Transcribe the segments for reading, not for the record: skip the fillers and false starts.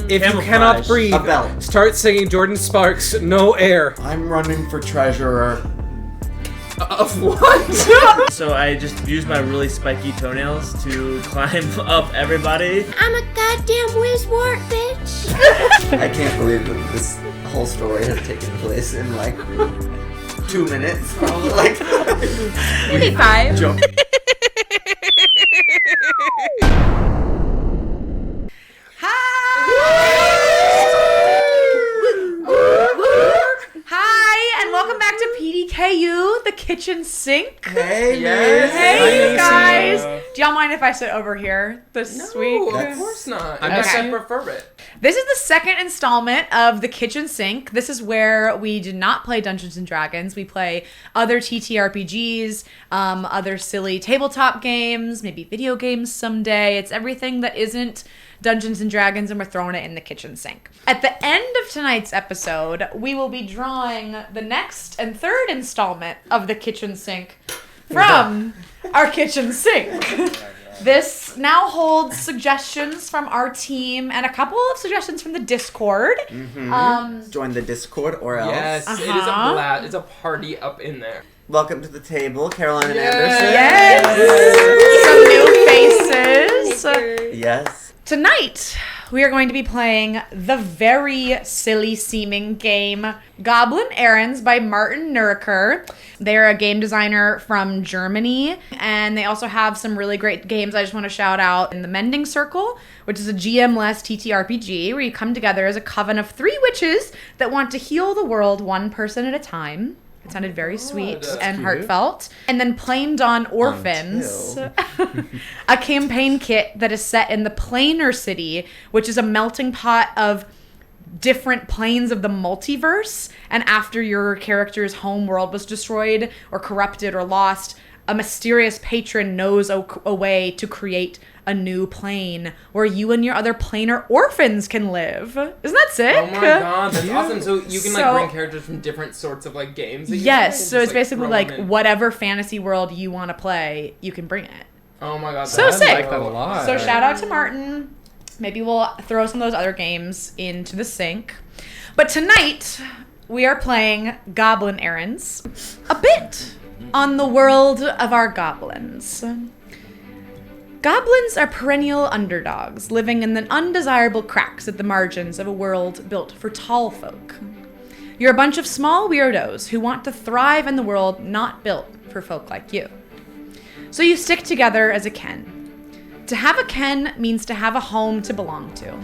If you cannot breathe, A belt. start singing Jordan Sparks' No Air. I'm running for treasurer. Of what? So I just used my really spiky toenails to climb up everybody. I'm a goddamn whiz-wart, bitch. I can't believe that this whole story has taken place in like 2 minutes. Like Maybe 5. jump. Hi, and welcome back to PDKU, the kitchen sink. Hey, Yes. Hey, you Hi, guys. Do y'all mind if I sit over here this week? Of course not. I Okay. guess I prefer it. This is the second installment of the kitchen sink. This is where we do not play Dungeons and Dragons. We play other TTRPGs, other silly tabletop games, maybe video games someday. It's everything that isn't Dungeons and Dragons, and we're throwing it in the kitchen sink. At the end of tonight's episode, we will be drawing the next and third installment of the kitchen sink from our kitchen sink. This now holds suggestions from our team and a couple of suggestions from the Discord. Join the Discord or else. Yes, it is a blast. It's a party up in there. Welcome to the table, Caroline and Yes! Some new faces. Yes. Tonight, we are going to be playing the very silly-seeming game Goblin Errands by Martin Nuriker. They're a game designer from Germany, and they also have some really great games I just want to shout out in the Mending Circle, which is a GM-less TTRPG where you come together as a coven of 3 witches that want to heal the world one person at a time. It sounded very sweet and heartfelt. And then Plain Dawn Orphans, a campaign kit that is set in the Planar City, which is a melting pot of different planes of the multiverse. And after your character's home world was destroyed or corrupted or lost, a mysterious patron knows a way to create a new plane where you and your other planar orphans can live. Isn't that sick? Oh my god, that's awesome. So you can like bring characters from different sorts of like games that you play Yes, and so just, it's basically throw like them in. whatever fantasy world you want to play, you can bring it. Oh my god. So that's sick. so I like cool. that a lot. So shout out to Martin. Maybe we'll throw some of those other games into the sink. But tonight, we are playing Goblin Errands. A bit on the world of our goblins. Goblins are perennial underdogs, living in the undesirable cracks at the margins of a world built for tall folk. You're a bunch of small weirdos who want to thrive in the world not built for folk like you. So you stick together as a Kenn. To have a Kenn means to have a home to belong to.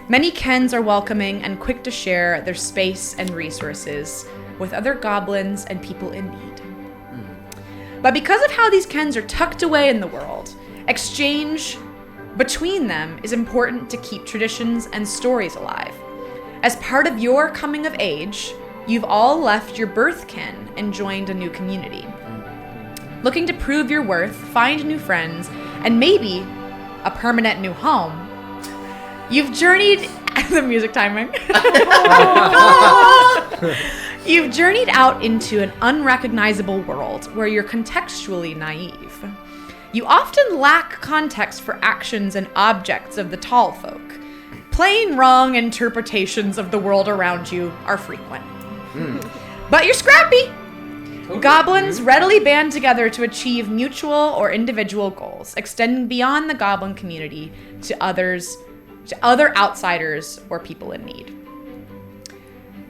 Many Kenns are welcoming and quick to share their space and resources with other goblins and people in need. But because of how these Kenns are tucked away in the world, exchange between them is important to keep traditions and stories alive. As part of your coming of age, you've all left your birth ken and joined a new community. Looking to prove your worth, find new friends, and maybe a permanent new home, you've journeyed... the music timing. You've journeyed out into an unrecognizable world where you're contextually naive. You often lack context for actions and objects of the tall folk. Plain wrong interpretations of the world around you are frequent. But you're scrappy. Goblins readily band together to achieve mutual or individual goals, extending beyond the goblin community to other outsiders or people in need.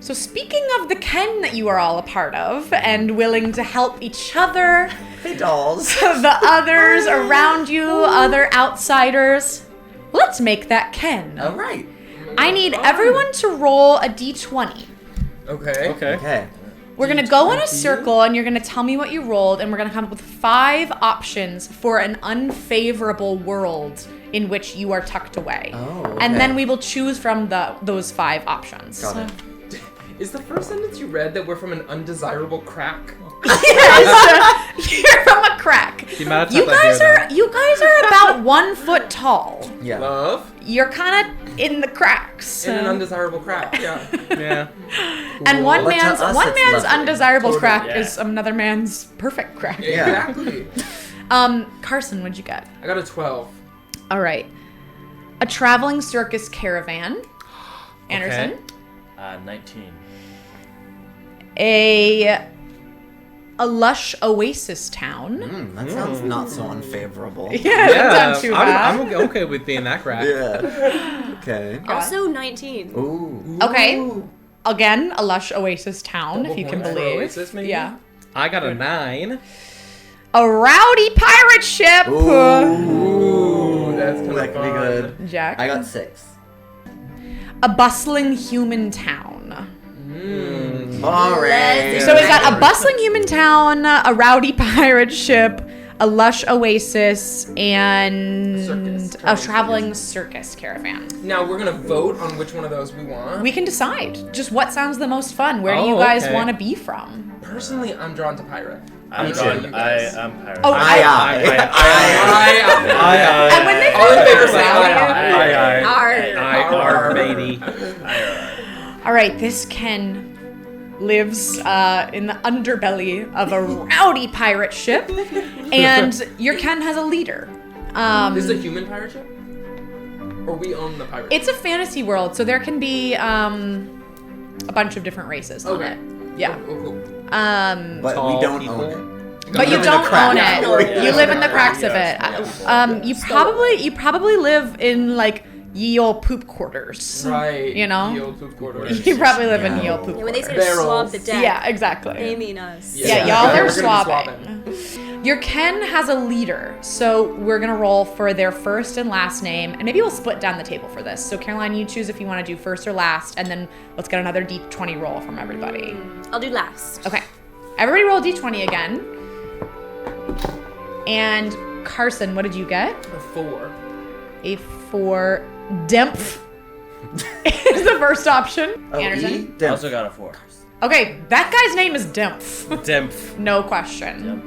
So speaking of the Kenn that you are all a part of and willing to help each other, Hey, dolls. the others around you, other outsiders, let's make that Kenn. All right. I need everyone to roll a d20. Okay. Okay. We're going to go in a circle and you're going to tell me what you rolled, and we're going to come up with 5 options for an unfavorable world in which you are tucked away. Oh, And okay. then we will choose from those 5 options. Got it. Is the first sentence you read that we're from an undesirable crack? Yes, you're from a crack. The amount of You times I hear guys are about 1 foot tall. Yeah. Love? You're kind of in the cracks. In an undesirable crack, yeah. Yeah. And one Well, to man's us, one it's man's lovely. undesirable Totally, crack yeah. is another man's perfect crack. Yeah. Exactly. Carson, what'd you get? I got a 12. All right. A traveling circus caravan. Anderson. Okay. 19. A lush oasis town. That sounds not so unfavorable. Yeah, that's not too bad. I'm okay with being that crack. Yeah. Okay. Also 19. Ooh. Okay. Again, a lush oasis town, Double if you can points for believe. Oasis, maybe? Yeah. I got a 9. A rowdy pirate ship. Ooh, that's kind That of could be good. Jack. I got 6. A bustling human town. Boring. So is that a bustling human town, a rowdy pirate ship, a lush oasis, and Circus. a traveling circus caravan? Now we're gonna vote on which one of those we want. We can decide. Just what sounds the most fun. Where do you Oh, guys okay. want to be from? Personally, I'm drawn to pirate. I'm What about you guys? I'm pirate. Oh, Aye. And when they All in favor, vote say aye. Arr. Baby. All right, this Ken lives in the underbelly of a rowdy pirate ship, and your Ken has a leader. This is a human pirate ship? Or we own the pirate It's a fantasy world, so there can be a bunch of different races on Okay. it. Yeah. Oh, cool. But Tall we don't people. own it. But you live in the don't crack. own it. Yeah. You live in the cracks of Yes. it. You probably live in like ye old poop quarters. Right. You know? The old poop quarters. You probably live in Yeah. ye old poop And when they quarters. say Barrels. swab the deck, Yeah, exactly. they mean us. Yeah, Yeah. y'all We're are gonna be swabbing. Your Ken has a leader, so we're gonna roll for their first and last name, and maybe we'll split down the table for this. So Caroline, you choose if you want to do first or last, and then let's get another D20 roll from everybody. I'll do last. Okay, everybody roll D20 again. And Carson, what did you get? A 4. A 4. Demph is the first option. Oh, Anderson. I also got a 4. Okay, that guy's name is Demph. Demph. No question.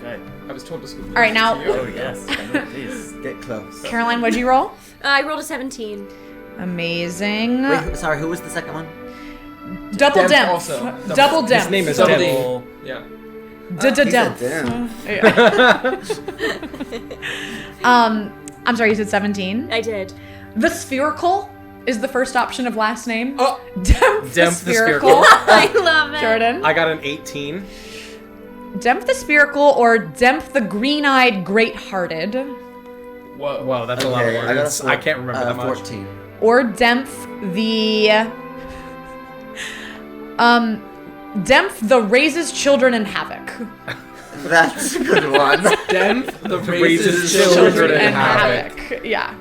Okay. I was told to scoop. All right, now- Oh yes. Please. Get close. Caroline, what'd you roll? I rolled a 17. Amazing. Wait, sorry, who was the second one? Double Demph Demph. also. Double Demph. His name is Double D. Demph. Yeah. Demph. Damn. I'm sorry, you said 17? I did. The Spherical is the first option of last name. Oh, Demph the Demph the Spherical. I love it. Jordan. I got an 18. Demph the Spherical or Demph the Green-Eyed Great-Hearted. Whoa. Whoa, that's a lot of Okay, I got words. a I can't remember that much. 14. Or Demph the... Demph the Raises Children in Havoc. That's a good one. Demph the Raises raises children in in havoc. Havoc. Yeah.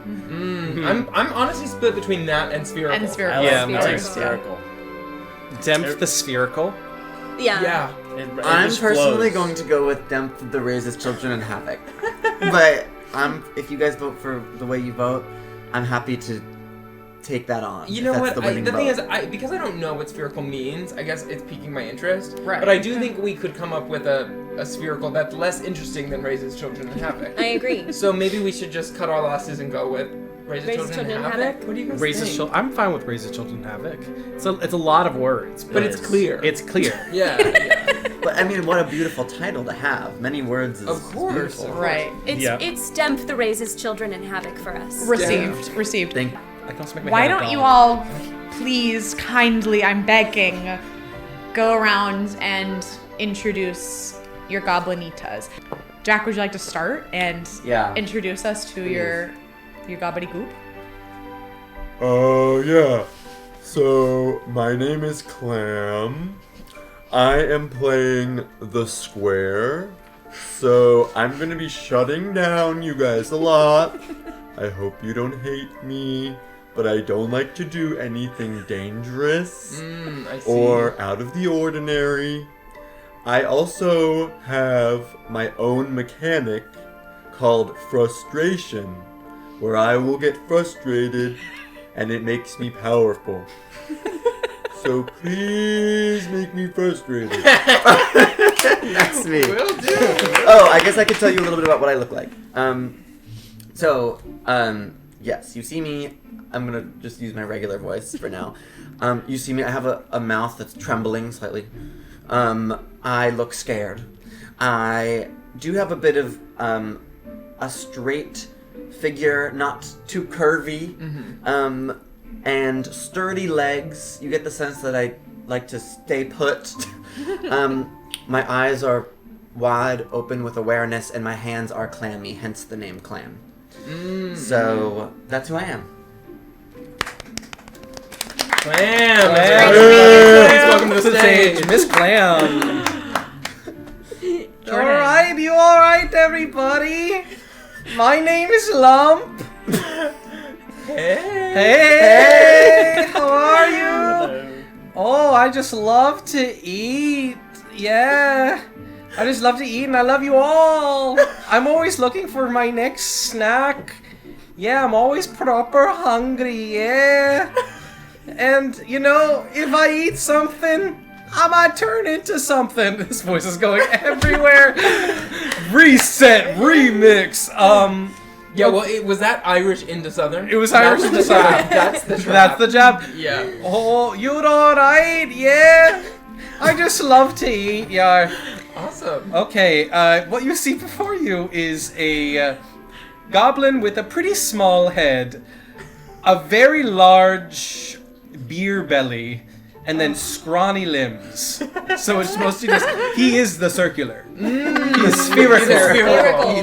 I'm honestly split between that and spherical. And Spherical. Yeah, Spherical. me too. Yeah. Spherical. Demph the spherical. Yeah. Yeah. It I'm just personally flows. going to go with Demph the Raises Children in Havoc. But if you guys vote for the way you vote, I'm happy to take that on. You if know that's what? The, winning The thing vote. is, because I don't know what spherical means, I guess it's piquing my interest. Right. But I do think we could come up with a spherical that's less interesting than raises children in havoc. I agree. So maybe we should just cut our losses and go with raises children in havoc. What do you guys Raises think? children. I'm fine with raises children havoc. It's a lot of words, But it's clear. It's clear. Yeah. But I mean, what a beautiful title to have. Many words is Of course. beautiful. Right. It's Demph the raises children in havoc for us. Received. Thank I can also make my Why head a don't you dog. all please kindly, I'm begging, go around and introduce your goblinitas. Jack, would you like to start and Yeah. introduce us to your gobbledygook? Oh, yeah. So, my name is Clam. I am playing the square. So, I'm gonna be shutting down you guys a lot. I hope you don't hate me, but I don't like to do anything dangerous I see. or out of the ordinary. I also have my own mechanic called frustration, where I will get frustrated and it makes me powerful. So please make me frustrated. That's me. Will do. Oh, I guess I could tell you a little bit about what I look like. Yes, you see me. I'm gonna just use my regular voice for now. You see me. I have a mouth that's trembling slightly. I look scared. I do have a bit of a straight figure, not too curvy, and sturdy legs. You get the sense that I like to stay put. My eyes are wide open with awareness, and my hands are clammy, hence the name Clam. So that's who I am. Clam! Welcome to the stage. Miss Clam! Alright, you alright, everybody? My name is Lump. Hey, how are you? Oh, I just love to eat. Yeah. I just love to eat and I love you all. I'm always looking for my next snack. Yeah, I'm always proper hungry, yeah. And, you know, if I eat something, I might turn into something. This voice is going everywhere. Reset, remix. Yeah, well, was that Irish into Southern? It was Irish into Southern. That's the trap. That's the jab. Yeah. Oh, you're alright, yeah. I just love to eat, yeah. Awesome. Okay, what you see before you is a goblin with a pretty small head, a very large beer belly, and then scrawny limbs. So it's mostly just, he is the circular. He is spherical.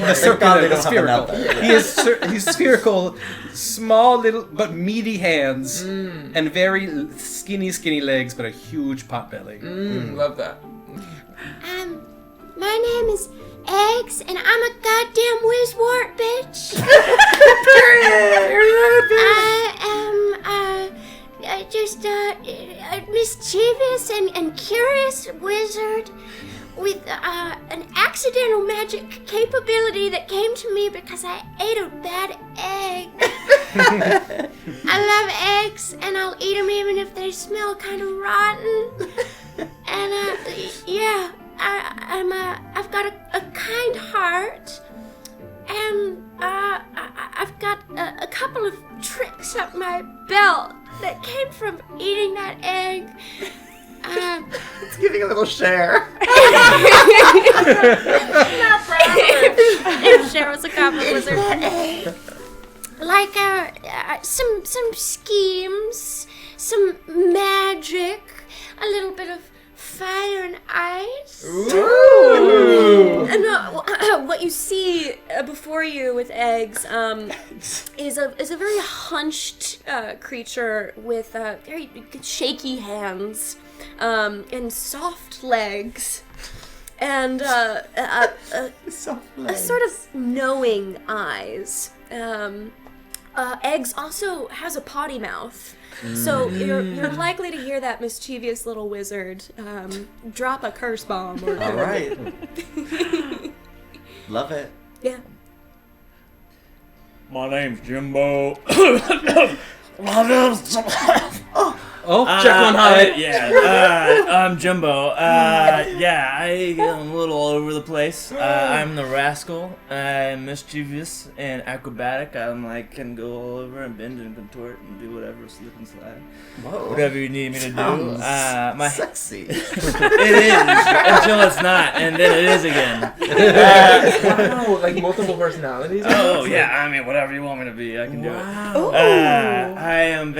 The circular, the spherical. He's spherical, small little, but meaty hands, and very skinny legs, but a huge pot belly. Love that. My name is Eggs, and I'm a goddamn whiz-wart, bitch. I am, just a mischievous and curious wizard with an accidental magic capability that came to me because I ate a bad egg. I love eggs, and I'll eat them even if they smell kind of rotten. And yeah, I've got a kind heart, and I've got a couple of tricks up my belt that came from eating that egg. It's giving a little share. If Cheryl's a goblin wizard. Like some schemes, some magic, a little bit of fire and ice. Ooh. And what you see before you with Eggs is a very hunched creature with very shaky hands and soft legs and sort of knowing eyes. Eggs also has a potty mouth. So you're likely to hear that mischievous little wizard drop a curse bomb or two. All right. Love it. Yeah. My name's Jimbo. Oh, check one high. I'm Jimbo. Yeah, I'm a little all over the place. I'm the rascal. I'm mischievous and acrobatic. Can go all over and bend and contort and do whatever, slip and slide. Whoa. Whatever you need me to do. Sexy. It is until it's not, and then it is again. Wow, like multiple personalities? Oh yeah, whatever you want me to be, I can do it. Wow. I am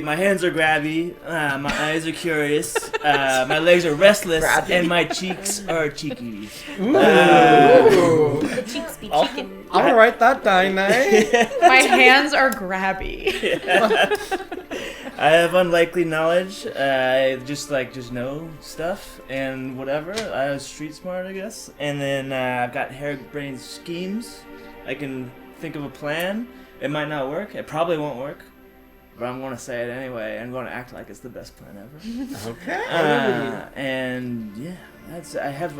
my hands are grabby, my eyes are curious, my legs are restless, and my cheeks are cheeky. The cheeks be cheeking. I'll write that down, eh? My hands are grabby. I have unlikely knowledge. I just know stuff and whatever. I was street smart, I guess. And then I've got harebrained schemes. I can think of a plan. It might not work. It probably won't work. But I'm going to say it anyway. I'm going to act like it's the best plan ever. Okay. And yeah, I have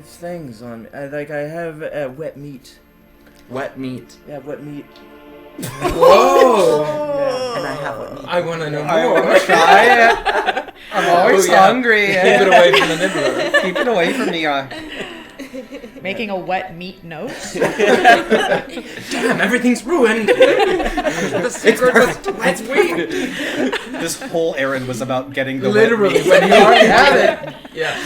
things on me. I have wet meat. Wet meat. Yeah, wet meat. Whoa! And I have wet meat. I want to know I more. want to try it. I'm always hungry. Keep it away from the nibbler. Keep it away from me. Making a wet meat note. Damn, everything's ruined. The secret was wet meat. This whole errand was about getting the Literally, wet meat. when you already had it. Yeah.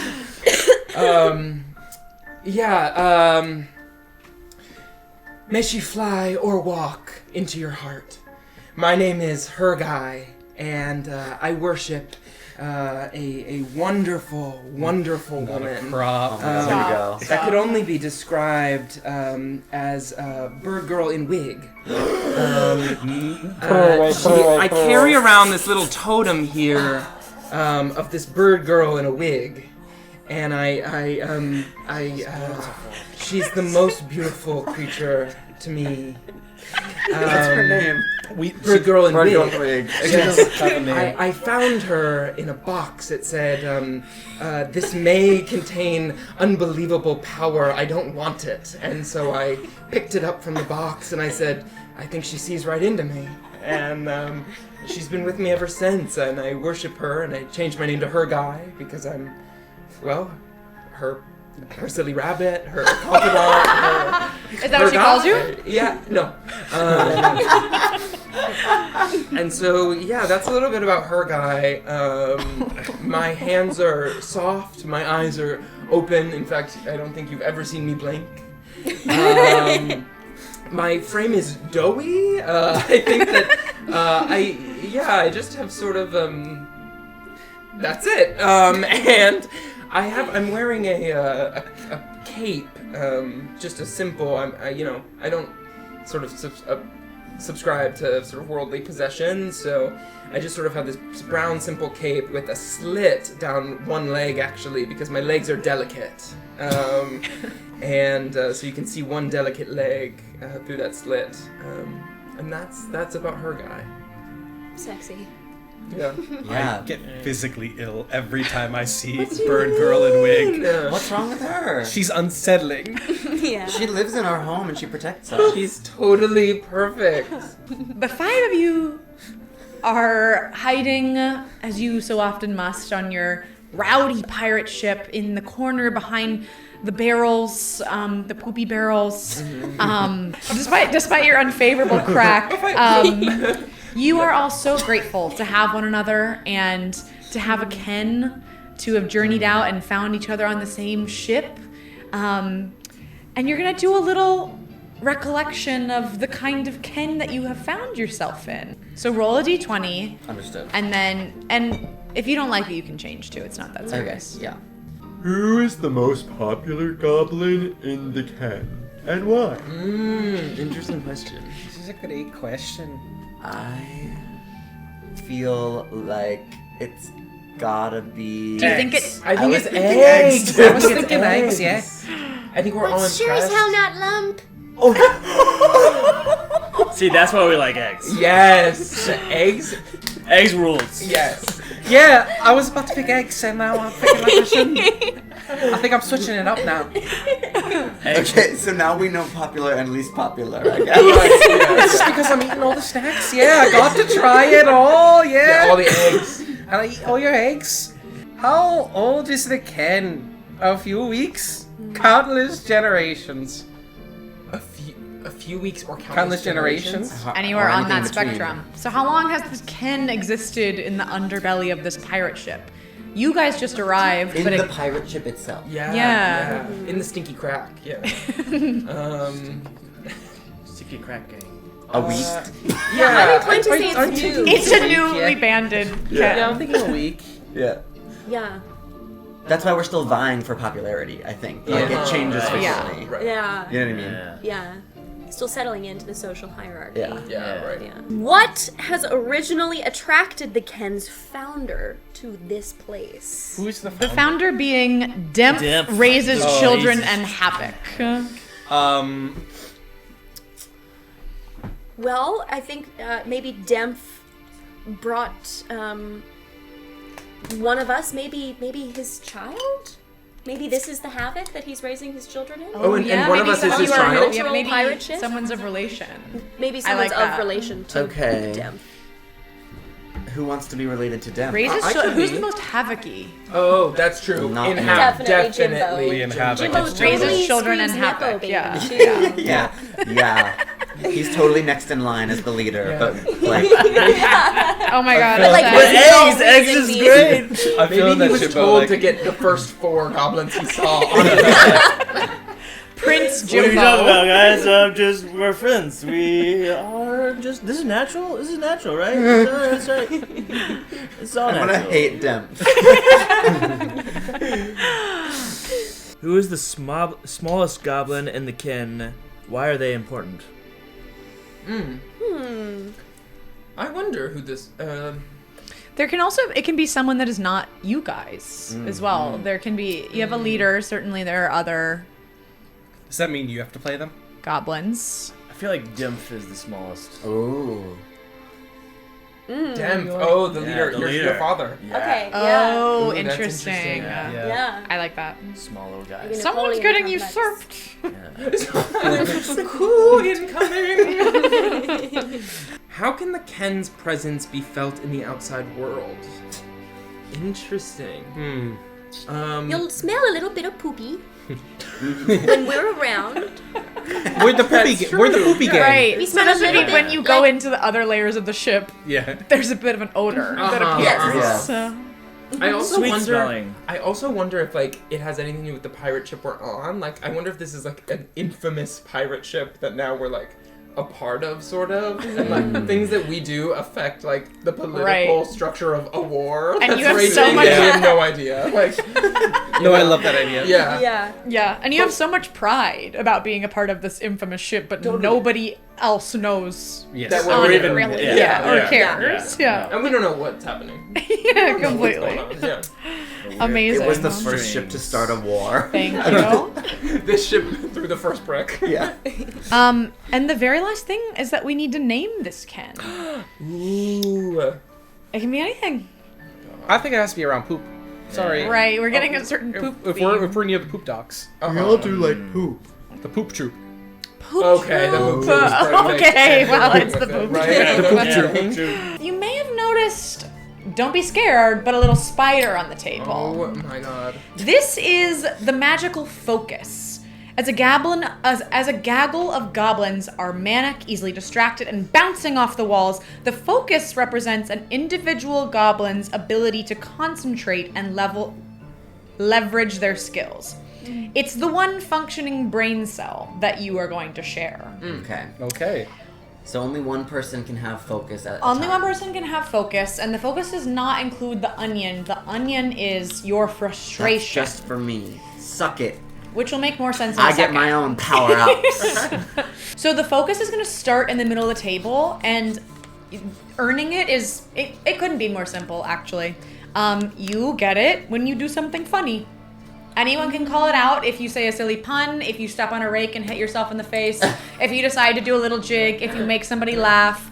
May she fly or walk into your heart. My name is Hergai, and I worship a wonderful, wonderful woman. Prop. There we go. That could only be described as a bird girl in wig. I carry around this little totem here of this bird girl in a wig, and she's the most beautiful creature to me. What's her name? Bird girl in wig. She doesn't have a name. I found her in a box. It said, this may contain unbelievable power. I don't want it. And so I picked it up from the box and I said, I think she sees right into me. And she's been with me ever since. And I worship her and I changed my name to Hergai because I'm, well, her silly rabbit, her confidant. Is that what she calls you? Yeah, no. And so, yeah, that's a little bit about Hergai. My hands are soft, my eyes are open. In fact, I don't think you've ever seen me blink. My frame is doughy. I think that I just have sort of that's it. And I'm wearing a cape, just a simple. I don't sort of subscribe to sort of worldly possessions, so I just sort of have this brown simple cape with a slit down one leg actually, because my legs are delicate, and so you can see one delicate leg through that slit, and that's about Hergai. Sexy. Yeah. Yeah. I get physically ill every time I see bird girl in wig. What's wrong with her? She's unsettling. Yeah. She lives in our home and she protects us. She's totally perfect. The 5 of you are hiding, as you so often must, on your rowdy pirate ship in the corner behind the barrels, the poopy barrels. Despite your unfavorable crack, you are all so grateful to have one another and to have a Kenn, to have journeyed out and found each other on the same ship. And you're going to do a little recollection of the kind of Kenn that you have found yourself in. So roll a d20. Understood. And if you don't like it, you can change too. It's not that serious. Okay, yeah. Who is the most popular goblin in the Kenn, and why? Interesting question. This is a great question. I feel like it's gotta be. Do you think it? I think was it's thinking eggs. eggs. I was thinking eggs, yeah. I think we're all But sure as impressed. hell not lump. See, that's why we like eggs. Yes, eggs. Eggs rules. Yes. Yeah, I was about to pick eggs and now I'm thinking like I shouldn't. I think I'm switching it up now. Okay, so now we know popular and least popular, I guess. It's just because I'm eating all the snacks. Yeah, I got to try it all. Yeah. All the eggs. And I eat all your eggs. How old is the Kenn? A few weeks? Countless generations. A few weeks or Countless generations? Anywhere Or on anything that between. spectrum. So how long has this Kenn existed in the underbelly of this pirate ship? You guys just arrived, In but the pirate ship itself. Yeah. In the stinky crack. Yeah. Sticky crack gang. A week. Yeah. I'm inclined to say it's new. it's a newly banded Kenn. Yeah, I'm thinking a week. Yeah. Yeah. That's why we're still vying for popularity, I think. Like, Yeah. it changes Right. frequently. Right. Yeah. You know what I mean? Yeah. Still settling into the social hierarchy. Yeah. Yeah. Right. Yeah. What has originally attracted the Kenn's founder to this place? Who's the The founder? founder being Demp, Demp. raises Oh, children Jesus. and havoc. Well, I think maybe Demph brought one of us, maybe his child? Maybe this is the havoc that he's raising his children in? Oh, and one of maybe us is some- his you are- child? yeah, maybe Pirate ship? someone's of relation. Maybe I someone's like of that. relation to Okay. Demph. Who wants to be related to Dem? Raises I children. could Who's be. the most havoc-y? Oh, that's true. Not In me. half, Definitely Jimbo. definitely. In Havoc. Jimbo It's Raises totally children and screams Nepo havoc. baby, Yeah. too. Yeah. Yeah. He's totally next in line as the leader, Yeah. but like, Oh my god. feel Like, that's we're sad. all Eggs raising is these- great. I feel Maybe that he was Jimbo, told like, to get the first 4 goblins he saw on it. Prince What are you talking about, Jimbo. guys? We're friends. We are just. This is natural. This is natural, right? That's right. It's all I'm natural. gonna hate Demps. Who is the smallest goblin in the Kenn? Why are they important? I wonder who this. There can also, it can be someone that is not you guys as well. There can be, you have a leader, certainly there are other Does that mean you have to play them? goblins. I feel like Dimph is the smallest. Ooh. Demph. Oh, the leader. the Your leader. Okay, father. yeah. Oh, Ooh, that's interesting. interesting. Yeah. Yeah. I like that. Small little guy. You're gonna- Someone's Napoleon getting complex. usurped. Cool incoming. How can the Kenn's presence be felt in the outside world? Interesting. You'll smell a little bit of poopy when we're around. We're the poopy. We're the poopy gang. Right. We smell a little Especially bit when you go like- into the other layers of the ship, Yeah. there's a bit of an odor that Uh-huh. appears. Yes. So- I also Sweet wonder. smelling. I also wonder if like it has anything to do with the pirate ship we're on. Like, I wonder if this is like an infamous pirate ship that now we're like a part of, sort of, and like things that we do affect like the political Right. structure of a war. And that's you have raging, so much- and we have no idea. Like, No, I love that idea. yeah. Yeah. Yeah, and you have so much pride about being a part of this infamous ship, but Totally. nobody else knows Yes. That we're on Or it, even- really. yeah, or yeah, cares. Yeah, And we don't know what's happening. yeah, We don't know what's completely. going on. Yeah. Amazing. It was the first ship to start a war. Thank you. This ship threw the first brick. Yeah. And the very last thing is that we need to name this Kenn. Ooh. It can be anything. I think it has to be around poop. Sorry. Right, we're getting a certain poop If theme. we're near the poop docks, We all do like poop. the poop troop. Poop Okay, the troop. poop troop is perfect. Okay, well, With it's the it, poop right? troop. Yeah, the poop Yeah, troop. You may have noticed, don't be scared, but a little spider on the table. Oh my god. This is the magical focus. As a gaggle of goblins are manic, easily distracted, and bouncing off the walls, the focus represents an individual goblin's ability to concentrate and leverage their skills. It's the one functioning brain cell that you are going to share. Okay. Okay. So only one person can have focus at a Only time. one person can have focus, and the focus does not include the onion. The onion is your That's frustration, just for me. Suck it. which will make more sense in a I get second. my own power ups. So the focus is going to start in the middle of the table, and earning it is, it couldn't be more simple, actually. You get it when you do something funny. Anyone can call it out if you say a silly pun, if you step on a rake and hit yourself in the face, if you decide to do a little jig, if you make somebody laugh,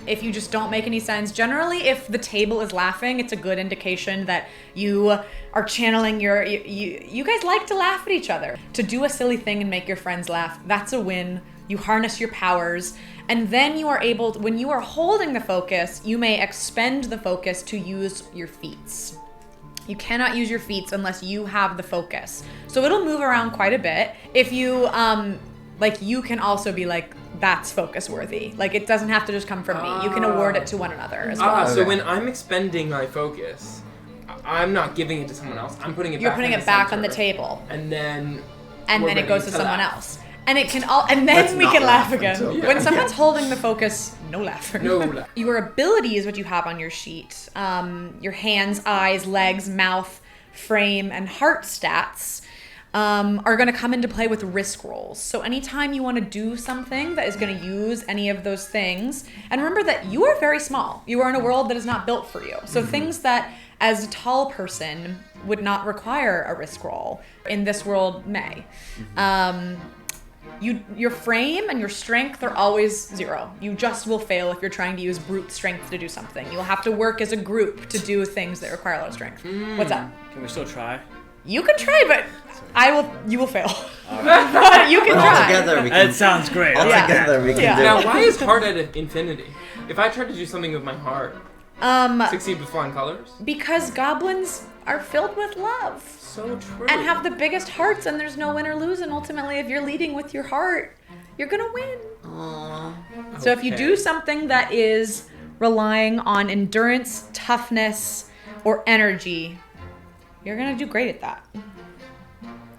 if you just don't make any sense. Generally, if the table is laughing, it's a good indication that you are channeling you guys like to laugh at each other. To do a silly thing and make your friends laugh, that's a win. You harness your powers, and then you are able to, when you are holding the focus, you may expend the focus to use your feats. You cannot use your feats unless you have the focus. So it'll move around quite a bit. If you, you can also be like, that's focus worthy. Like, it doesn't have to just come from me. You can award it to one another as well. So Okay. when I'm expending my focus, I'm not giving it to someone else. I'm putting it You're back putting in it the back on center. the table. And then And we're then it ready goes to to someone laugh. else. And it can and then Let's we not can laugh laugh again. until- When someone's holding the focus, no laughing. No laugh. Your ability is what you have on your sheet. Your hands, eyes, legs, mouth, frame, and heart stats are going to come into play with risk rolls. So anytime you want to do something that is going to use any of those things, and remember that you are very small. You are in a world that is not built for you. So things that as a tall person would not require a risk roll, in this world may. Your frame and your strength are always 0. You just will fail if you're trying to use brute strength to do something. You'll have to work as a group to do things that require a lot of strength. What's up? Can we still try? You can try, but you will fail. But you can But try. all together we can. That sounds great. All Yeah. together we can Yeah. do Now, it. why is heart at infinity? If I try to do something with my heart, succeed with flying colors? Because goblins are filled with love. So true. And have the biggest hearts, and there's no win or lose, and ultimately if you're leading with your heart, you're gonna win. Aw. So if you do something that is relying on endurance, toughness, or energy, you're gonna do great at that.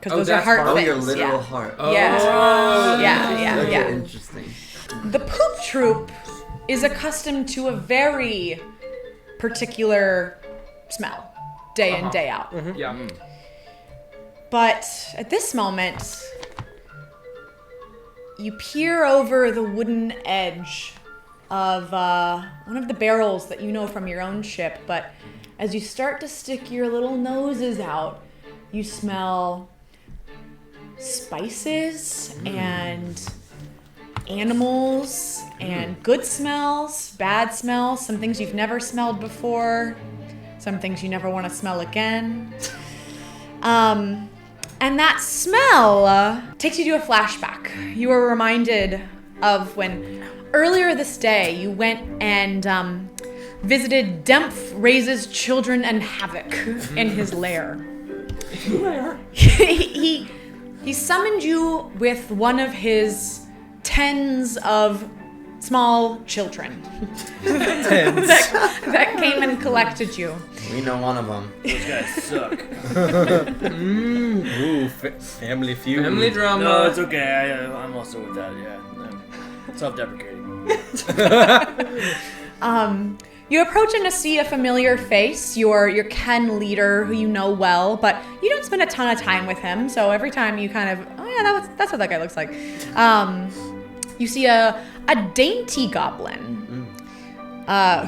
because Oh, those are that's heart heart. Oh, things. your literal yeah. heart. Oh. Yeah. Okay, interesting. The poop troop is accustomed to a very particular smell, day in, day out. Yeah. But at this moment, you peer over the wooden edge of one of the barrels that you know from your own ship, but as you start to stick your little noses out, you smell spices and animals and good smells, bad smells, some things you've never smelled before, some things you never want to smell again. And that smell takes you to a flashback. You are reminded of when earlier this day you went and visited Demph Raises Children and Havoc in his lair. He summoned you with one of his tens of small children that came and collected you. We know one of them. Those guys suck. Ooh, family feud. Family drama. No, it's okay. I'm also with that. Yeah, I'm self-deprecating. You approach and to see a familiar face, your Kenn leader who you know well, but you don't spend a ton of time with him. So every time you kind of, oh yeah, that's what that guy looks like. You see a dainty goblin,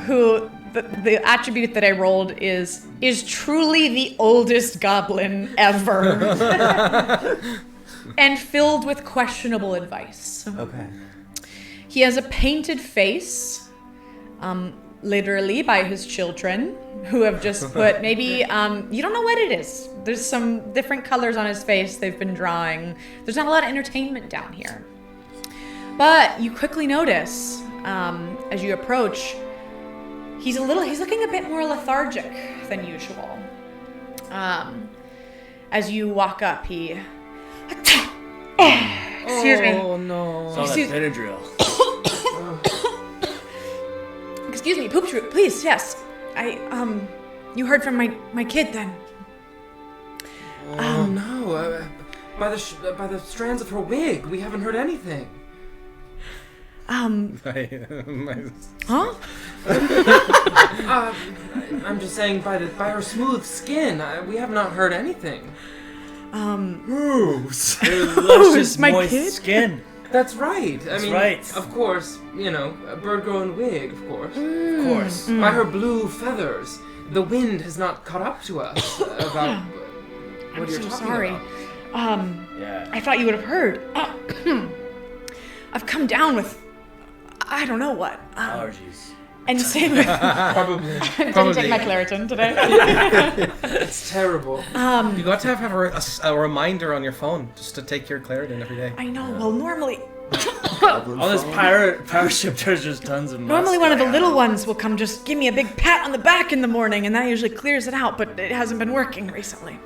who the attribute that I rolled is truly the oldest goblin ever, and filled with questionable advice. Okay. He has a painted face, literally by his children, who have just put maybe, you don't know what it is. There's some different colors on his face they've been drawing. There's not a lot of entertainment down here. But you quickly notice, as you approach, he's looking a bit more lethargic than usual. As you walk up, he... Excuse me. Oh no. It's all that Benadryl. Excuse me, poop troop, please, yes. You heard from my kid then. Oh no. By the strands of her wig, we haven't heard anything. Huh? I'm just saying by her smooth skin, we have not heard anything. Who's? Luscious, my moist kid? skin. That's right. I mean, right. of course, a bird-grown wig, of course. Of course. By her blue feathers, the wind has not caught up to us about what I'm you're so talking sorry. about. Yeah. I thought you would have heard. I've come down with, I don't know what. Allergies. And same with, Probably. didn't take my Claritin today. It's terrible. You got to have a reminder on your phone just to take your Claritin every day. I know, well normally, All this power ship treasures tons of normally one of the little ones will come just give me a big pat on the back in the morning and that usually clears it out, but it hasn't been working recently.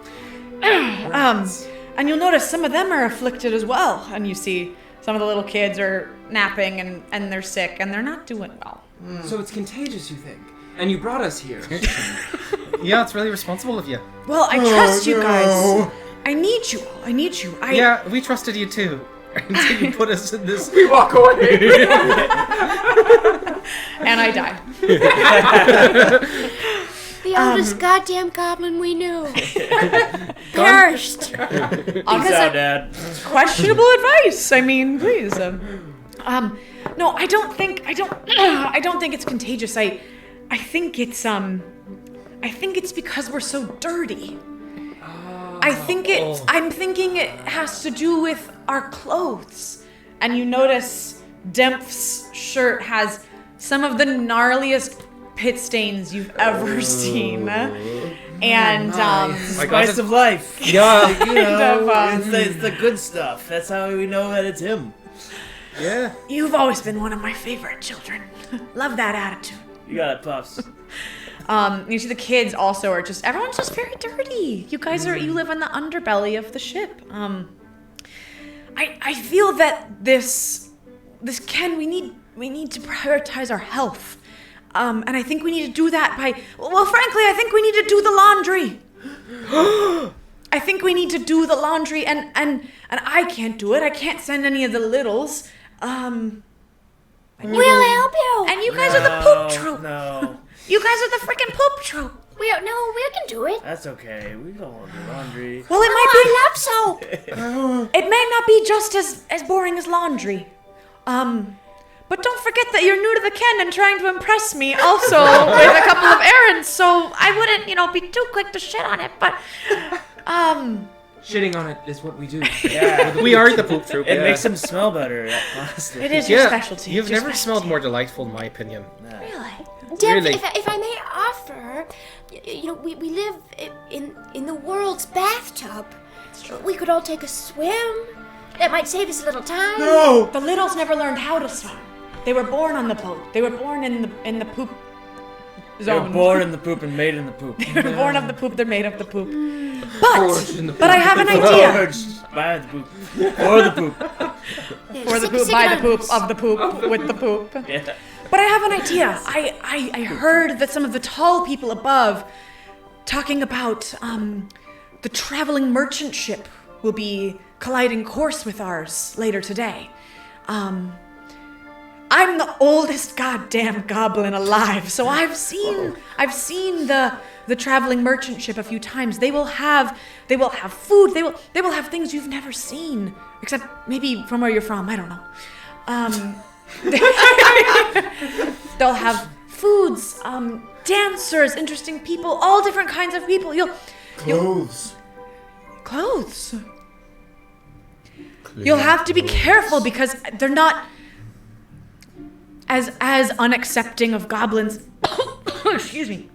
And you'll notice some of them are afflicted as well. And you see some of the little kids are napping and they're sick and they're not doing well. So it's contagious, you think? And you brought us here. Yeah, it's really responsible of you. Well, I trust you guys. I need you all. I need you. Yeah, we trusted you too. Until you put us in this. We walk away. And I die. The oldest goddamn goblin we knew. Perished. Peace out, Dad. Questionable advice. I mean, please. No, I don't think it's contagious. I think it's because we're so dirty. I'm thinking it has to do with our clothes. And you notice Demph's shirt has some of the gnarliest pit stains you've ever seen. And Spice of life. Yeah. You know, it's the good stuff. That's how we know that it's him. Yeah. you've always been one of my favorite children. Love that attitude. You got it, Puffs. You see the kids also are everyone's just very dirty. You guys you live in the underbelly of the ship. I feel that this Kenn, we need to prioritize our health. And I think we need to do that frankly, I think we need to do the laundry. I think we need to do the laundry, and I can't do it. I can't send any of the littles. We'll help you. And you guys are the poop troop. No. You guys are the freaking poop troop. We can do it. That's okay. We don't want to do laundry. Well, it might I love soap. be. It may not be just as boring as laundry. But don't forget that you're new to the Kenn and trying to impress me also with a couple of errands. So I wouldn't, be too quick to shit on it. But Shitting on it is what we do. Yeah. We are the poop troop. It makes them smell better, honestly. it is your specialty. You've It's your never specialty. smelled more delightful, in my opinion. Really? Really? If I may offer, we live in the world's bathtub. We could all take a swim. That might save us a little time. No! The littles never learned how to swim. They were born on the boat. They were born in the poop They were zone. born in the poop and made in the poop. They were born of the poop. They're made of the poop. Forged in the But I have an idea. Forged by the poop. For the poop. For the poop, by the poop, of the poop, with the poop. Yeah. But I have an idea. I heard that some of the tall people above talking about the traveling merchant ship will be colliding course with ours later today. I'm the oldest goddamn goblin alive, so I've seen the traveling merchant ship a few times. They will have food. They will have things you've never seen, except maybe from where you're from. I don't know. They'll have foods, dancers, interesting people, all different kinds of people. Clothes. You'll have to be careful because they're not as unaccepting of goblins. Excuse me.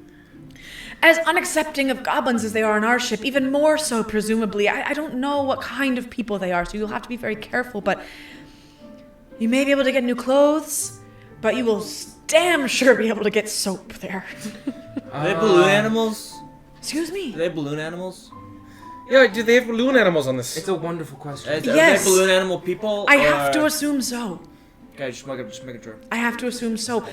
As unaccepting of goblins as they are on our ship, even more so, presumably. I don't know what kind of people they are, so you'll have to be very careful, but you may be able to get new clothes, but you will damn sure be able to get soap there. Are they balloon animals? Excuse me? Are they balloon animals? Yeah, do they have balloon animals on this? It's a wonderful question. Are Yes. they balloon animal people? I have to assume so. Okay, just make it sure. I have to assume so.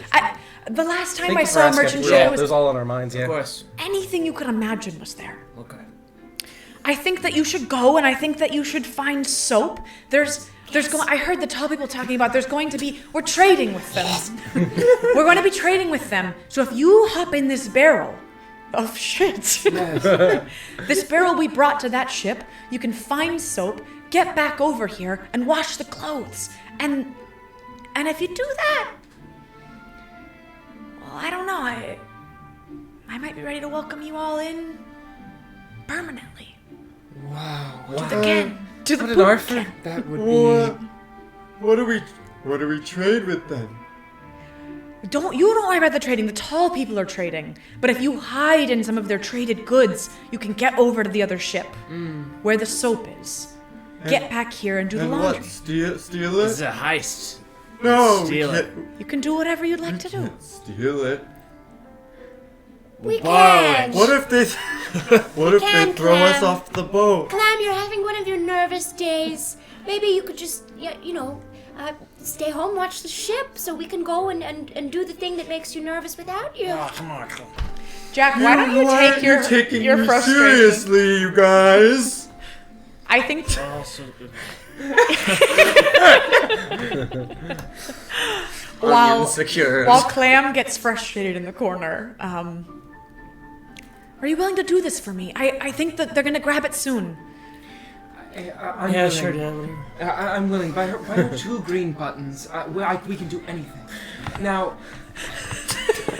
The last time Thank I you for saw a asking. merchant We're ship, all- it was There's all on our minds, yeah. Of course. anything you could imagine was there. Okay. I think that you should go, and I think that you should find soap. I heard the tall people talking about we're trading with them. We're going to be trading with them. So if you hop in this barrel of shit, this barrel we brought to that ship, you can find soap, get back over here, and wash the clothes. And if you do that, well, I don't know. I might be ready to welcome you all in permanently. Wow. To the Kenn. To the What an poop offer. Kenn. That would be. What do we trade with then? Don't worry about the trading. The tall people are trading. But if you hide in some of their traded goods, you can get over to the other ship where the soap is. Get back here and do the And laundry. what? Steal This it? is a heist. No, Steal we it. can't, You can do whatever you'd like to we do. can't steal it. We borrow can. it. What if they they can't, throw us Clem. off the boat? Clem, you're having one of your nervous days. Maybe you could just, stay home, watch the ship, so we can go and do the thing that makes you nervous without you. Oh, come on. Jack, why don't you Why take aren't you taking your me frustration? seriously, you guys? I think Oh, so good. while Insecure. Clam gets frustrated in the corner, are you willing to do this for me? I think that they're gonna grab it soon. I'm Yeah, willing. sure, Dad. I'm willing. By her 2 green buttons, we can do anything. Now,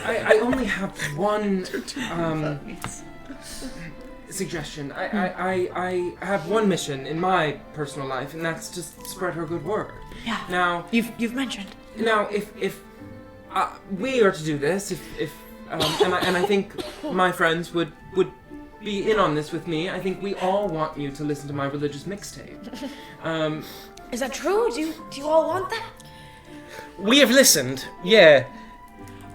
I only have one suggestion. I have one mission in my personal life, and that's to spread her good word. Yeah. Now, You've mentioned. now, if we are to do this, and I think my friends would be in on this with me. I think we all want you to listen to my religious mixtape. Is that true? Do you all want that? We have listened, yeah.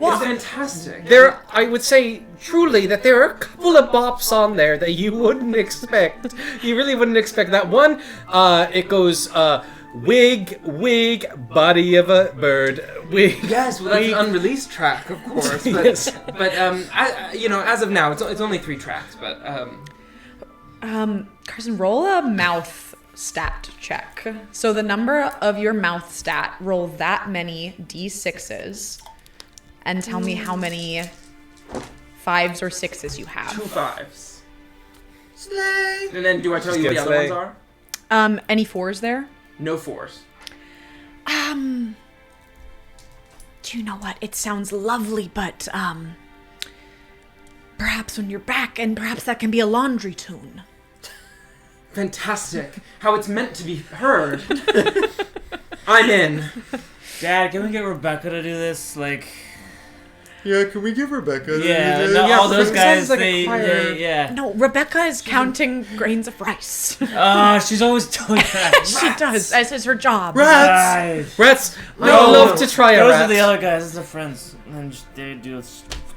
It's fantastic. I would say truly that there are a couple of bops on there that you wouldn't expect. You really wouldn't expect that. One, it goes, wig, body of a bird, wig. Yes, well, that's wig. an unreleased track, of course. But, Yes. but as of now, it's only 3 tracks. But Carson, roll a mouth stat check. So the number of your mouth stat, roll that many d6s and tell me how many 5s or 6s you have. 2 5s. Slay. And then do I tell Just you what the get other slay. ones are? Any 4s there? No 4s. Do you know what? It sounds lovely, but perhaps when you're back, and perhaps that can be a laundry tune. Fantastic. How it's meant to be heard. I'm in. Dad, can we get Rebecca to do this? Like, Yeah, can we give Rebecca? yeah, the- no, Yeah, all those Rebecca guys, sounds like a choir. yeah. No, Rebecca is counting grains of rice. She's always doing that. She does. This is her job. Rats! Rats, I No. would love to try a Those rat. are the other guys. Those are friends. And they do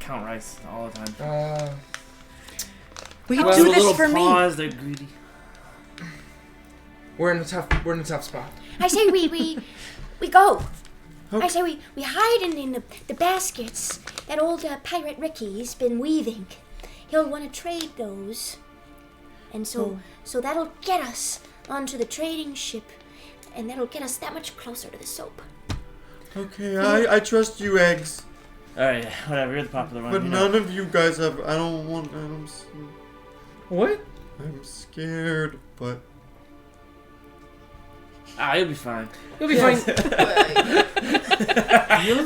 count rice all the time. Will you Well, do The this little for me? paws, they're greedy. We're in a tough spot. I say we go. I say we hide in the baskets that old pirate Ricky's been weaving. He'll want to trade those, and so that'll get us onto the trading ship, and that'll get us that much closer to the soap. Okay, I trust you, eggs. Alright, whatever. You're the popular one. But you know. none of you guys have. What? I'm scared, but. You'll be fine. You'll be fine.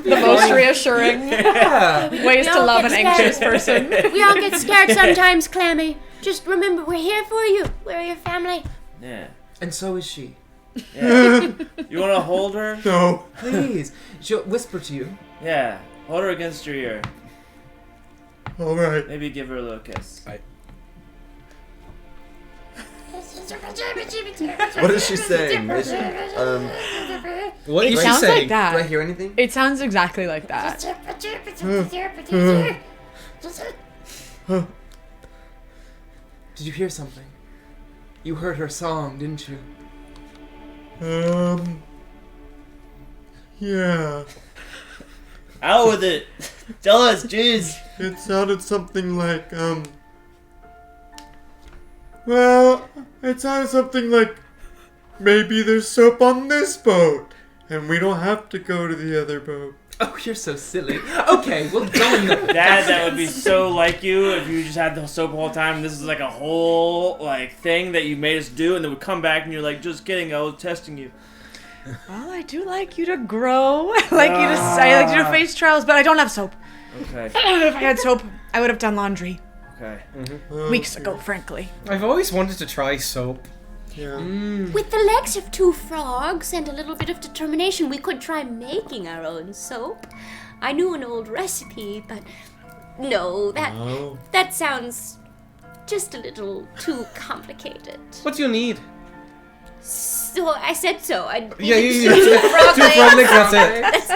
The most reassuring ways to all love get an anxious scared. person. We all get scared sometimes, Clammy. Just remember, we're here for you. We're your family. Yeah. And so is she. Yeah. You want to hold her? No. Please. She'll whisper to you. Yeah. Hold her against your ear. Alright. Maybe give her a little kiss. What is she saying? What It is she sounds saying? like Do I that. hear anything? It sounds exactly like that. Did you hear something? You heard her song, didn't you? Yeah. Out with it. Tell us, jeez. It sounded something like, well, it sounded something like, maybe there's soap on this boat, and we don't have to go to the other boat. Oh, you're so silly. Okay, we'll go in the... Dad, that would be so like you if you just had the soap the whole time. And this is like a whole like thing that you made us do, and then we come back and you're like, just kidding, I was testing you. Well, I do like you to grow. I like you to face trials, but I don't have soap. Okay. If I had soap, I would have done laundry Okay. weeks ago, frankly. I've always wanted to try soap. Yeah. With the legs of 2 frogs and a little bit of determination, we could try making our own soap. I knew an old recipe, but no, Oh. that sounds just a little too complicated. What do you need? So I said so. I Yeah, needed you 2 frog Two frog legs, that's it. That's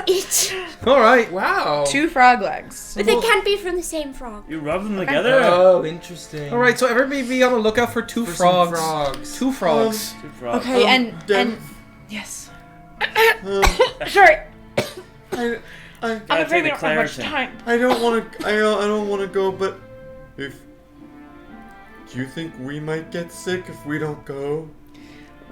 it. All right. Wow. 2 frog legs. But they can't be from the same frog. You rub them together? Oh, interesting. All right. So everybody be on the lookout for 2 For some frogs. frogs. 2 frogs. Two frogs. Okay, and yes. Sorry, I I'm Gotta afraid we take don't the have much Claritin. time. I don't want to. I don't want to go. But if do you think we might get sick if we don't go?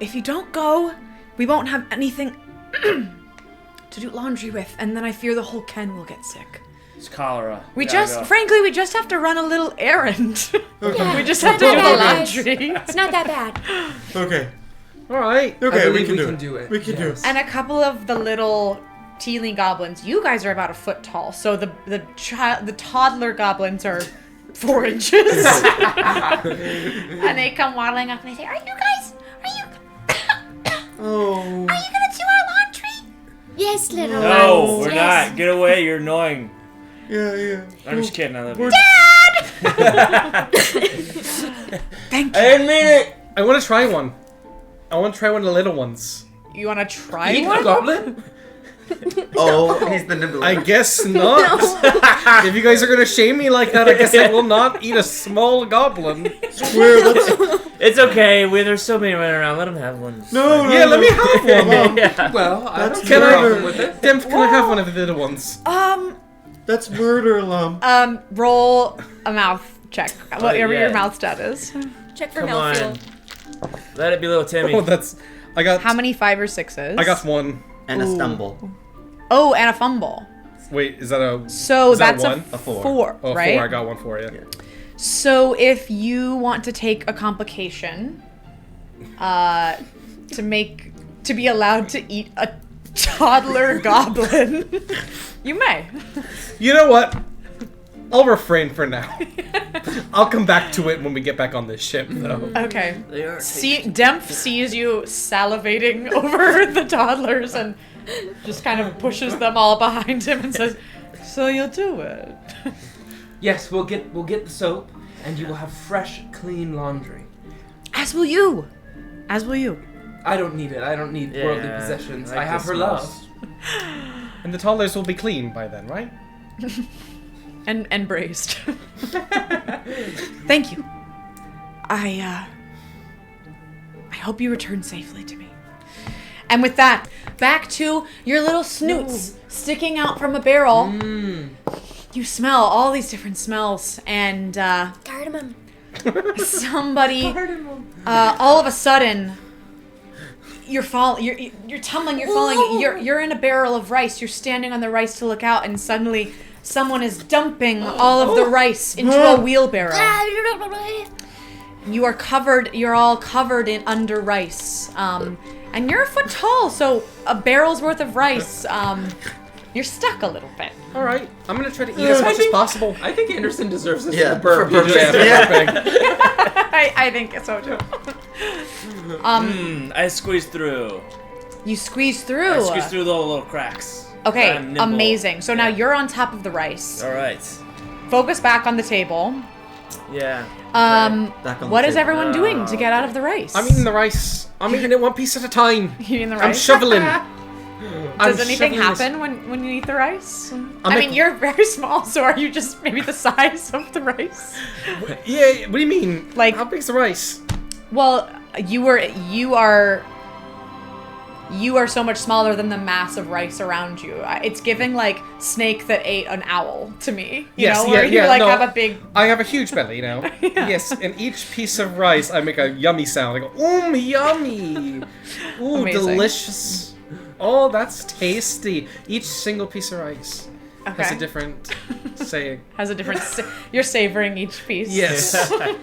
If you don't go, we won't have anything to do laundry with, and then I fear the whole Kenn will get sick. It's cholera. We Gotta just, go. frankly, we just have to run a little errand. Yeah, We just have to not do that the bad. laundry. It's not that bad. Okay. All right. Okay. I We believe can, we do, can it. do it. We can do Yes. it. And a couple of the little teeny goblins. You guys are about a foot tall, so the toddler goblins are 4 inches. And they come waddling up and they say, "Are you guys? Oh. Are you gonna do our laundry? Yes, little No, ones. we're Yes. not. Get away. You're annoying. Yeah. I'm just kidding. I love you. Thank I you. didn't mean it. I want to try one. I want to try one of the little ones. You want to try Eat one? the goblin? Oh, he's the nibbler. I guess not. If you guys are gonna shame me like that, I guess I will not eat a small goblin. Swear that's It's okay. There's so many running around. Let them have one. no. Yeah, let me have one. Yeah. Well, I That's don't have a Can I- problem with it. Dem, can I have one of the little ones? That's murder, Lum. Roll a mouth check. Whatever yeah. your mouth stat is. Check for Come mail on. fuel. Let it be little Timmy. Oh, that's. I got. How many 5 or 6s? I got 1. And a stumble. Oh, and a fumble. Wait, is that a? So is that that's one? a 4. 4, Oh, right? 4. I got 1 for you. Yeah. So if you want to take a complication, to be allowed to eat a toddler goblin, you may. You know what? I'll refrain for now. I'll come back to it when we get back on this ship, though. Okay. They are Demph sees you salivating over the toddlers and just kind of pushes them all behind him and says, "So you'll do it." Yes, we'll get the soap, and you will have fresh, clean laundry. As will you. As will you. I don't need it. I don't need worldly Yeah, possessions. I like I have the her love. smells. And the toddlers will be clean by then, right? And braced. Thank you. I hope you return safely to me. And with that, back to your little snoots sticking out from a barrel. You smell all these different smells, and Cardamom. somebody, all of a sudden, you're tumbling, you're falling, you're in a barrel of rice. You're standing on the rice to look out, and suddenly someone is dumping all of the rice into a wheelbarrow. You're all covered in under rice. And you're a foot tall, so a barrel's worth of rice, you're stuck a little bit. All right. I'm gonna try to eat as much as possible. I think Anderson deserves this Yeah, for burp. for burp. I think so too. I squeeze through. You squeeze through. I squeeze through the little cracks. Okay, I'm nimble. amazing. So now you're on top of the rice. All right. Focus back on the table. Yeah. Back on What the is table. everyone doing to get out of the rice? I'm eating the rice. I'm eating it one piece at a time. You eating the I'm rice? shoveling. Does anything happen when you eat the rice? I make- mean, you're very small, so are you just maybe the size of the rice? Yeah. What do you mean? Like- how big's the rice? Well, you are so much smaller than the mass of rice around you. It's giving like snake that ate an owl to me. You know, where you like no, have a big. I have a huge belly, you know. Yes, and each piece of rice, I make a yummy sound. I go, yummy. Ooh, Amazing. delicious. Oh, that's tasty. Each single piece of rice has Okay. a different saying. Has a different. You're savoring each piece. Yes.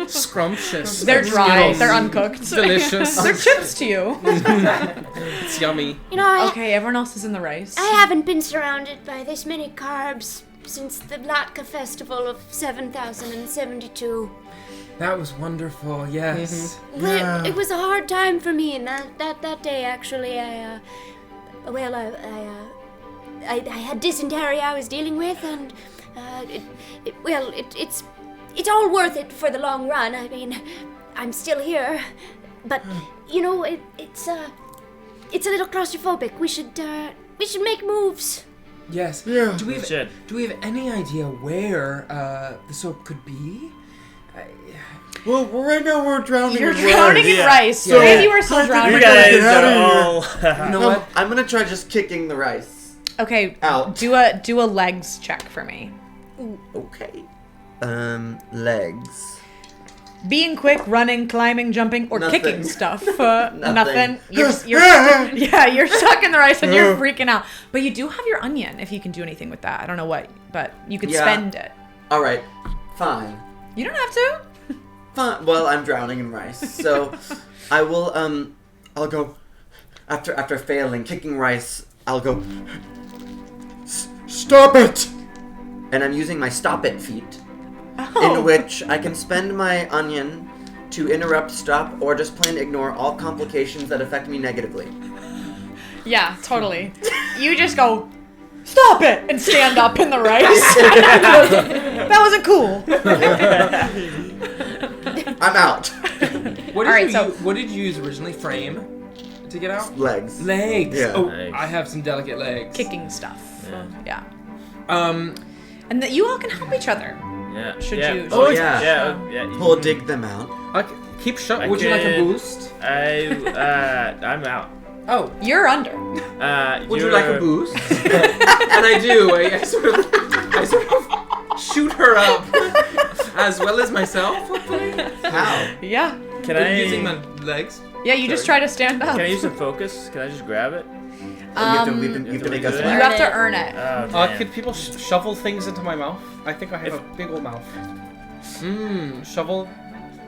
Scrumptious. They're dry. Skittles. They're uncooked. Delicious. They're chips to you. It's yummy. You know, Okay, everyone else is in the rice. I haven't been surrounded by this many carbs since the Latka Festival of 7072. That was wonderful. Yes. It was a hard time for me, and that day actually, I had dysentery I was dealing with, and it's all worth it for the long run. I mean, I'm still here, but you know, it's a little claustrophobic. We should make moves. Yes. Yeah. Do we We should. have any idea where the soap could be? Well, right now we're drowning You're in drowning rice. in rice. Yeah. Maybe we're still I think drowning. You we gotta guys get out of are here. all. You know what? I'm gonna try just kicking the rice Okay, out. do a legs check for me. Okay. Legs. Being quick, running, climbing, jumping, or Nothing. kicking stuff. Nothing. Nothing. You're stuck in the rice and you're freaking out. But you do have your onion if you can do anything with that. I don't know what, but you could Yeah. spend it. All right. Fine. You don't have to. Fine. Well, I'm drowning in rice, so I will. I'll go. After failing kicking rice, I'll go. Stop it! And I'm using my stop it feat, Oh. in which I can spend my onion to interrupt, stop, or just plain ignore all complications that affect me negatively. Yeah, totally. You just go, stop it, and stand up in the rice. That wasn't cool. I'm out. What did All right, you so- what did you use originally? Frame to get out? Legs. Legs. Yeah. Oh, Legs. I have some delicate legs. Kicking stuff. Yeah. Um. And that you all can help each other. Yeah. Should yeah. you- Oh, yeah. yeah. Yeah. We'll dig them out. Keep shut. Would you like a can- boost? I'm out. Oh. You're under. Would you like a boost? And I do. I sort of shoot her up, as well as myself. How? Yeah. Can I using my legs? Yeah, you just try to stand up. Can I use some focus? Can I just grab it? you have to make us do You it? have to earn it. Oh, damn. Could people shovel things into my mouth? I think I have a big old mouth. Shovel?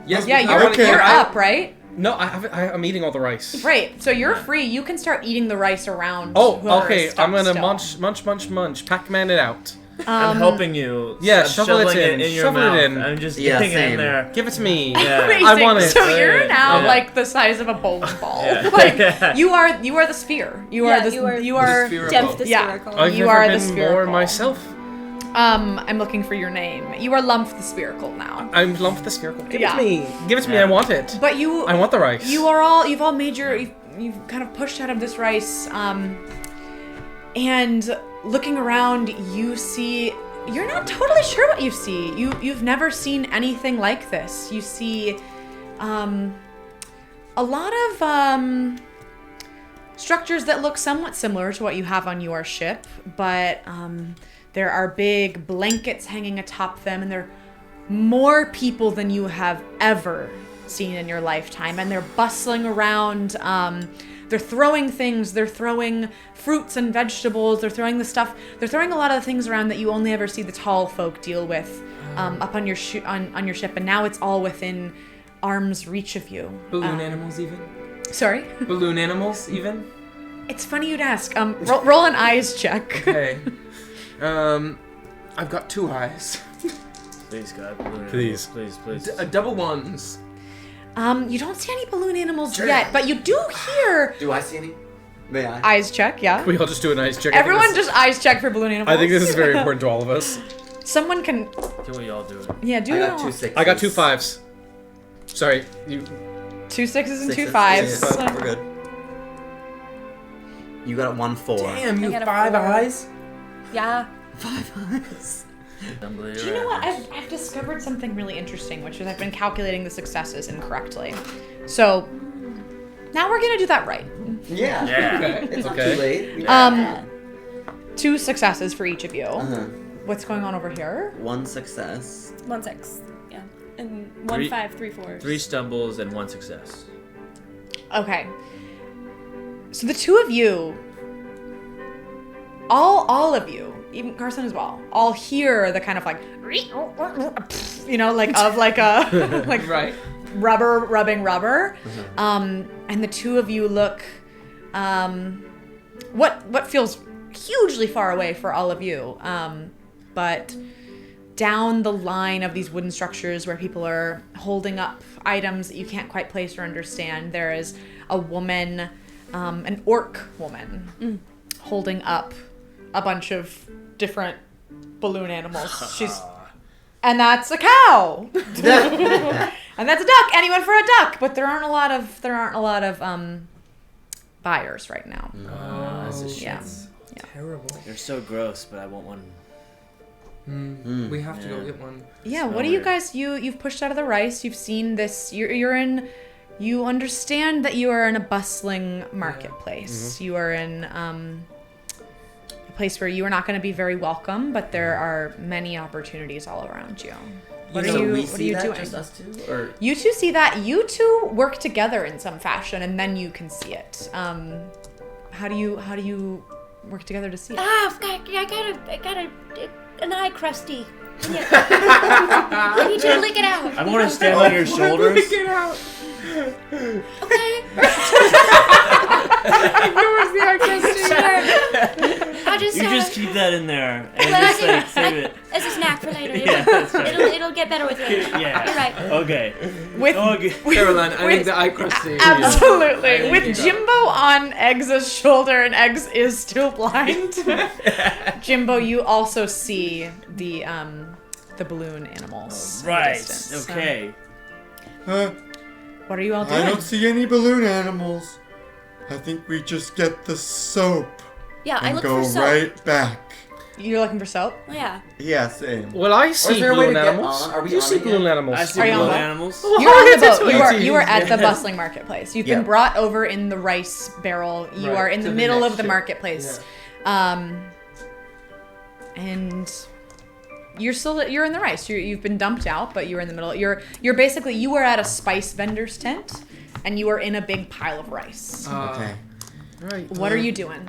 Yes. Yeah, I you're, wanna- you're I- up, right? No, I'm eating all the rice. Right. So you're free. You can start eating the rice around. Oh, whoever okay. is stuck I'm gonna still. munch. Pac-Man it out. I'm helping you. Yeah, I'm shovel it shoveling in, your shovel it mouth. in. I'm just Yeah, getting it same. in there. Give it to me. Yeah. Amazing. I want it. So you're now Yeah. like the size of a bowling ball. Yeah. Like you are the sphere. You are the you are Spherical. the yeah. spherical. I've You never are the been spherical. more myself. I'm looking for your name. You are Lump the Spherical now. I'm Lump the Spherical. Give Yeah. it to me. Give it to me. Yeah. I want it. But you I want the rice. you've all made you've kind of pushed out of this rice and looking around you see you're not totally sure what you see. You've never seen anything like this. You see a lot of structures that look somewhat similar to what you have on your ship, but there are big blankets hanging atop them, and there are more people than you have ever seen in your lifetime, and they're bustling around. They're throwing things. They're throwing fruits and vegetables. They're throwing the stuff. They're throwing a lot of the things around that you only ever see the tall folk deal with up on your on your ship, and now it's all within arm's reach of you. Balloon animals even? Sorry. Balloon animals even? It's funny you'd ask. Roll an eyes check. Okay. I've got 2 eyes. Please, God. Please. Please. Double ones. You don't see any balloon animals yet, but you do hear Do I see any? May I? eyes check. Yeah. We all just do a nice check. Everyone just eyes check for balloon animals. I think this is very important to all of us. Someone can. Can we all do it? Yeah, do I it got all. 2 6s. I got 2 5s. Sorry, you. 2 6s and 2 6s. 5s. Yeah, we're good. You got a 1 4. Damn, you I have got a 5 4. eyes? Yeah. 5 eyes. Do you know what? I've discovered something really interesting, which is I've been calculating the successes incorrectly. So now we're gonna do that right. Yeah. Yeah. It's not Okay. too late. 2 successes for each of you. Uh-huh. What's going on over here? 1 success. 1 6. Yeah. And 1 Three- 5 3 4. 3 stumbles and 1 success. Okay. So the 2 of you, all of you, even Carson as well, all hear the kind of like, you know, like of like a like Right. rubber rubbing rubber, and the 2 of you look, what feels hugely far away for all of you, but down the line of these wooden structures where people are holding up items that you can't quite place or understand, there is a woman, an orc woman, holding up a bunch of different balloon animals. And that's a cow. And that's a duck. Anyone for a duck, but there aren't a lot of buyers right now. That's a shit. Yeah. Terrible. They're so gross, but I want one. We have to go Yeah. get one. Yeah, Smell what do you weird. guys you've pushed out of the rice, you've seen this, you understand that you are in a bustling marketplace. You are in a place where you are not going to be very welcome, but there are many opportunities all around you. What So are we you see that, doing? Just us two? Or You two see that. You two work together in some fashion, and then you can see it. How do you work together to see it? I got an eye crusty. Yeah. I need you to lick it out. I want to stand on your shoulders. Get out. Okay. Ignores the artistic. I'll just. You just keep that in there and Well, just like save it. As a snack for later. Yeah, that's right. It'll get better with it. Yeah. You're right. Okay. With Okay. Caroline, I think the eye crusty. absolutely, I with think Jimbo on Eggs' shoulder, and Eggs is still blind. Jimbo, you also see the balloon animals. in the Right. distance. Okay. What are you all I doing? don't see any balloon animals. I think we just get the soap Yeah, I and look go for soap. right back. You're looking for soap? Oh, yeah. Yeah, same. Well, I see there a way to balloon get animals. on? Are we Do you on see it balloon yet? animals? I see Are you on balloon the boat? animals. You're on the that's boat. what You are it at is. the bustling marketplace. You've been Yeah. brought over in the rice barrel. You Right, are in to the the middle next of the ship. marketplace. And you're in the rice. You've been dumped out, but you're in the middle. You were at a spice vendor's tent, and you are in a big pile of rice. Okay. Right. What are you doing?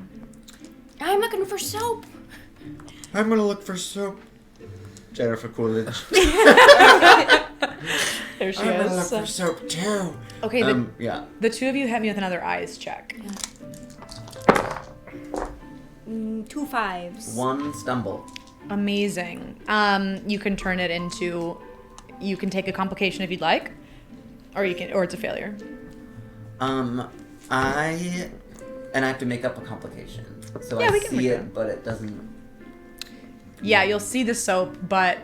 I'm looking for soap. I'm gonna look for soap. Jennifer Coolidge. There she I'm gonna look is. for soap too. Okay, Yeah. the two of you hit me with another eyes check. 2 5s. 1 stumble. Amazing. You can turn it into. You can take a complication if you'd like, or it's a failure. I have to make up a complication. So Yeah, I we can see make it, that. but it doesn't. Yeah, you'll see the soap, but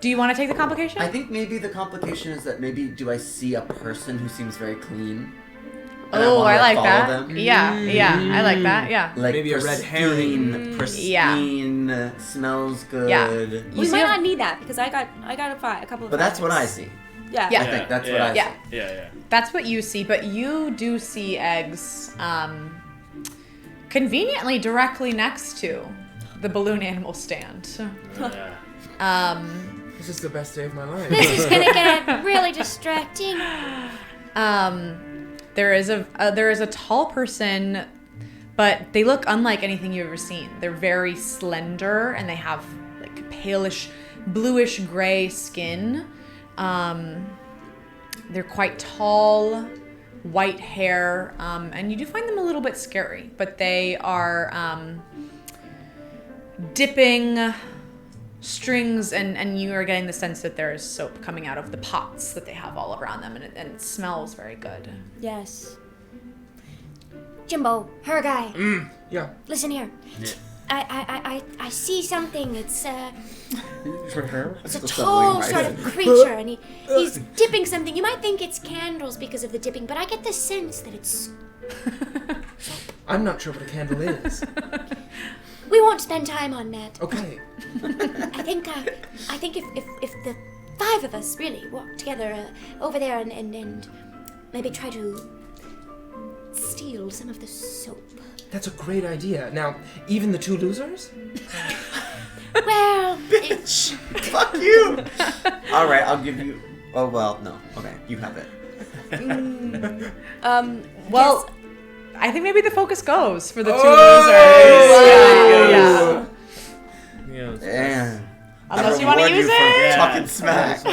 do you want to take the complication? I think maybe the complication is that maybe do I see a person who seems very clean? And Oh, wanna, I like follow that. them? Yeah, I like that. Yeah. Like Maybe a red herring. Pristine, smells good. Yeah. We see might a- not need that because I got a couple of. But that's what I fives. see. Yeah. Yeah. I think that's what I Yeah. see. Yeah. That's what you see, but you do see eggs conveniently directly next to the balloon animal stand. Yeah. This is the best day of my life. This is gonna get really distracting. There is a tall person, but they look unlike anything you've ever seen. They're very slender and they have like palish, bluish gray skin. They're quite tall, white hair, and you do find them a little bit scary. But they are dipping strings, and you are getting the sense that there is soap coming out of the pots that they have all around them, and it smells very good. Yes. Jimbo, her guy. Yeah. Listen here. I see something. It's a tall sort of creature, and he's dipping something. You might think it's candles because of the dipping, but I get the sense that it's. I'm not sure what a candle is. We won't spend time on that. Okay. I think if the 5 of us really walk together over there and maybe try to steal some of the soap. That's a great idea. Now, even the 2 losers? Well, Bitch! Fuck you! Alright, I'll give you. Oh, well, no. Okay, you have it. Well, I think maybe the focus goes for the 2 Oh! losers. Yeah. Yeah. Unless you want to reward use you for it. talking smack.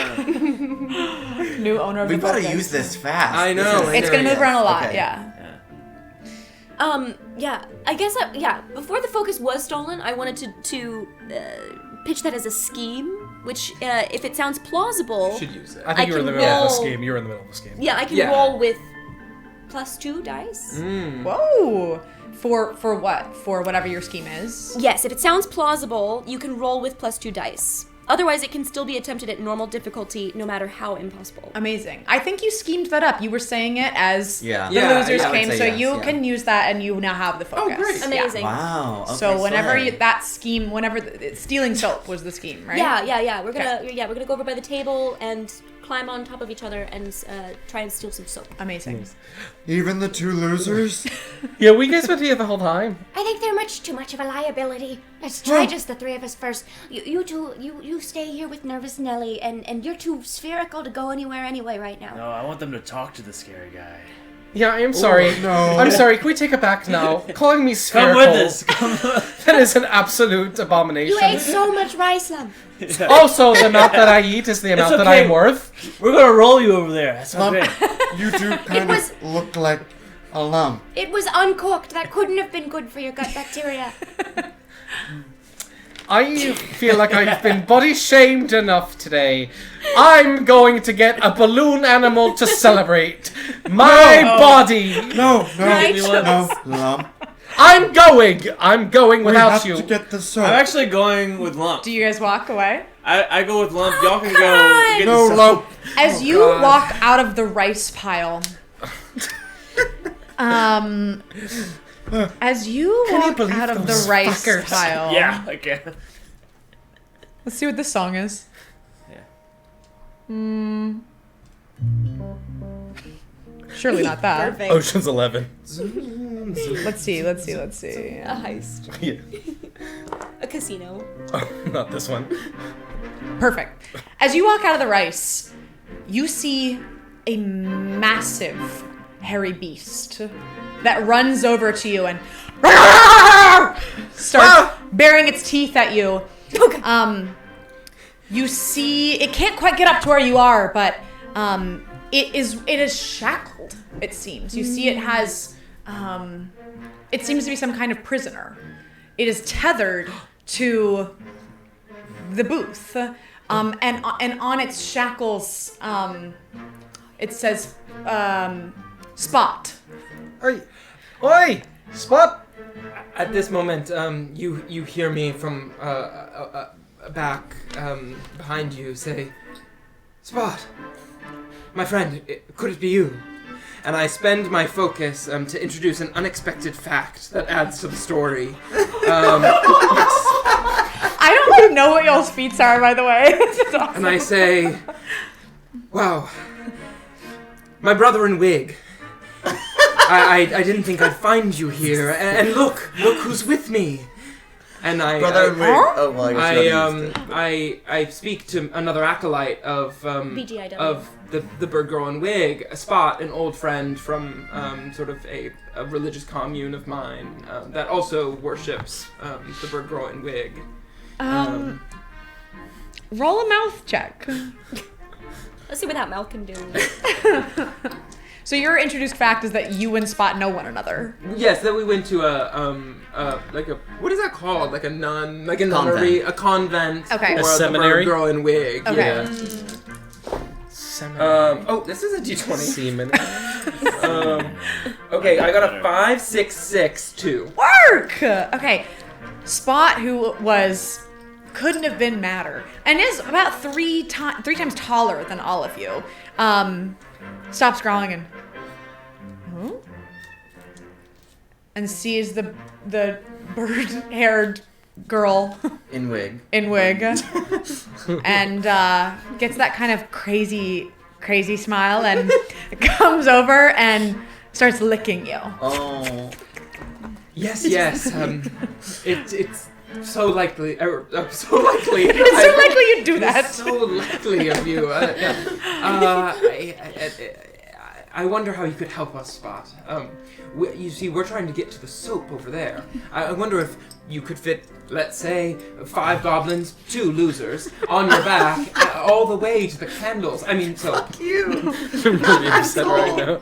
New owner of We the gotta focus. use this fast. I know. It's gonna move around a lot. Okay. Yeah. Yeah. I guess. Before the focus was stolen, I wanted to pitch that as a scheme. Which, if it sounds plausible, Should use it. I think I you're in the can middle of the roll- scheme. You're in the middle of the scheme. yeah, I can Yeah. roll with +2 dice. Whoa. For what? For whatever your scheme is. Yes, if it sounds plausible, you can roll with +2 dice. Otherwise, it can still be attempted at normal difficulty, no matter how impossible. Amazing. I think you schemed that up. You were saying it as Yeah. the Yeah, losers I would came, say so yes, you yeah. can use that, and you now have the focus. great. Yeah. Amazing. Wow. Okay, So whenever slay. that scheme, stealing soap was the scheme, right? Yeah. We're gonna go over by the table and climb on top of each other and try and steal some soap. Amazing. Even the 2 losers? Yeah, we guys been here the whole time. I think they're much too much of a liability. Let's try just the 3 of us first. You two, you stay here with Nervous Nelly, and you're too spherical to go anywhere anyway right now. No, I want them to talk to the scary guy. Yeah, I am sorry. no. I'm sorry. Can we take it back now? Calling me Come spherical. with us. Come. That is an absolute abomination. You ate so much rice lump. Also, the amount that I eat is the amount that I okay. am worth. We're gonna roll you over there. That's Lump. okay. You do kind was- of look like a lump. It was uncooked. That couldn't have been good for your gut bacteria. I feel like I've been body shamed enough today. I'm going to get a balloon animal to celebrate my body. No, Right. no, lump. I'm going We without have you. to get the soap. I'm actually going with Lump. Do you guys walk away? I go with Lump. Y'all can come go on. get No, the lump. As you God. walk out of the rice pile, as you Can you walk believe out of the those rice fuckers? pile, Yeah, I can. let's see what this song is. Yeah. Surely not that. Perfect. Ocean's 11. Let's see. A heist. Yeah. A casino. Oh, not this one. Perfect. As you walk out of the rice, you see a massive hairy beast that runs over to you and starts baring its teeth at you. You see, it can't quite get up to where you are, but it is shackled, it seems. You see it has, it seems to be some kind of prisoner. It is tethered to the booth. And on its shackles, it says, Spot. Oi! Spot! At this moment, you hear me from back behind you say, Spot, my friend, could it be you? And I spend my focus to introduce an unexpected fact that adds to the story. I don't even know what y'all's feats are, by the way. Awesome. And I say, wow, my brother in wig. I didn't think I'd find you here. And look who's with me. And Brother in wig. Oh, well, I guess you haven't used it. I speak to another acolyte of BGIW. of the bird girl in wig, a Spot, an old friend from sort of a religious commune of mine that also worships the bird girl in wig. Roll a mouth check. Let's see what that mouth can do. So your introduced fact is that you and Spot know one another. Yes, that we went to like a what is that called? Like a nun, like a nunnery, a convent. Okay. For A the seminary? bird girl in wig. Okay. Yeah. This is a D20. Seminary. Okay, I got a 5, 6, 6, 2. Work! Okay. Spot, who couldn't have been madder, and is about three times taller than all of you, stops growling and sees the bird-haired girl In wig. in wig and gets that kind of crazy smile and comes over and starts licking you. Oh. Yes. It's so likely. So likely. It's so likely you'd do that. It's so likely of you. I wonder how you could help us, Spot. You see, we're trying to get to the soap over there. I wonder if you could fit, let's say, 5 goblins, 2 losers, on your back, all the way to the candles. I mean, so... Fuck you! I'm really upset right now.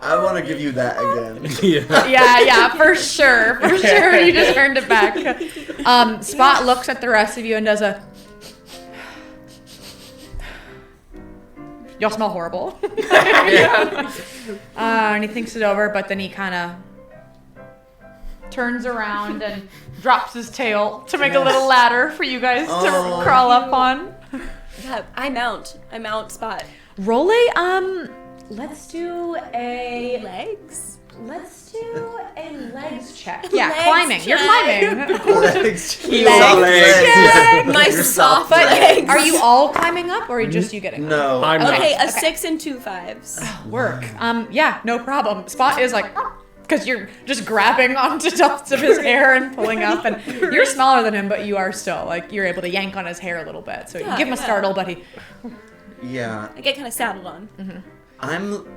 I want to give you that again. Yeah, for sure. For sure, you just earned it back. Spot looks at the rest of you and does a... Y'all smell horrible. And he thinks it over, but then he kind of turns around and drops his tail to make a little ladder for you guys to crawl up on. Yeah, I mount Spot. Roll a, let's do a... Legs? Let's do a legs check. Yeah, Legs climbing. You're check. climbing. Legs. Legs. My Your soft But legs. are you all climbing up, or are just you getting up? No. I'm not. Okay, a Okay. 6 and 2 5s. Work. Yeah, no problem. Spot is like, because you're just grabbing onto tufts of his hair and pulling up, and you're smaller than him, but you are still, like, you're able to yank on his hair a little bit. So you give him a startle, but he... Yeah. I get kind of saddled on.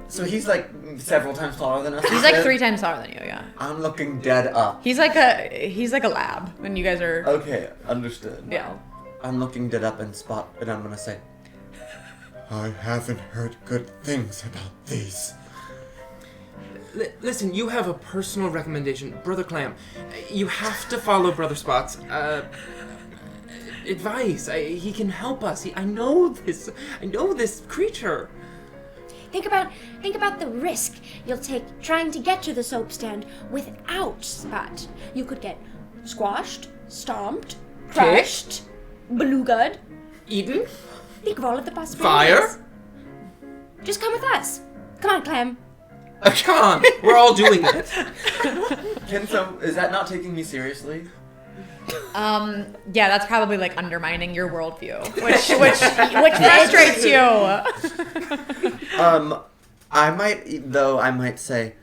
So he's like several times taller than us. He's like 3 times taller than you, yeah. I'm looking dead up. He's like a lab, and you guys are... Okay, understood. Yeah. I'm looking dead up and Spot, and I'm gonna say, I haven't heard good things about these. Listen, you have a personal recommendation. Brother Clam, you have to follow Brother Spot's advice. He can help us. I know this creature. Think about the risk you'll take trying to get to the soap stand without Spot. You could get squashed, stomped, crushed, belugaed. Eden? Think of all of the possibilities. Fire? Just come with us. Come on, Clem. Come on, we're all doing it. is that not taking me seriously? Yeah, that's probably like undermining your worldview, which frustrates you. I might say,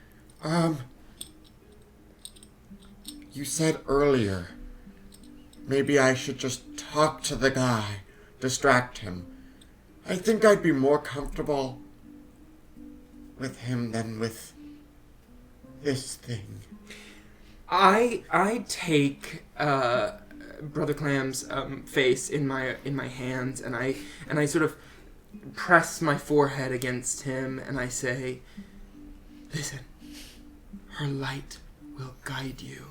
You said earlier, maybe I should just talk to the guy, distract him. I think I'd be more comfortable with him than with this thing. I take Brother Clam's face in my hands, and I sort of press my forehead against him, and I say, "Listen, her light will guide you."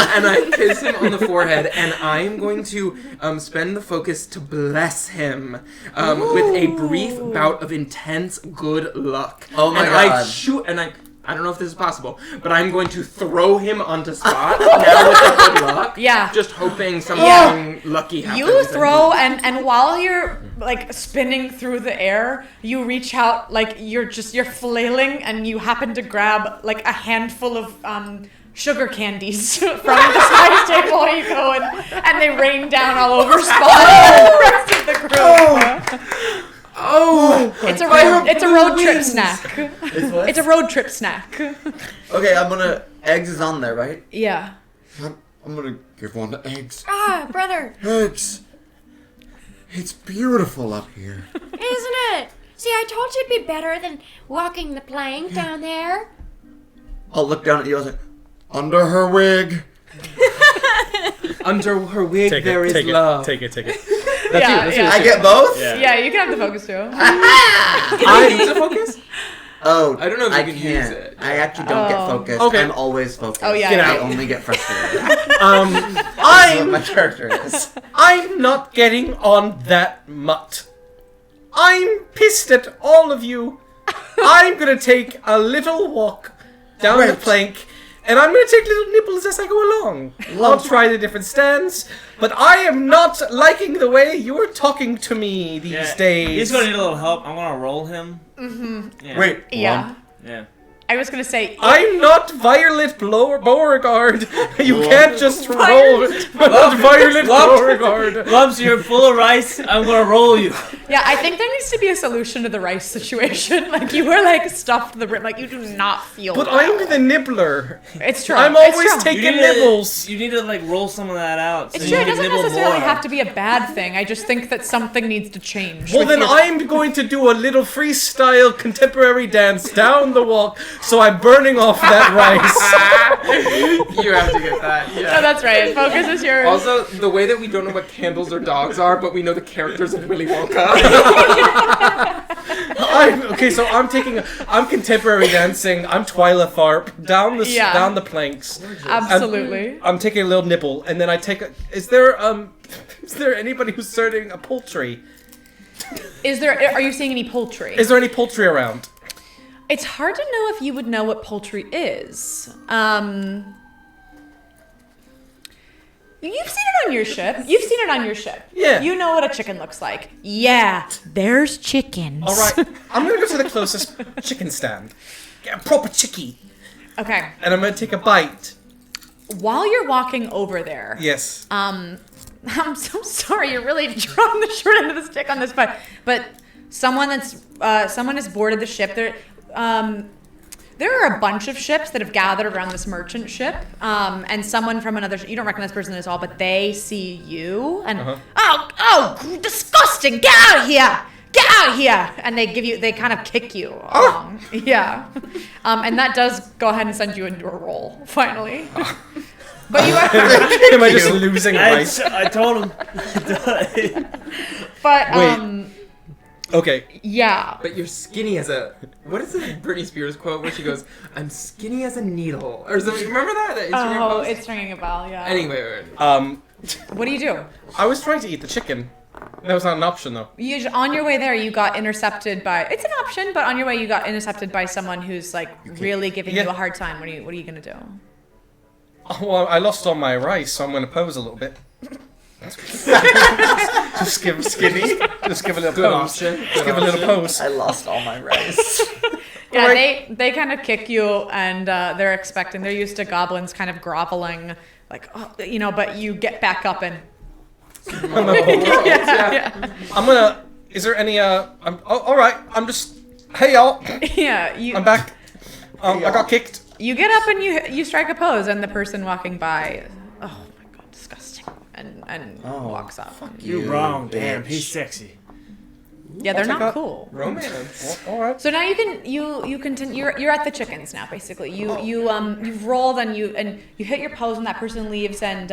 And I kiss him on the forehead, and I am going to spend the focus to bless him with a brief bout of intense good luck. Oh my God! I don't know if this is possible, but I'm going to throw him onto Spot now with the good luck. Yeah. Just hoping something lucky happens. You throw, and while you're like spinning through the air, you reach out like you're flailing, and you happen to grab like a handful of sugar candies from the side table. You go and they rain down all over Spot and the rest of the group. Oh! It's a road trip snack. It's what? It's a road trip snack. Okay, eggs is on there, right? Yeah. I'm gonna give one to Eggs. Ah, brother, Eggs! It's beautiful up here. isn't it? See, I told you it'd be better than walking the plank down there. I'll look down at you. I was like, Under her wig. Under her wig there is love. Take it. I get both? Yeah. You can have the focus too. Can I use a focus? Oh, I don't know if you I can can't. use it. I actually don't get focused. Okay. I'm always focused. Oh, yeah, Get yeah. out. I only get frustrated. I'm That's what my character is. I'm not getting on that mutt. I'm pissed at all of you. I'm gonna take a little walk down the Right. plank, and I'm gonna take little nibbles as I go along. I'll try the different stands, but I am not liking the way you are talking to me these days. He's gonna need a little help. I'm gonna roll him. Mm-hmm. Yeah. Wait, Yeah. Yeah. I was gonna say. I'm not Violet Beauregard. You can't just roll. I'm not Violet Beauregard. Lumps, you're full of rice. I'm gonna roll you. Yeah, I think there needs to be a solution to the rice situation. Like you were like stuffed to the brim, like you do not feel. But well. I'm the nibbler. It's true. I'm It's always true. taking nibbles. You need to like roll some of that out. It's so true. you It can doesn't nibble necessarily more. have to be a bad thing. I just think that something needs to change. Well, with then your- I'm going to do a little freestyle contemporary dance down the walk, so I'm burning off that rice. You have to get that. Oh, Yeah. that's right. Focus is yours. Also, the way that we don't know what candles or dogs are, but we know the characters of Willy Wonka. So I'm contemporary dancing. I'm Twyla Tharp down the planks. Absolutely. I'm taking a little nibble, and then I take a. Is there anybody who's serving a poultry? Are you seeing any poultry? Is there any poultry around? It's hard to know if you would know what poultry is. You've seen it on your ship. Yeah. You know what a chicken looks like. Yeah, there's chickens. All right, I'm gonna go to the closest chicken stand, get a proper chickie, Okay. and I'm gonna take a bite. While you're walking over there, Yes. I'm so sorry. You're really drawing the short end of the stick on this, but someone has boarded the ship. There are a bunch of ships that have gathered around this merchant ship, and someone from another ship, you don't recognize this person at all, but they see you and oh, disgusting! Get out of here! Get out of here! And they kind of kick you along. Yeah, and that does go ahead and send you into a roll finally. But you are. Am I just losing rice? I told him. But Wait. Okay. yeah. But you're skinny as a. What is this Britney Spears quote where she goes, "I'm skinny as a needle," or something? Remember that? Instagram Oh, post? it's ringing a bell. Yeah. Anyway, What do you do? I was trying to eat the chicken. That was not an option, though. On your way there, you got intercepted by. It's an option, but on your way, you got intercepted by someone who's like really giving you a hard time. What are you gonna do? Oh, well, I lost all my rice, so I'm going to pose a little bit. Just give skinny. Just give a little good pose. option. Just give a little pose. I lost all my rice. Yeah, Right. they kind of kick you, and they're used to goblins kind of groveling, like but you get back up and. Yeah. I'm gonna. Is there any? All right. I'm just. Hey y'all. Yeah, you. I'm back. I got kicked. You get up and you strike a pose, and the person walking by, oh my god, disgusting, and walks up. You're wrong, damn. bitch. He's sexy. Yeah, they're check not out- cool. Romance. All right. So now you continue. You're at the chickens now, basically. You've rolled and you hit your pose, and that person leaves. And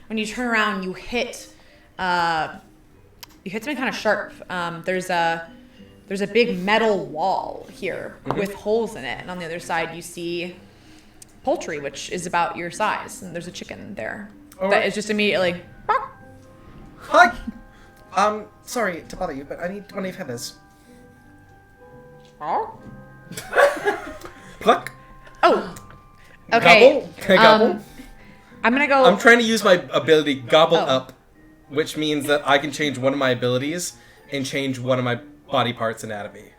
when you turn around, you hit something kind of sharp. There's a big metal wall here with holes in it, and on the other side you see poultry, which is about your size, and there's a chicken there that is just immediately. Hi. Sorry to bother you, but I need 20 feathers. Pluck. Oh. Okay. Gobble. Can I gobble? I'm gonna go. I'm trying to use my ability gobble up, which means that I can change one of my abilities and change one of my body parts anatomy.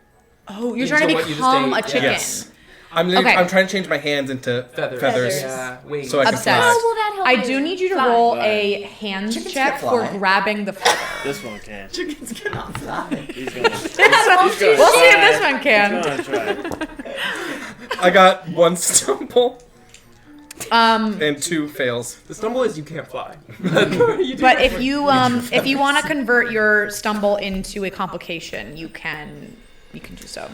Oh, you're Into trying to what you just become ate, a chicken. Yes. I'm Okay. I'm trying to change my hands into feathers. Yeah, wings. So I can Obsessed. fly. How will that help I you do need you to fly? roll a hands Chickens check can't for fly. grabbing the feather. This one can. Chickens cannot fly. He's gonna. We'll see if this one can. Gonna try. I got 1 stumble Um, and 2 fails. The stumble is you can't fly. but if you want to convert your stumble into a complication, you can do so.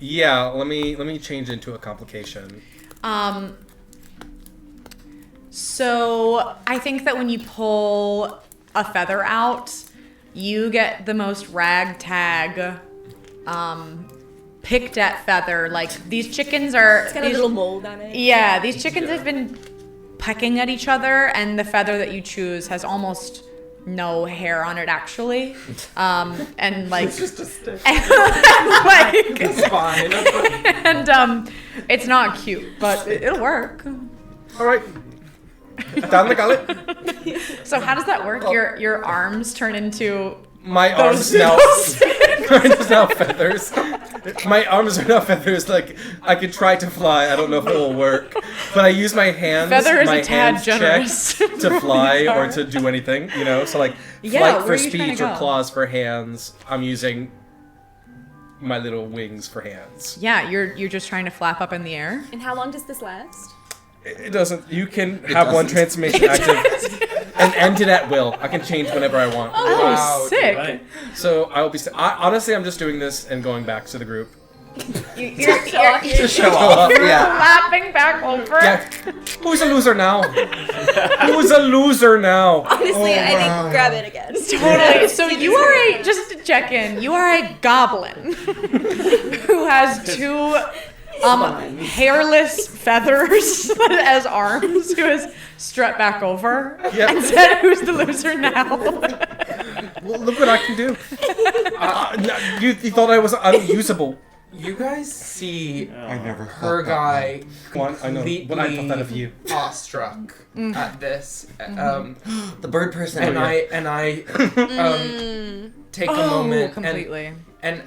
Yeah. Let me change into a complication. So I think that when you pull a feather out, you get the most ragtag, picked at feather. Like these chickens are. It's got a little mold on it. Yeah, these chickens have been pecking at each other, and the feather that you choose has almost no hair on it actually. And like It's just a stick. like It's fine. and it's not cute, but it'll work. All right. Down the gullet. So how does that work? Your arms turn into My arms now. Arms now feathers. My arms are now feathers. Like I could try to fly. I don't know if it will work, but I use my hands. feather is my a tad hands generous. check to fly or to do anything. You know, so like Yeah, flight where for are you trying to speech or go? claws for hands. I'm using my little wings for hands. Yeah, you're just trying to flap up in the air. And how long does this last? It doesn't. You can have one transformation active and end it at will. I can change whenever I want. Oh, Wow, sick! Right. So I will be. Honestly, I'm just doing this and going back to the group. You're To show off. Yeah. flapping back over. Yeah. Who's a loser now? Who's a loser now? Honestly, I think grab it again. Totally. So you are just to check in, you are a goblin who has 2 hairless feathers as arms, who is strut back over Yep. and said, "Who's the loser now?" Well, look what I can do. No, you thought I was unusable. You guys see I never her thought that. guy One, I know, but I thought that of you. awestruck at this. The bird person. And I take a moment completely. and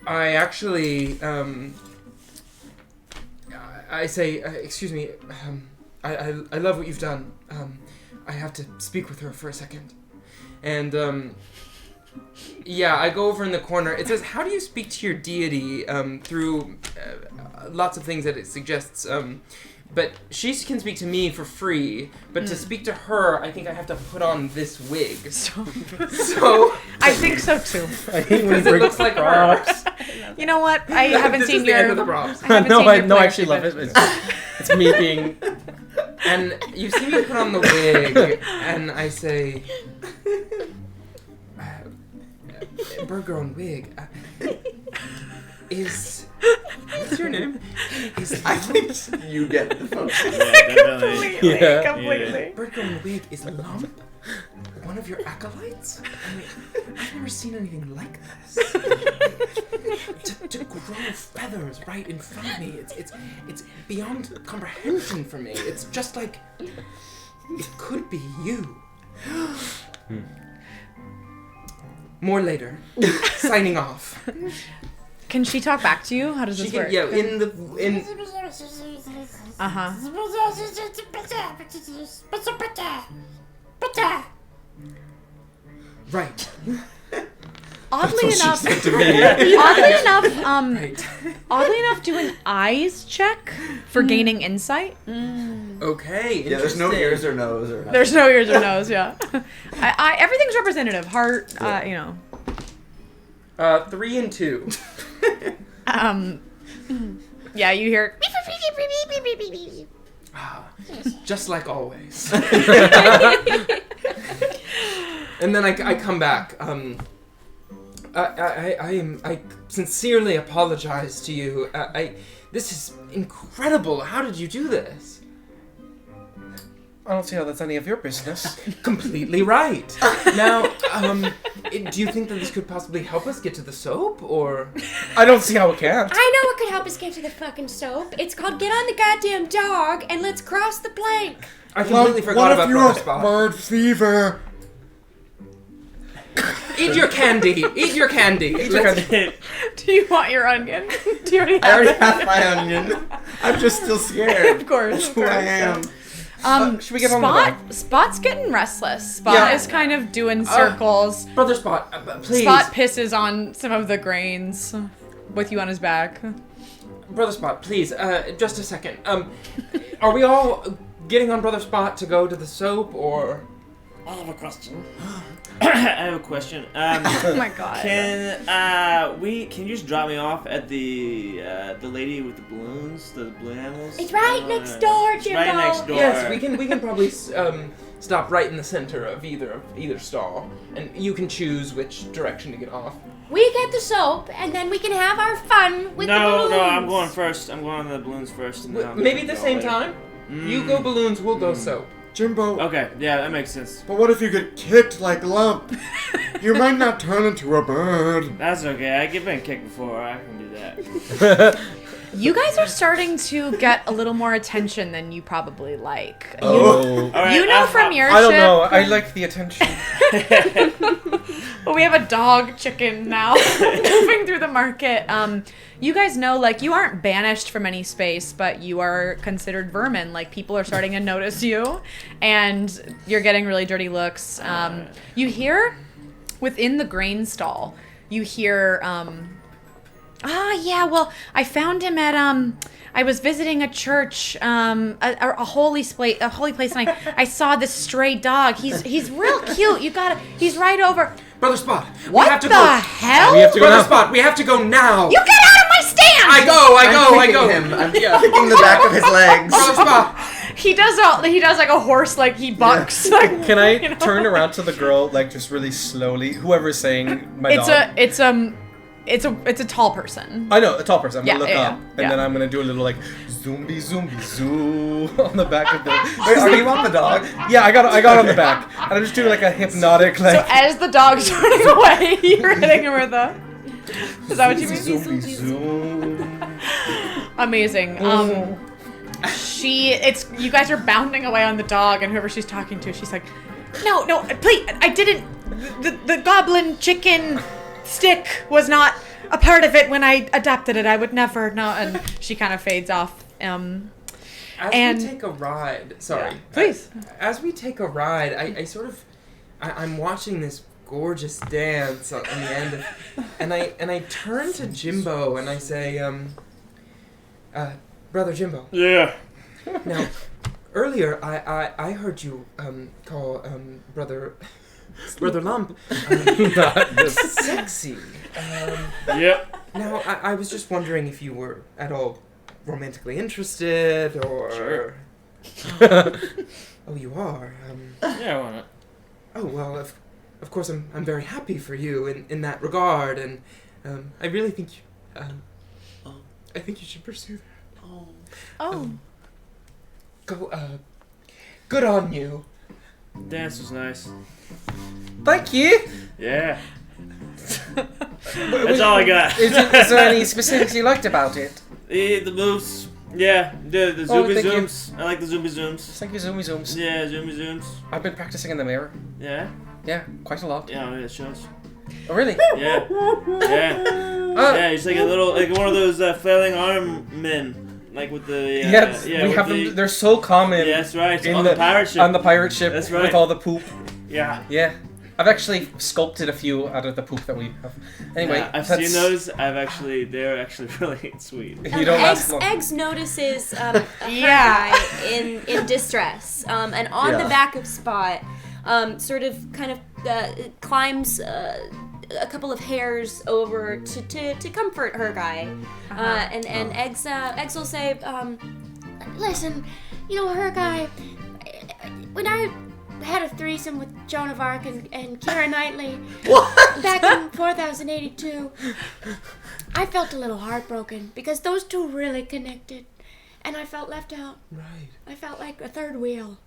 I actually I say, excuse me, I love what you've done. I have to speak with her for a second. And yeah, I go over in the corner. It says, how do you speak to your deity through lots of things that it suggests. But she can speak to me for free, but to speak to her, I think I have to put on this wig. So I think so too. because it looks like her. You know what? I haven't This seen is the your. end of the props. I haven't No, seen I your no, I player actually sheet, love but- it. It's me being. And you see me put on the wig, and I say, bird-grown wig, what's your name? I think you get the focus. Yeah, definitely. Yeah. Completely. Bird-grown wig is Lump one of your acolytes? I mean, I've never seen anything like this. to grow feathers right in front of me, it's beyond comprehension for me. It's just like it could be you. More later. Signing off. Can she talk back to you? How does this She work? can, yeah, in Uh-huh. right. Oddly enough, To me. oddly enough, do an eyes check for gaining insight. Okay. Yeah, there's no interesting. ears or nose or. There's no ears or nose. Yeah, everything's representative. Heart, you know. 3 and 2. Yeah, you hear. Just like always. And then I come back. I sincerely apologize to you. This is incredible. How did you do this? I don't see how that's any of your business. Completely right. Now, do you think that this could possibly help us get to the soap, or? I don't see how it can't. I know what could help us get to the fucking soap. It's called Get on the Goddamn Dog and Let's Cross the Plank. I completely forgot about Brother Spot. bird fever? Eat your candy. Eat your candy. Do you want your onion? Do you already have I already it? have my onion. I'm just still scared. Of course. That's who I am. Should we get on the dog? Spot's getting restless. Spot Yeah. is kind of doing circles. Brother Spot, please. Spot pisses on some of the grains with you on his back. Brother Spot, please. Just a second. Are we all getting on Brother Spot to go to the soap, or? I have a question. I have a question. Oh my god. Can you just drop me off at the lady with the balloons, the balloon animals? It's right next door, It's Jimbo. right next door. Yes, we can probably stop right in the center of either stall, and you can choose which direction to get off. We get the soap, and then we can have our fun with the balloons. No, I'm going first. I'm going on the balloons first. And then I'm Maybe at gonna the go same later. time. You go balloons, we'll go soap. Jimbo, Okay, yeah, that makes sense. but what if you get kicked like Lump? You might not turn into a bird. That's okay. I've been kicked before. I can do that. You guys are starting to get a little more attention than you probably like. Oh. All right, You know from your I don't ship. know. I like the attention. Well, we have a dog chicken now moving through the market. You guys know, like, you aren't banished from any space, but you are considered vermin. Like, people are starting to notice you, and you're getting really dirty looks. You hear, within the grain stall, you hear, yeah, well, I found him at, I was visiting a church, a holy place, and I saw this stray dog. He's real cute. He's right over. Brother Spot, What we have to the go. hell? We have to go Brother now. Spot, we have to go now. You get out of my stand! I I'm go. kicking him. I'm kicking the back of his legs. Brother Spot. He does like a horse, like he bucks. Like, Can I you know? turn around to the girl, like, just really slowly? Whoever's saying my dog. It's a tall person. I know, a tall person. I'm gonna Yeah, look yeah, up, yeah. and then I'm gonna do a little, like, zombie zoo on the back of the... Wait, are you on the dog? Yeah, I got on the back. And I'm just doing, like, a hypnotic, So like... as the dog's running away, you're hitting him with a. Is that what you mean? Zombie zoo. Amazing. You guys are bounding away on the dog, and whoever she's talking to, she's like, no, please, I didn't. The goblin chicken stick was not a part of it when I adopted it. I would never. No, and she kind of fades off. As And- we take a ride, sorry. Yeah, please. As we take a ride, I'm watching this gorgeous dance on the end of, and I turn to Jimbo and I say, Brother Jimbo. Yeah. Now, earlier I heard you call Brother Lump sexy. Yep. Now I was just wondering if you were at all romantically interested, or Sure. Oh, you are. Yeah, why not? Oh well, of course I'm very happy for you in that regard, and I really think I think you should pursue that. Oh. Good on you. Dance was nice. Thank you. Yeah. That's all I got. Is there any specifics you liked about it? The moves. Yeah, the Oh, zoomy thank you. zooms. I like the zoomy zooms. Thank you, zoomy zooms. Yeah, zoomy zooms. I've been practicing in the mirror. Yeah. Yeah, quite a lot. Yeah, it shows. Oh, really? Yeah. Yeah. Yeah, he's like a little, like one of those flailing arm men, like with the. We have them. They're so common. Yeah, that's right. in On the pirate ship. On the pirate ship. That's right. With all the poop. Yeah. Yeah. I've actually sculpted a few out of the poop that we have. Anyway, Yeah, I've seen those. They're actually really sweet. You don't last long. Eggs notices her Yeah. guy in distress, and on the back of Spot, sort of kind of climbs a couple of hairs over to comfort her guy, and Eggs will say, Listen, her guy, when I had a threesome with Joan of Arc and Keira Knightley back in 4082, I felt a little heartbroken because those two really connected, and I felt left out. Right. I felt like a third wheel.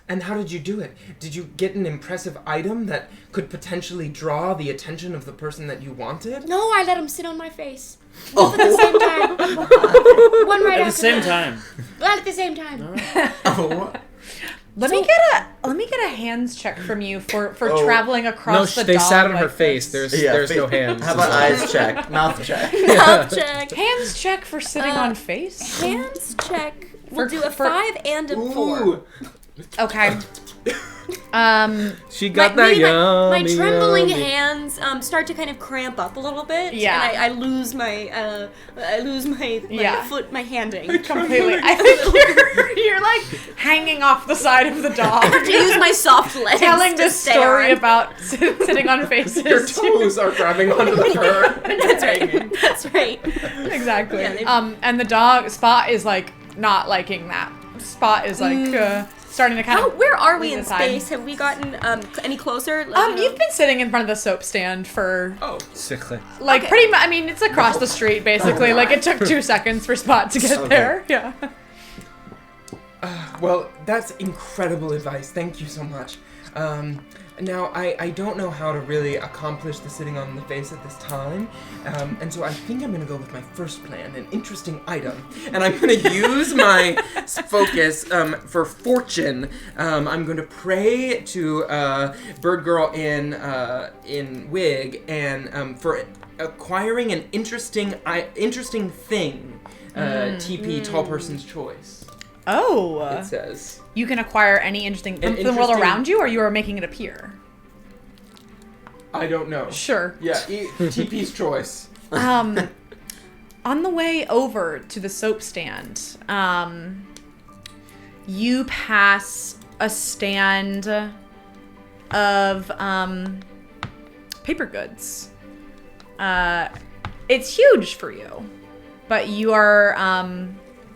And how did you do it? Did you get an impressive item that could potentially draw the attention of the person that you wanted? No, I let him sit on my face. Both at the same time. One right At after the same the time. At the same time. Let me get a hands check from you for traveling across the dog. They sat on like her this. face. There's no hands. How about eyes check, mouth check? mouth check. Hands check for sitting on face. Hands check. We'll do a for- 5 and a 4. Ooh. Okay. She got that my yummy. trembling hands start to kind of cramp up a little bit. Yeah. And I lose my Yeah. foot, my handing. Completely. I think you're like hanging off the side of the dog. To use my soft legs. Telling to this stay story on. about sitting on faces. Your toes are grabbing onto the fur. That's right. That's right. Exactly. Yeah, they- And the dog Spot is like not liking that. Spot is like starting to kind of. Where are we leave in aside. space? Have we gotten any closer? You've been sitting in front of the soap stand for Oh. Sickly. like Okay. pretty much. I mean, it's across the street basically. Like it took 2 seconds for Spot to get Okay. there. Yeah. Well, that's incredible advice. Thank you so much. Now, I don't know how to really accomplish the sitting on the face at this time, and so I think I'm going to go with my first plan, an interesting item. And I'm going to use my focus for fortune. I'm going to pray to Bird Girl in wig and for acquiring an interesting thing. TP, tall person's choice. Oh. It says. You can acquire any interesting from the world interesting- around you, or you are making it appear. I don't know. Sure. Yeah, TP's choice. On the way over to the soap stand, you pass a stand of paper goods. It's huge for you, but you are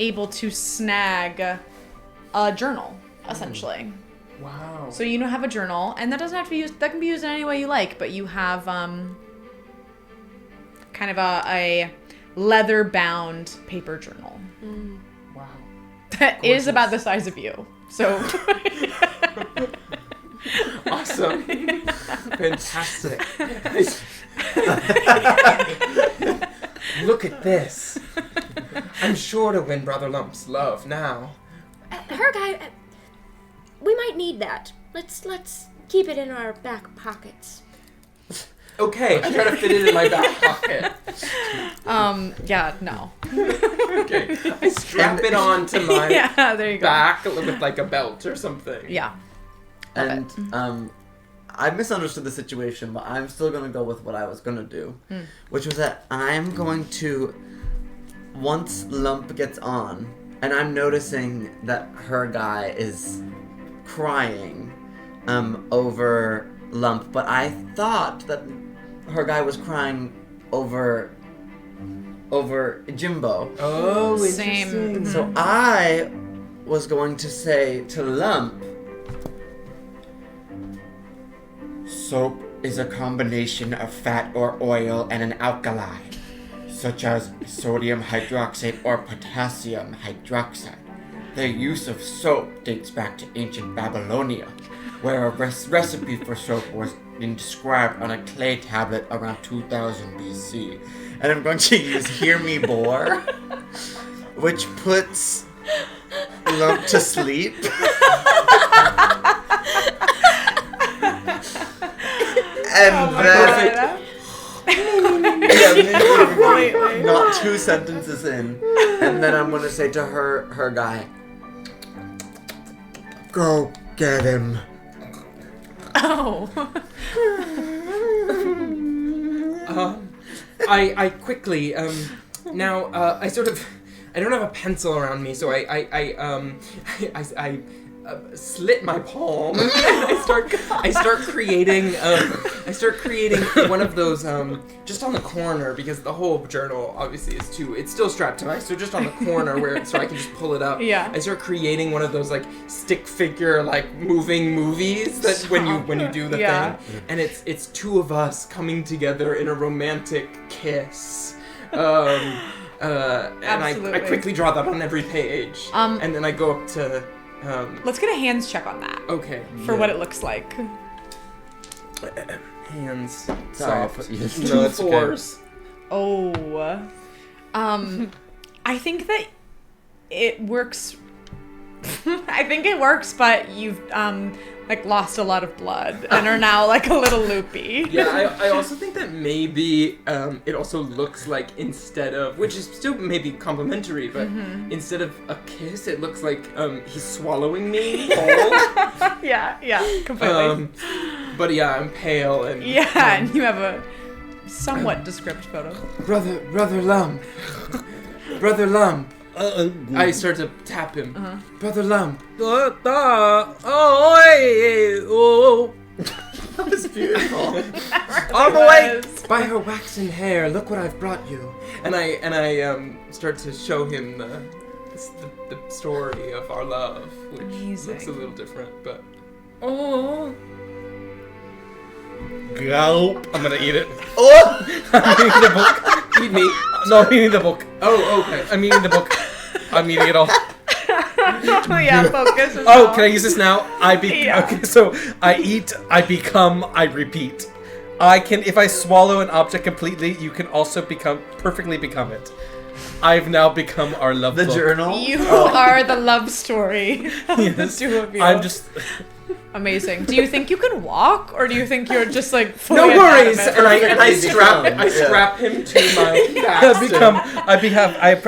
able to snag a journal, essentially. Wow. So you have a journal, and that doesn't have to be used. That can be used in any way you like. But you have kind of a leather-bound paper journal Wow. that is about the size of you. So Awesome. Fantastic. Look at this. I'm sure to win Brother Lump's love now. Her guy, we might need that. Let's keep it in our back pockets. Okay, I try to fit it in my back pocket. yeah, no. Okay, I strap it onto my Yeah, there you go. back with like a belt or something. Yeah. And I misunderstood the situation, but I'm still gonna go with what I was gonna do, which was that I'm going to, once Lump gets on, and I'm noticing that her guy is crying over Lump, but I thought that her guy was crying over Jimbo. Oh, Same. interesting. So I was going to say to Lump, soap is a combination of fat or oil and an alkali, such as sodium hydroxide or potassium hydroxide. The use of soap dates back to ancient Babylonia, where a recipe for soap was inscribed on a clay tablet around 2000 BC. And I'm going to use Hear Me Bore, which puts Lump to sleep. And then, not 2 sentences in, and then I'm gonna say to her guy, go get him. Oh. I quickly now I don't have a pencil around me, so I slit my palm. I start creating one of those just on the corner, because the whole journal obviously it's still strapped to me, so just on the corner so I can just pull it up. Yeah. I start creating one of those like stick figure like moving movies that when you do the thing, and it's two of us coming together in a romantic kiss. And I quickly draw that on every page, and then I go up to. Let's get a hands check on that. Okay. For what it looks like. Hands. Sorry, I Soft. put you this No, it's okay. 4s. Oh. I think that it works. I think it works, but you've like lost a lot of blood and are now like a little loopy. Yeah, I also think that maybe it also looks like, instead of, which is still maybe complimentary, but instead of a kiss, it looks like he's swallowing me whole. Yeah, completely. But yeah, I'm pale and And you have a somewhat descriptive photo. Brother Lump. Brother Lump. I start to tap him. Brother Lump. That was beautiful. On the way. By her waxen hair, look what I've brought you. And I start to show him the story of our love, which Amazing. looks a little different, but Gulp. I'm gonna eat it. Oh! I'm eating the book. eat me. No, I'm eating the book. Oh, okay. I'm eating the book. I'm eating it all. Focus. Oh, can I use this now? Yeah. Okay, so I eat, I become, I repeat. I can, if I swallow an object completely, you can also perfectly become it. I've now become our love The book. journal? You are the love story of the two of you. I'm just... Amazing. Do you think you can walk, or do you think you're just like fully No worries. inanimate? And I strap him to my back.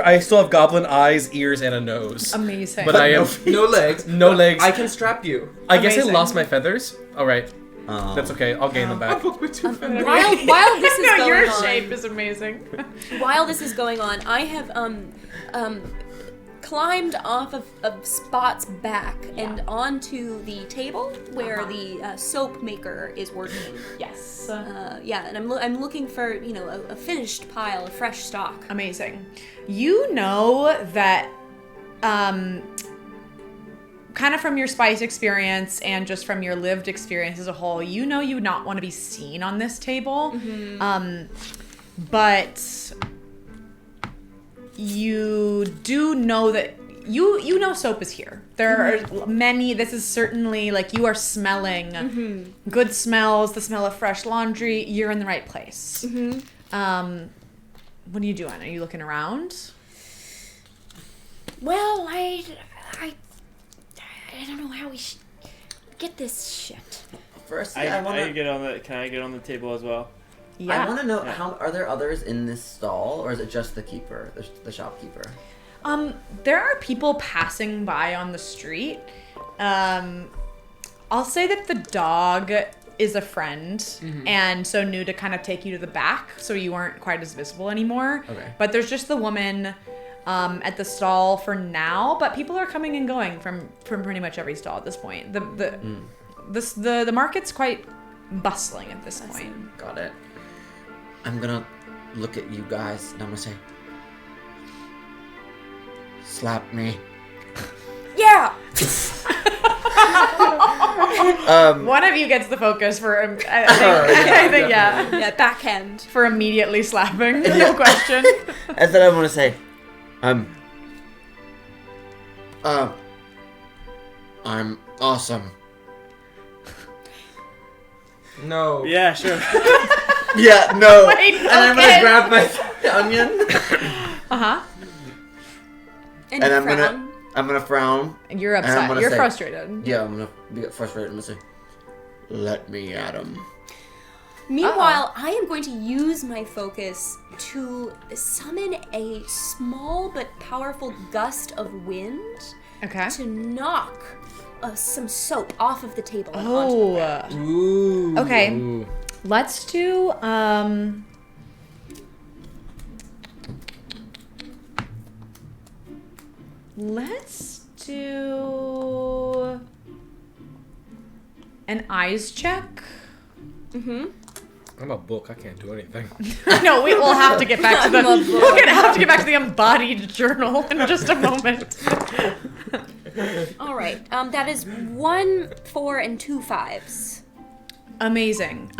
I still have goblin eyes, ears, and a nose. Amazing. But I am No legs. no legs. I can strap you. I guess I Amazing. lost my feathers. All right, Oh. that's okay. I'll gain them A back. book with two feathers. While this is no, going your on, shape is amazing. while this is going on, I have climbed off of Spot's back and onto the table where the soap maker is working. Yes. And I'm looking for a finished pile of fresh stock. Amazing. You know that, kind of from your spice experience and just from your lived experience as a whole, you know you would not want to be seen on this table. But you do know that you know soap is here. There are many. This is certainly like you are smelling good smells, the smell of fresh laundry. You're in the right place. What are you doing? Are you looking around? Well, I don't know how we should get this shit. First, I I want can to. Can I get on the table as well? I want to know how are there others in this stall, or is it just the keeper, the shopkeeper? There are people passing by on the street. I'll say that the dog is a friend, and so knew to kind of take you to the back, so you weren't quite as visible anymore. Okay. But there's just the woman at the stall for now. But people are coming and going from pretty much every stall at this point. The market's quite bustling at this point. Got it. I'm gonna look at you guys and I'm gonna say, slap me. Yeah. One of you gets the focus for. I think Yeah, backhand. for immediately slapping. No question. And then I want to say, I'm awesome. No. Yeah, sure. Yeah, no. Wait, and I'm okay. gonna grab my onion. And And frown. I'm gonna frown. You're And I'm upset. gonna You're say- frustrated. Yeah, I'm gonna be frustrated. I'm gonna say, let me at him. Meanwhile, I am going to use my focus to summon a small but powerful gust of wind Okay. to knock some soap off of the table. and onto the ground. Oh. Ooh. Okay. Ooh. Let's do Let's do an eyes check. Mm-hmm. I'm a book. I can't do anything. No, we'll have to get back to the have to get back to the embodied journal in just a moment. All right. That is 1, 4, and 2 5s. Amazing.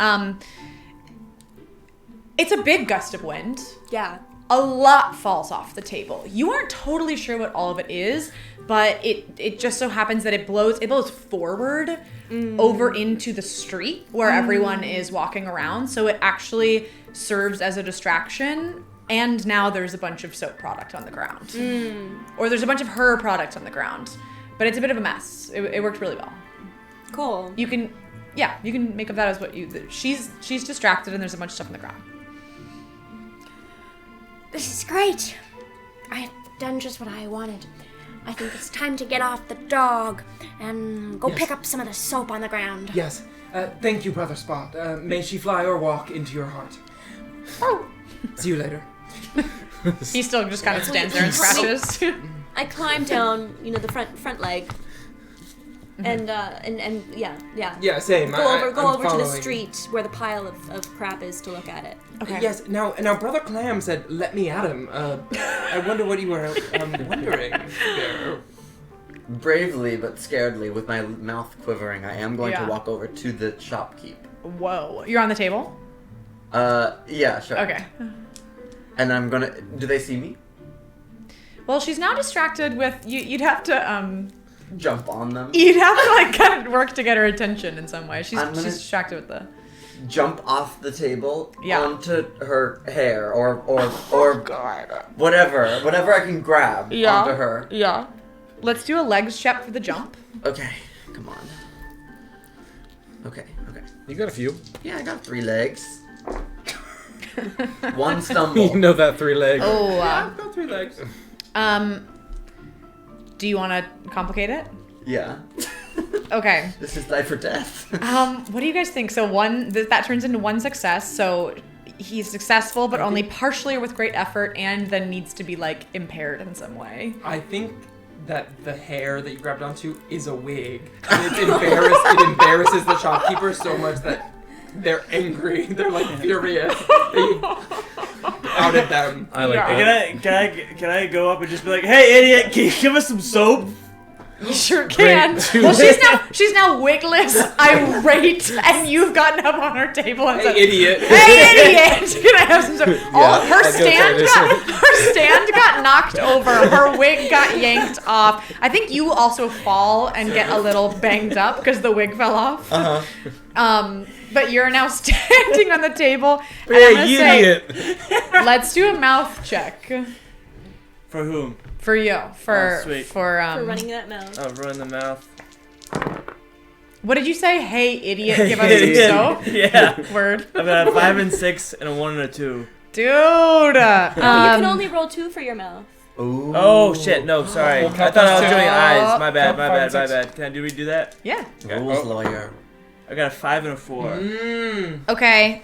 It's a big gust of wind. Yeah. A lot falls off the table. You aren't totally sure what all of it is, but it just so happens that it blows forward over into the street where everyone is walking around. So it actually serves as a distraction. And now there's a bunch of soap product on the ground. Or there's a bunch of her product on the ground. But it's a bit of a mess. It worked really well. Cool. You can make of that as what you... She's distracted and there's a bunch of stuff on the ground. This is great. I've done just what I wanted. I think it's time to get off the dog and go pick up some of the soap on the ground. Yes. Thank you, Brother Spot. May she fly or walk into your heart. Oh. See you later. He still just kind of stands there and scratches. I climb down, the front leg. And yeah. Yeah, same. Go over I'm to the following. street where the pile of crap is to look at it. Okay. Yes. Now, Brother Clam said, "Let me at him." I wonder what you were wondering there. Bravely but scaredly, with my mouth quivering, I am going to Yeah. walk over to the shopkeep. Whoa. You're on the table? Yeah, sure. Okay. And I'm gonna... Do they see me? Well, she's now distracted with... You'd have to, Jump on them? You'd have to, kind of work to get her attention in some way. She's distracted with the... Jump off the table Yeah. onto her hair or whatever I can grab onto her. Yeah. Let's do a legs check for the jump. Okay, come on. Okay. You got a few. Yeah, I got 3 legs. 1 stumble. You know that 3 legs. Oh, I've got 3 legs. do you want to complicate it? Yeah. Okay. This is life or death. What do you guys think? So that turns into 1 success. So he's successful, but only partially or with great effort, and then needs to be impaired in some way. I think that the hair that you grabbed onto is a wig. And it embarrasses the shopkeeper so much that they're angry. They're furious that you outed them. I like Yeah. that. Can I go up and just be like, "Hey, idiot, can you give us some soap?" You sure can. Great. Well, she's now wigless, irate, and you've gotten up on her table and said, Hey, idiot. "Hey, idiot! Can I have some soap?" Her I'll go try this one. stand got knocked over. Her wig got yanked off. I think you also fall and get a little banged up because the wig fell off. But you're now standing on the table. And I'm gonna Hey, say, idiot! let's do a mouth check For whom? for you. Oh, sweet. For running that mouth. Oh, run the mouth. What did you say? Hey, idiot! Give us some soap. Yeah. Word. I've got a 5 and 6 and a 1 and a 2. Dude! You can only roll 2 for your mouth. Ooh. Oh shit! No, sorry. Well, I thought I was count doing those eyes. two. My bad. Count 5 and 6. Can we do that? Yeah. Rules lawyer. I got a 5 and a 4. Okay.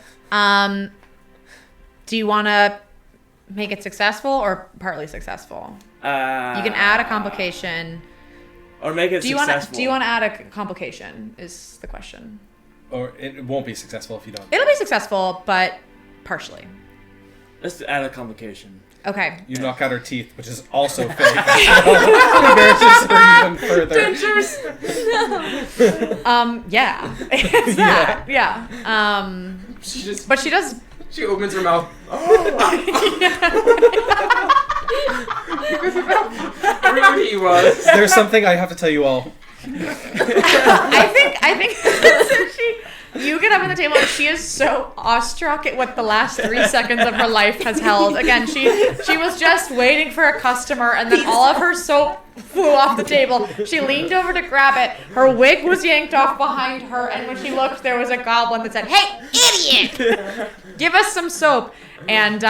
Do you want to make it successful or partly successful? You can add a complication. Or make it successful. Do you want to add a complication? Is the question. Or it won't be successful if you don't. It'll be successful, but partially. Let's add a complication. Okay. You knock out her teeth, which is also fake. Embarrasses her even further. Yeah. It's that. Yeah. But she does. She opens her mouth. Rude he was. There's something I have to tell you all. I think you get up on the table and she is so awestruck at what the last 3 seconds of her life has held. Again, she was just waiting for a customer and then all of her soap flew off the table. She leaned over to grab it. Her wig was yanked off behind her, and when she looked, there was a goblin that said, "Hey, idiot! Give us some soap." And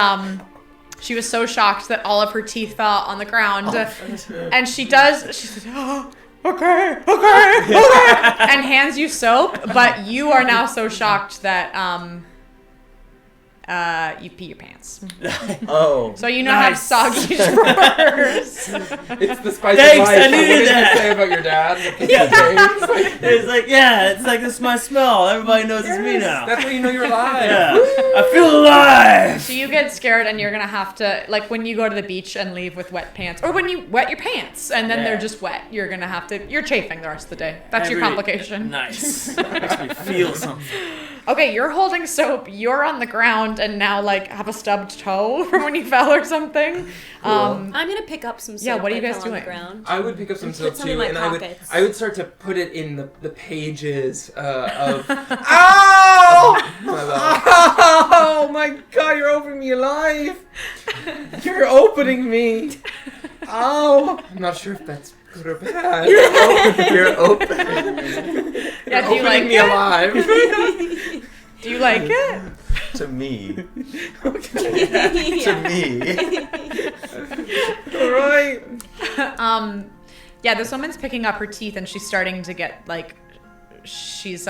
she was so shocked that all of her teeth fell on the ground. And she says, "Oh, okay, and hands you soap, but you are now so shocked that you pee your pants. Oh. So you now have Nice. soggy drawers. It's the spice Thanks, of life. I needed What did that. you say about your dad? It's like, yeah, it's like, this is my smell. Everybody knows it's me now. That's how you know you're alive. Yeah. I feel alive. So you get scared and you're gonna have to, like when you go to the beach and leave with wet pants, or when you wet your pants and then Yeah. they're just wet, you're gonna have to, you're chafing the rest of the day. That's your Every- complication. Nice. Makes me feel something. Okay, you're holding soap, you're on the ground and now like have a stubbed toe from when you fell or something. I'm gonna pick up some soap. Yeah, what are you that guys fell on doing? the ground. I would pick up some And soap put some in too, my and pockets. I would start to put it in the pages of. Ow! Oh my god, you're opening me alive! You're opening me! Ow! I'm not sure if that's good or bad. You're open. Yeah, do you Opening like me it? alive. Do you like it? To me. Yeah. To me. Alright. Yeah, this woman's picking up her teeth and she's starting to get like, she's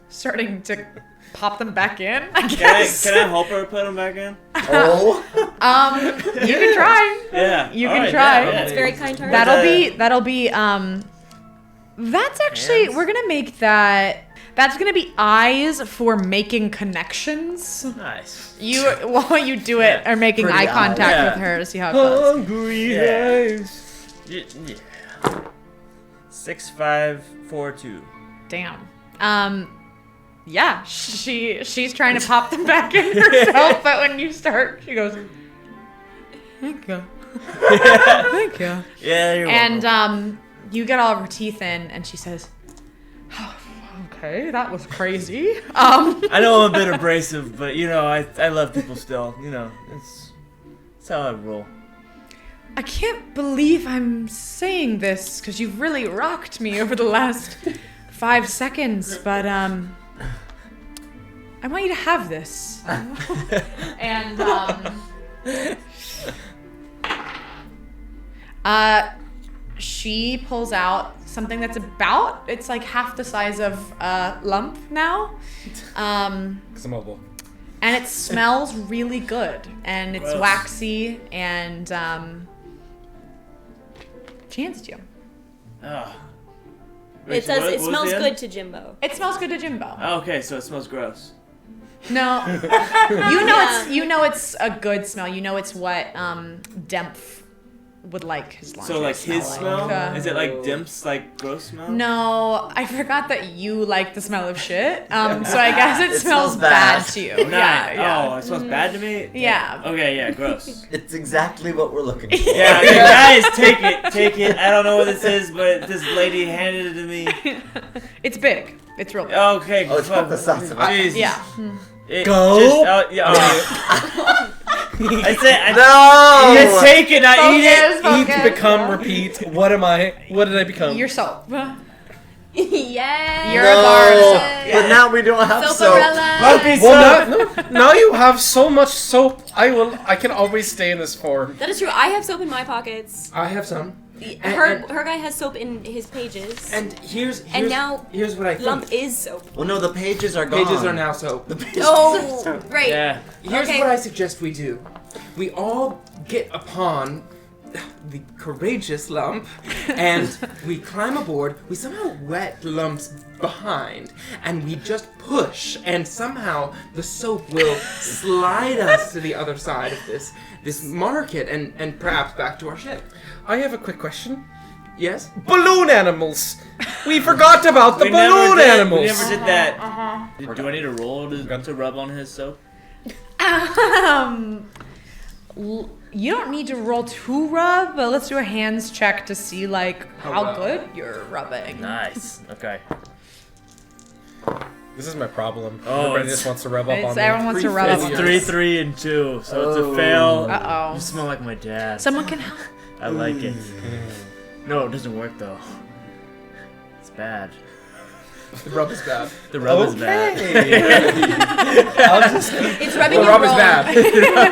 starting to pop them back in, I guess. Can I help her put them back in? Oh. You can try. Yeah. You All can right, try. yeah, That's very kind to her. That'll be that's actually, Hands? we're gonna make that's gonna be eyes for making connections. Nice. You, while you do it, Yeah. are making Pretty eye contact eyes. with her to see how it goes. Hungry Yeah. eyes. Yeah. 6542. Damn. Yeah, she's trying to pop them back in herself, but when you start, she goes, thank you. Thank you. Yeah, you're welcome. And you get all of her teeth in, and she says, oh, okay, that was crazy. I know I'm a bit abrasive, but you know, I love people still. You know, it's how I roll. I can't believe I'm saying this, because you've really rocked me over the last 5 seconds, but I want you to have this. And she pulls out something that's it's like half the size of a lump now. Mobile. And it smells really good, and it's Gross. waxy, and she hands it to you. Oh. It says it smells good to Jimbo. It smells good to Jimbo. Oh, okay, so it smells gross. No, you know it's a good smell. You know it's what Demph would like his laundry So like to his smell? like. Is it like Dimp's like gross smell? No, I forgot that you like the smell of shit. So I guess it, It smells smells bad bad. to you. Nah. Yeah. Oh, it smells bad to me? Yeah. Okay, yeah, gross. It's exactly what we're looking for. Yeah, you guys, take it. I don't know what this is, but this lady handed it to me. It's big. It's real big. Okay, Oh, it's fuck. not the size of it. Jesus. Yeah. Go. Yeah, I said, No! just take it, not eat it. Focus. Eat, become, repeat. What am I? What did I become? Your soap. Yeah. You're No. a bar of soap. But now we don't have soap. Soaparella. Lumpy Well, soap. now you have so much soap. I can always stay in this form. That is true. I have soap in my pockets. I have some. Her guy has soap in his pages. And here's now here's what I think. Lump is soap. Well, no, the pages are gone. Pages are now soap. The pages Oh, right. Yeah. Here's Okay. what I suggest we do. We all get upon the courageous Lump, and we climb aboard. We somehow wet Lump's behind, and we just push, and somehow the soap will slide us to the other side of this market, and perhaps back to our ship. I have a quick question. Yes? Balloon animals. We forgot about the We never balloon did- animals. We never did that. Do I need a roll to rub on his soap? You don't need to roll to rub, but let's do a hands check to see like how well. good you're rubbing. Nice. Okay. This is my problem. Oh, Everybody it's- just wants to rub up on me. Everyone wants to rub up It's on Yes. 3, this. 3, and 2, so it's a fail. Uh-oh. You smell like my dad. Someone can help. I like it. No, it doesn't work though. It's bad. The rub is bad. The rub is bad. I'll just It's rubbing The you rub is wrong. bad.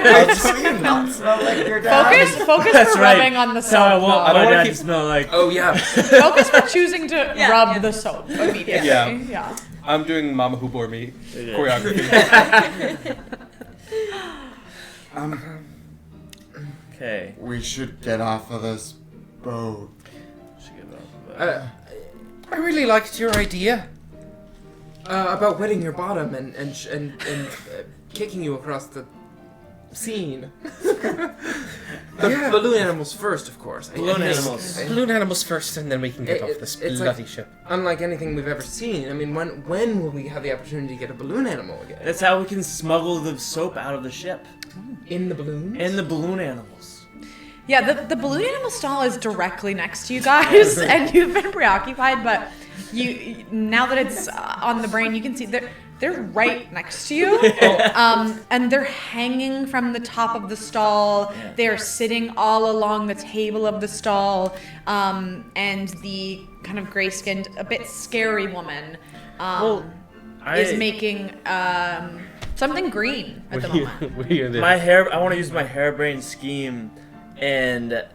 I'll just not smell like your dad. Focus That's for right. rubbing on the That's how I soap. want I don't my wanna dad keep- to smell like. Oh yeah. Focus for choosing to Yeah, rub yeah. the soap immediately. Yeah. Yeah. I'm doing Mama Who Bore Me Yeah. choreography. Okay. We should get off of this boat. Should get off of that. I really liked your idea. About wetting your bottom and kicking you across the scene. Balloon animals first, of course. Balloon animals. Balloon animals first, and then we can get off this it's bloody like- ship. Unlike anything we've ever seen. I mean, when will we have the opportunity to get a balloon animal again? That's how we can smuggle the soap out of the ship. In the balloons? And the balloon animals. Yeah, the balloon animal stall is directly next to you guys, and you've been preoccupied, but you now that it's on the brain, you can see they're right next to you, and they're hanging from the top of the stall. Yeah. They're sitting all along the table of the stall, and the kind of gray-skinned, a bit scary woman is making something green at the moment. I want to use my harebrained scheme and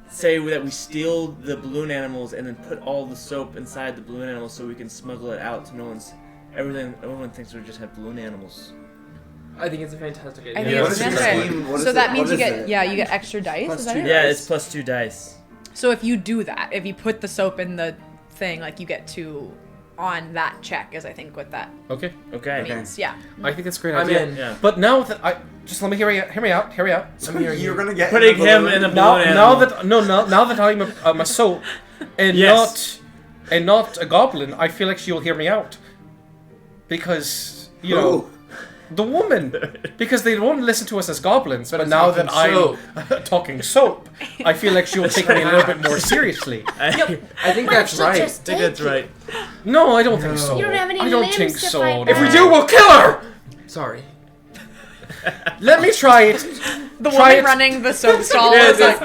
say that we steal the balloon animals and then put all the soap inside the balloon animals so we can smuggle it out so everyone thinks we just have balloon animals. I think it's a fantastic idea. I think What it's is your fantastic. scheme? What So is that it? means What you is get it? you get extra dice. Plus Is that 2 it? Yeah, Dice. it's +2 dice. So if you do that, if you put the soap in the thing, like you get 2 on that check, is I think what that Okay, Okay. means. Yeah. I think that's a great I'm idea. in. Yeah. But now that just let me hear me out. So I'm hearing you're you. gonna get Putting the him balloon? in a Now balloon animal. now that I'm a soap and Yes. not a goblin, I feel like she'll hear me out. Because Who? the woman, because they won't listen to us as goblins. But I'm now that talking I'm talking soap, I feel like she'll take me a little bit more seriously. I think What that's if she'll right. just I think that's take right. No, I don't think so. You don't have any I don't limbs think to so. fight If we back. do, we'll kill her. Sorry. Let me try it. The Try woman it. running the soap stall Yeah, is like,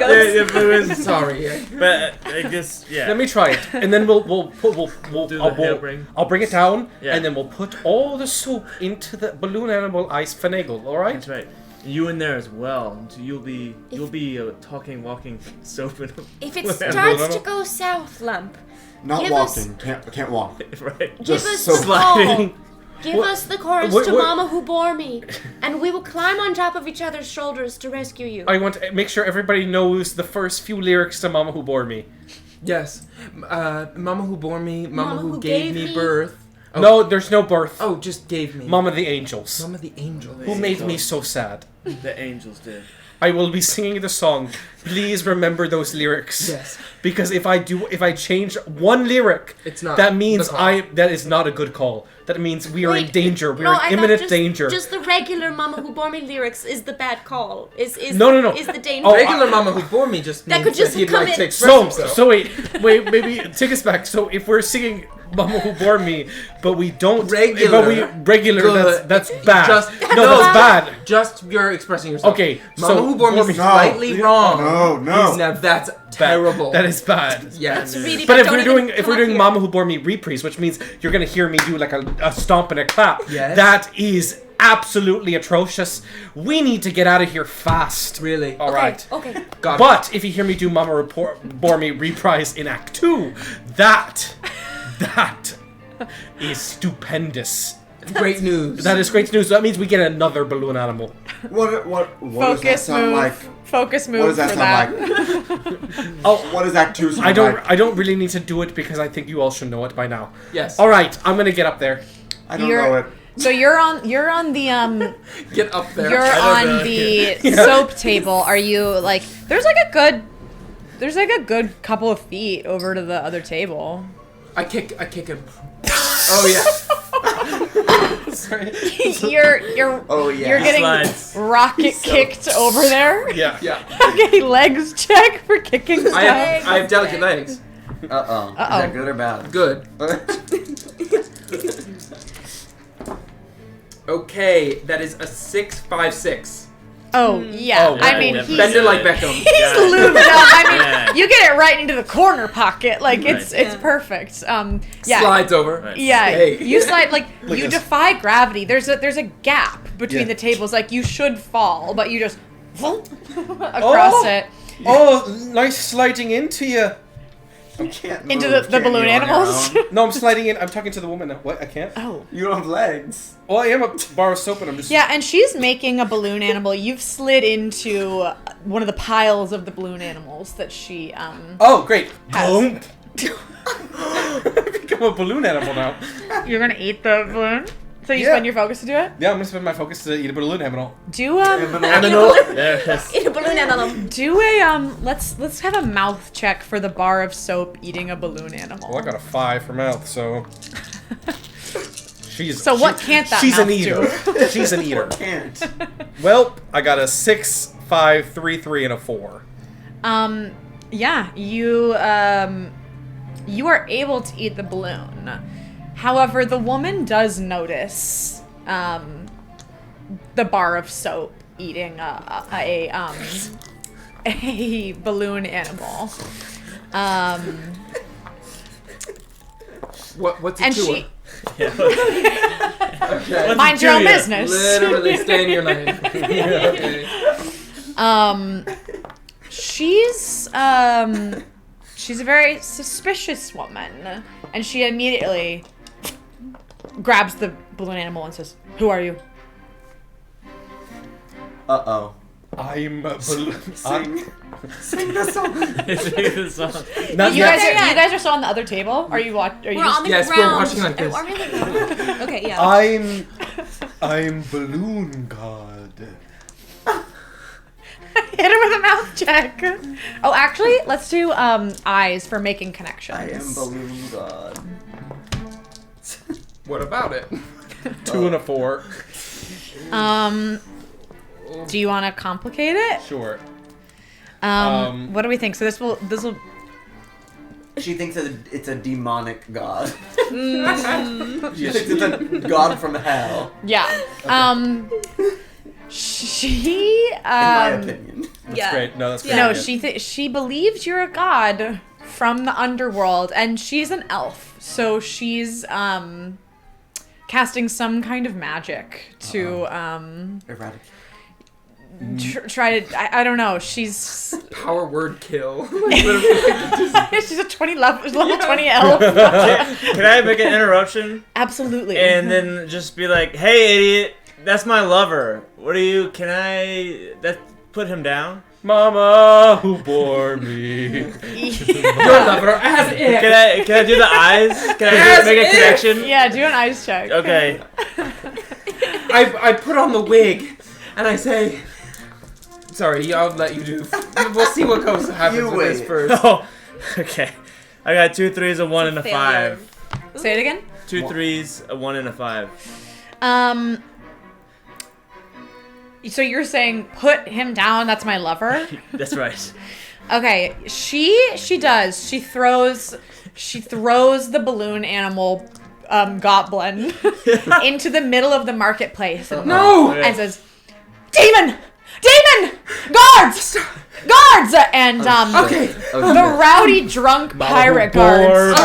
Sorry. but I guess yeah. Let me try it, and then we'll Do the harebrain. I'll bring it down, Yeah. and then we'll put all the soap into the balloon animal ice finagle. All right? That's right. You in there as well. So you'll be a talking, walking soap. If it Whatever. starts to go south, Lump, Not Give us- walking. Can't walk. right. give Just us so the call. sliding. Give What- us the chorus what- to what- Mama Who Bore Me, and we will climb on top of each other's shoulders to rescue you. I want to make sure everybody knows the first few lyrics to "Mama Who Bore Me." Yes. Mama who bore me, Mama, Mama who who gave gave me me- birth. Oh. No, there's no birth. Oh, just gave me. Mama the Angels, Mama the angel. who made me so sad. The angels did. I will be singing the song. Please remember those lyrics. Yes. Because if I change one lyric, It's not. that means the call. that is not a good call. That means we are in Wait, danger. We no, are I in thought imminent just, danger. Just the regular Mama Who Bore Me lyrics is the bad call. Is No. Is the danger? Oh, Regular Mama who bore me just That means could just he'd come like to in- express So, himself. so wait, maybe take us back. So if we're singing "Mama Who Bore Me," but we don't, Regular. but we regular, Good. that's bad. Just no, that's bad. Just you're expressing yourself. Okay, Mama so who bore me bore me- is slightly wrong. No. Now that's terrible. That is bad. yes. That's really But bad. if Don't we're even doing come up here. "Mama Who Bore Me" reprise, which means you're gonna hear me do like a stomp and a clap, Yes. that is absolutely atrocious. We need to get out of here fast. Really. All right. Okay. Got it. But if you hear me do "Mama Bore Me" reprise in Act 2, that is stupendous. Great news. That is great news. That means we get another balloon animal. What does that focus sound move. like? Focus move What does that for sound that. like? Oh, What does Act 2 sound I don't. like? I don't really need to do it because I think you all should know it by now. Yes. All right, I'm gonna get up there. I don't You're- know it. So you're on the Get up there. you're on the soap table. Are you like there's like a good couple of feet over to the other table. I kick him. Oh yeah. Sorry. you're Oh yeah. you're getting Slides. rocket kicked over there. Yeah. Yeah. Okay, legs check for kicking stuff. I have delicate legs. Uh-oh. Is Uh-oh. that good or bad? Good. Okay, that is a 656. Oh yeah, Oh, I right. mean Yeah. he's Bend it like Beckham. he's lubed up. I mean Yeah. you get it right into the corner pocket. Like it's Right. it's perfect. Yeah. Slides over. Right. Yeah, Hey. you slide like you this. defy gravity. There's a gap between Yeah. the tables. Like you should fall, but you just across it. Oh, nice sliding into you. You can't Into move, the can balloon you, on your animals? own? No, I'm sliding in. I'm talking to the woman now. What? I can't? Oh. You don't have legs. Well, I am a bar of soap and I'm just... Yeah, and she's making a balloon animal. You've slid into one of the piles of the balloon animals that she Oh, great. has. Boom. Become a balloon animal now. You're gonna eat the balloon? So you Yeah. spend your focus to do it? Yeah, I'm gonna spend my focus to eat a balloon animal. Do There it is. In a balloon animal. do a let's have a mouth check for the bar of soap eating a balloon animal. Well, I got a 5 for mouth, so... So what can't that She's mouth an eater. do? She's an eater. Can't. Well, I got a 6, 5, 3, 3, and a 4. Yeah, you are able to eat the balloon. However, the woman does notice the bar of soap eating a balloon animal. What's it And to she her? Okay. mind your own business. Literally, stay in your lane. Okay. She's a very suspicious woman, and she immediately grabs the balloon animal and says, "Who are you?" Uh-oh. I'm a balloon... Sing the song. Not You yet. guys are still on the other table. Are you watch? Are you We're on the Yes, we're ground. watching like this. Are we on the ground? Okay, yeah. I'm balloon god. hit her with a mouth check? Oh, actually, let's do eyes for making connections. I am balloon god. What about it? 2 and a 4. Do you want to complicate it? Sure. What do we think? So this will. She thinks it's a demonic god. She thinks it's a god from hell. Yeah. She. In my opinion. That's great. No, that's great. No, idea. she believes you're a god from the underworld, and she's an elf, so she's casting some kind of magic to Eradicate. try to. I don't know. She's Power word kill. she's a 20 level 20 elf. Can I make an interruption? Absolutely. And then just be like, "Hey, idiot, that's my lover. What do you? Can I? Put him down? Mama who bore me. Your lover has it. Can I do the eyes? Can I make a connection? Yeah, do an eyes check. Okay. I put on the wig, and I say, "Sorry, I'll let you do. We'll see what happens You with this wait. first." Oh, okay. I got 2 3s, a 1, and a 5. Say it again. 2 3s, a 1, and a 5. So you're saying put him down, that's my lover? That's right. Okay, she does. She throws the balloon animal goblin into the middle of the marketplace and, and says, "Demon! Guards! And Okay. the rowdy drunk pirate guards.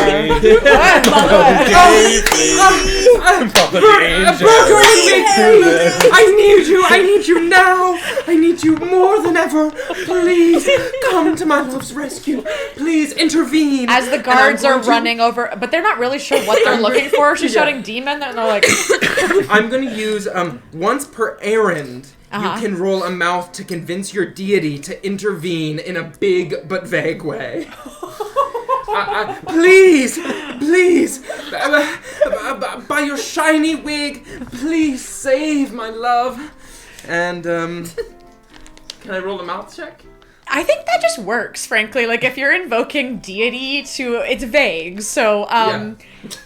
I need you now. I need you more than ever. Please come to my love's rescue. Please intervene. As the guards are running over, but they're not really sure what they're looking for. She's shouting demon, and they're like, I'm gonna use once per errand. Uh-huh. You can roll a mouth to convince your deity to intervene in a big but vague way. Please, by your shiny wig, please save my love. And can I roll a mouth check? I think that just works, frankly. Like, if you're invoking deity it's vague. So,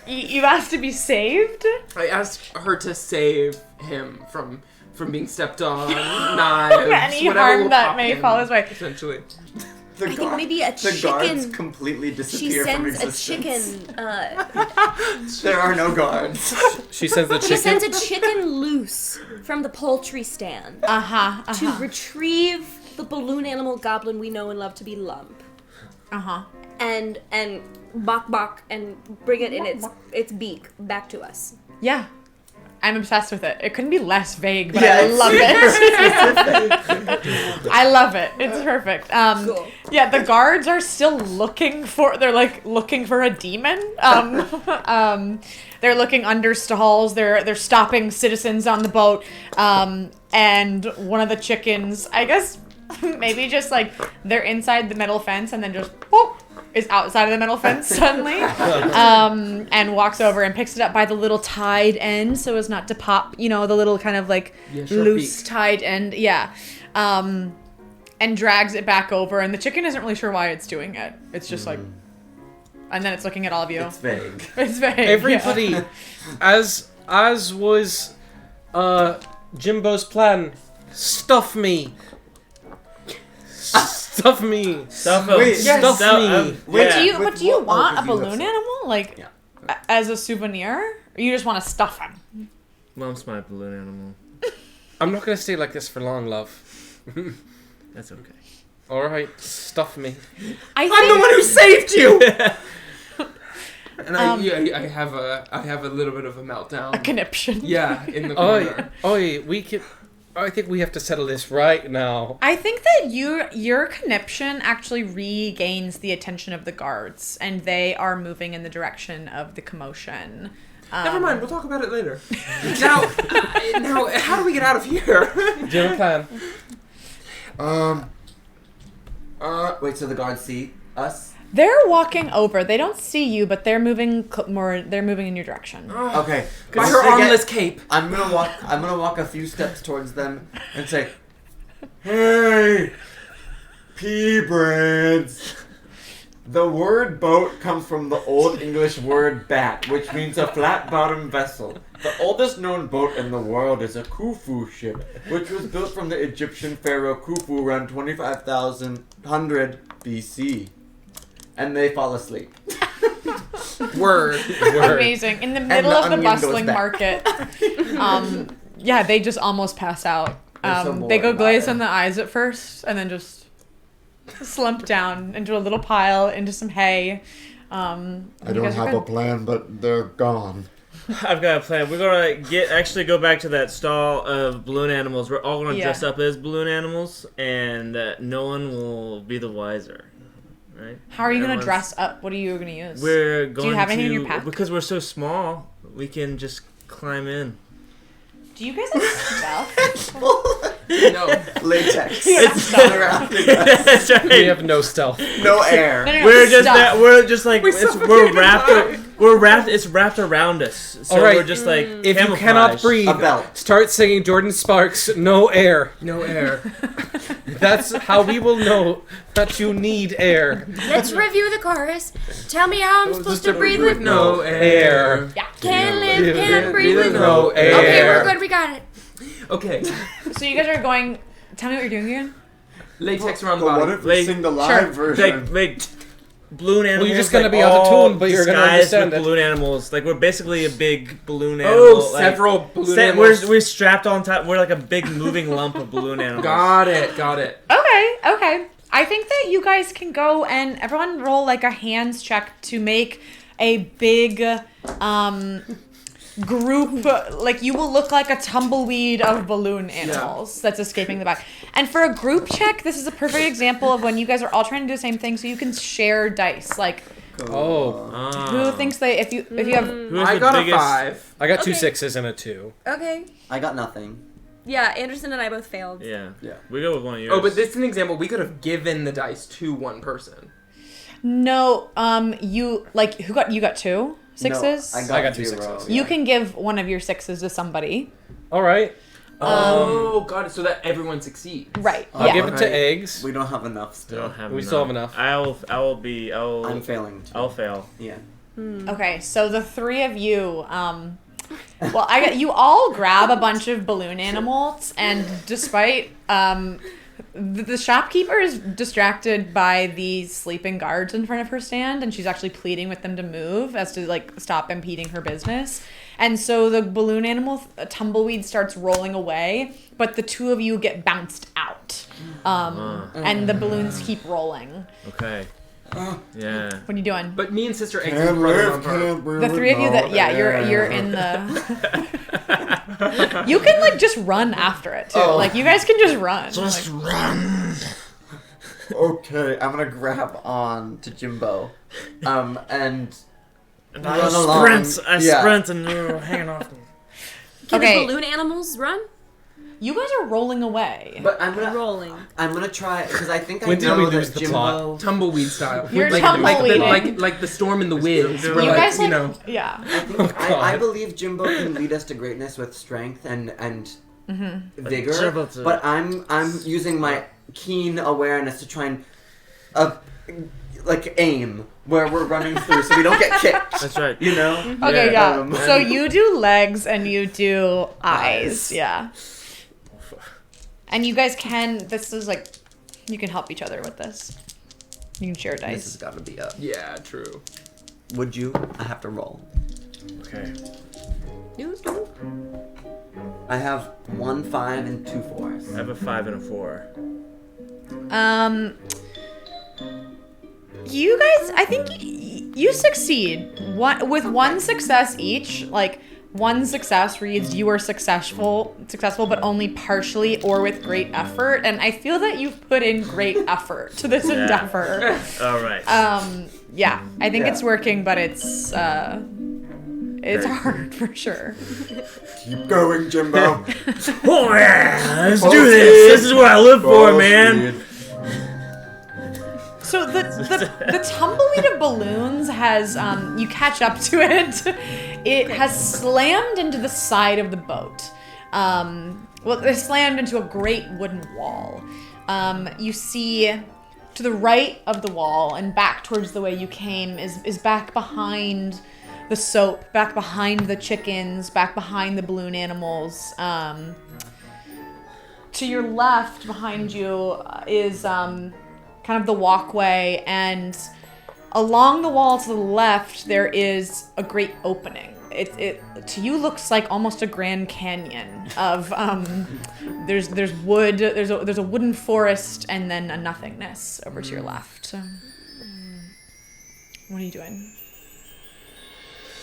you asked to be saved? I asked her to save him from being stepped on, knives, any whatever harm will that pop may him, fall his way. Essentially. I think maybe a The guards chicken. completely She disappear from sends a existence. chicken. There are no guards. She sends the She chicken. sends a chicken loose from the poultry stand to retrieve the balloon animal goblin we know and love to be Lump. And bok and bring it in its beak back to us. Yeah. I'm obsessed with it. It couldn't be less vague, but Yeah, I it's love it. I love it. It's perfect. Cool. Yeah, the guards are still looking for. They're like looking for a demon. They're looking under stalls. They're stopping citizens on the boat. And one of the chickens, I guess, maybe just like they're inside the metal fence and then just whoop, is outside of the metal fence suddenly, and walks over and picks it up by the little tied end so as not to pop, the little kind of like loose tied end, and drags it back over, and the chicken isn't really sure why it's doing it. It's just like, and then it's looking at all of you. It's vague. It's vague. Everybody, as was Jimbo's plan, stuff me. Stuff me. Stuff Wait, stuff me. But do you what want a else would you balloon have animal, like, as a souvenir? Or you just want to stuff him? Mom's my balloon animal. I'm not gonna stay like this for long, love. That's okay. All right, stuff me. I'm I'm the one who saved you. And I have a little bit of a meltdown. a conniption. Yeah, in the corner. I think we have to settle this right now. I think that your conniption actually regains the attention of the guards, and they are moving in the direction of the commotion. Never mind, we'll talk about it later. Now, how do we get out of here? Do you have a plan? Wait, so the guards see us? They're walking over. They don't see you, but they're moving They're moving in your direction. Okay. By once her they get- armless cape. I'm gonna walk a few steps towards them and say, "Hey, pea-brains." The word boat comes from the Old English word bat, which means a flat-bottomed vessel. The oldest known boat in the world is a Khufu ship, which was built from the Egyptian pharaoh Khufu around 25,100 BC. And they fall asleep. Word. Amazing. In the middle the of the onion goes bustling back. market. They just almost pass out. There's some They more go in glaze there. on the eyes at first, and then just slump down into a little pile, into some hay. I don't have a plan, but they're gone. I've got a plan. We're gonna actually go back to that stall of balloon animals. We're all gonna dress up as balloon animals, and no one will be the wiser. Right? How are you going to dress up? What are you going to use? We're going Do you have to, anything in your pack? because we're so small, we can just climb in. Do you guys have stuff? No. Latex. It's around. That's right. We have no stealth. No air. No, We're just like suffocated we're wrapped. It's wrapped around us. So All right. we're just like If you cannot camouflaged. breathe, A belt. start singing Jordan Sparks' "No Air." No air. That's how we will know that you need air. Let's review the chorus. Tell me how I'm supposed to breathe with no air. Yeah. Can't live, can't breathe with no air. Okay, we're good. We got it. Okay. So you guys are going... Tell me what you're doing again. Latex around the But what body. if we sing the live version? Like balloon animals. you're just gonna like, be out of all tune, but you're gonna disguised understand with it. balloon animals. Like we're basically a big balloon animal. Oh, like, several balloon animals. We're strapped on top. We're like a big moving lump of balloon animals. Got it. Okay. I think that you guys can go and everyone roll like a hands check to make a big group. Like you will look like a tumbleweed of balloon animals that's escaping the back. And for a group check, this is a perfect example of when you guys are all trying to do the same thing, so you can share dice. Like who thinks they if you have I got a 5. I got two Okay. 6s and a 2. Okay. I got nothing. Yeah, Anderson and I both failed. Yeah. Yeah. We go with one of yours. Oh, but this is an example. We could have given the dice to one person. no you like who got you got 2 6s? No, I got 2 0. 6s. You can give one of your 6s to somebody. All right. Oh, got it. So that everyone succeeds. Right. I'll yeah. give it to Alright. eggs. We don't have enough We still. don't have We enough. still have enough. I'm failing. I'll fail. Yeah. Okay, so the 3 of you, you all grab a bunch of balloon animals, and despite the shopkeeper is distracted by the sleeping guards in front of her stand, and she's actually pleading with them to move as to like stop impeding her business. And so the balloon animal tumbleweed starts rolling away, but the 2 of you get bounced out, and the balloons keep rolling. Okay. Yeah. What are you doing? But me and Sister Egg Can't brother live, on her. can't breathe. The three of you that you're in the. You can like just run after it too. Oh. Like you guys can just run. Just Like, run. Okay, I'm gonna grab on to Jimbo, and And run I along. sprint. I Yeah. sprint and you're hanging off me. Can Okay. the balloon animals run? you guys are rolling away. But I'm gonna Rolling. try because I think When I did know we that lose the plot? Jimbo. Tumbleweed style. You're like, tumbleweeding. like the storm in the winds. Where you like, guys like, you know. yeah. I think I believe Jimbo can lead us to greatness with strength and vigor. Jimbo too. But I'm using my keen awareness to try and like aim where we're running through so we don't get kicked. That's right. You know? Okay, yeah. Um, So you do legs and you do eyes. Yeah. And you guys can. This is like, you can help each other with this. You can share This has dice. got to be up. Yeah, true. Would you? I have to roll. Okay. I have 1 5 and 2 4s. I have a 5 and a 4. You guys, I think you succeed. With one success each. Like one success reads you are successful, but only partially or with great effort. And I feel that you've put in great effort to this endeavor. All right. Yeah, I think Yeah. it's working, but it's hard for sure. Keep going, Jimbo. Oh yeah, let's Full do this. speed. This is what I live for, Full man. speed. So the tumbleweed of balloons has you catch up to it. It has slammed into the side of the boat. Well, it slammed into a great wooden wall. You see to the right of the wall and back towards the way you came is back behind the soap, back behind the chickens, back behind the balloon animals. To your left, behind you, is kind of the walkway, and along the wall to the left there is a great opening. It to you looks like almost a Grand Canyon of there's wood, there's a wooden forest, and then a nothingness over to your left. What are you doing?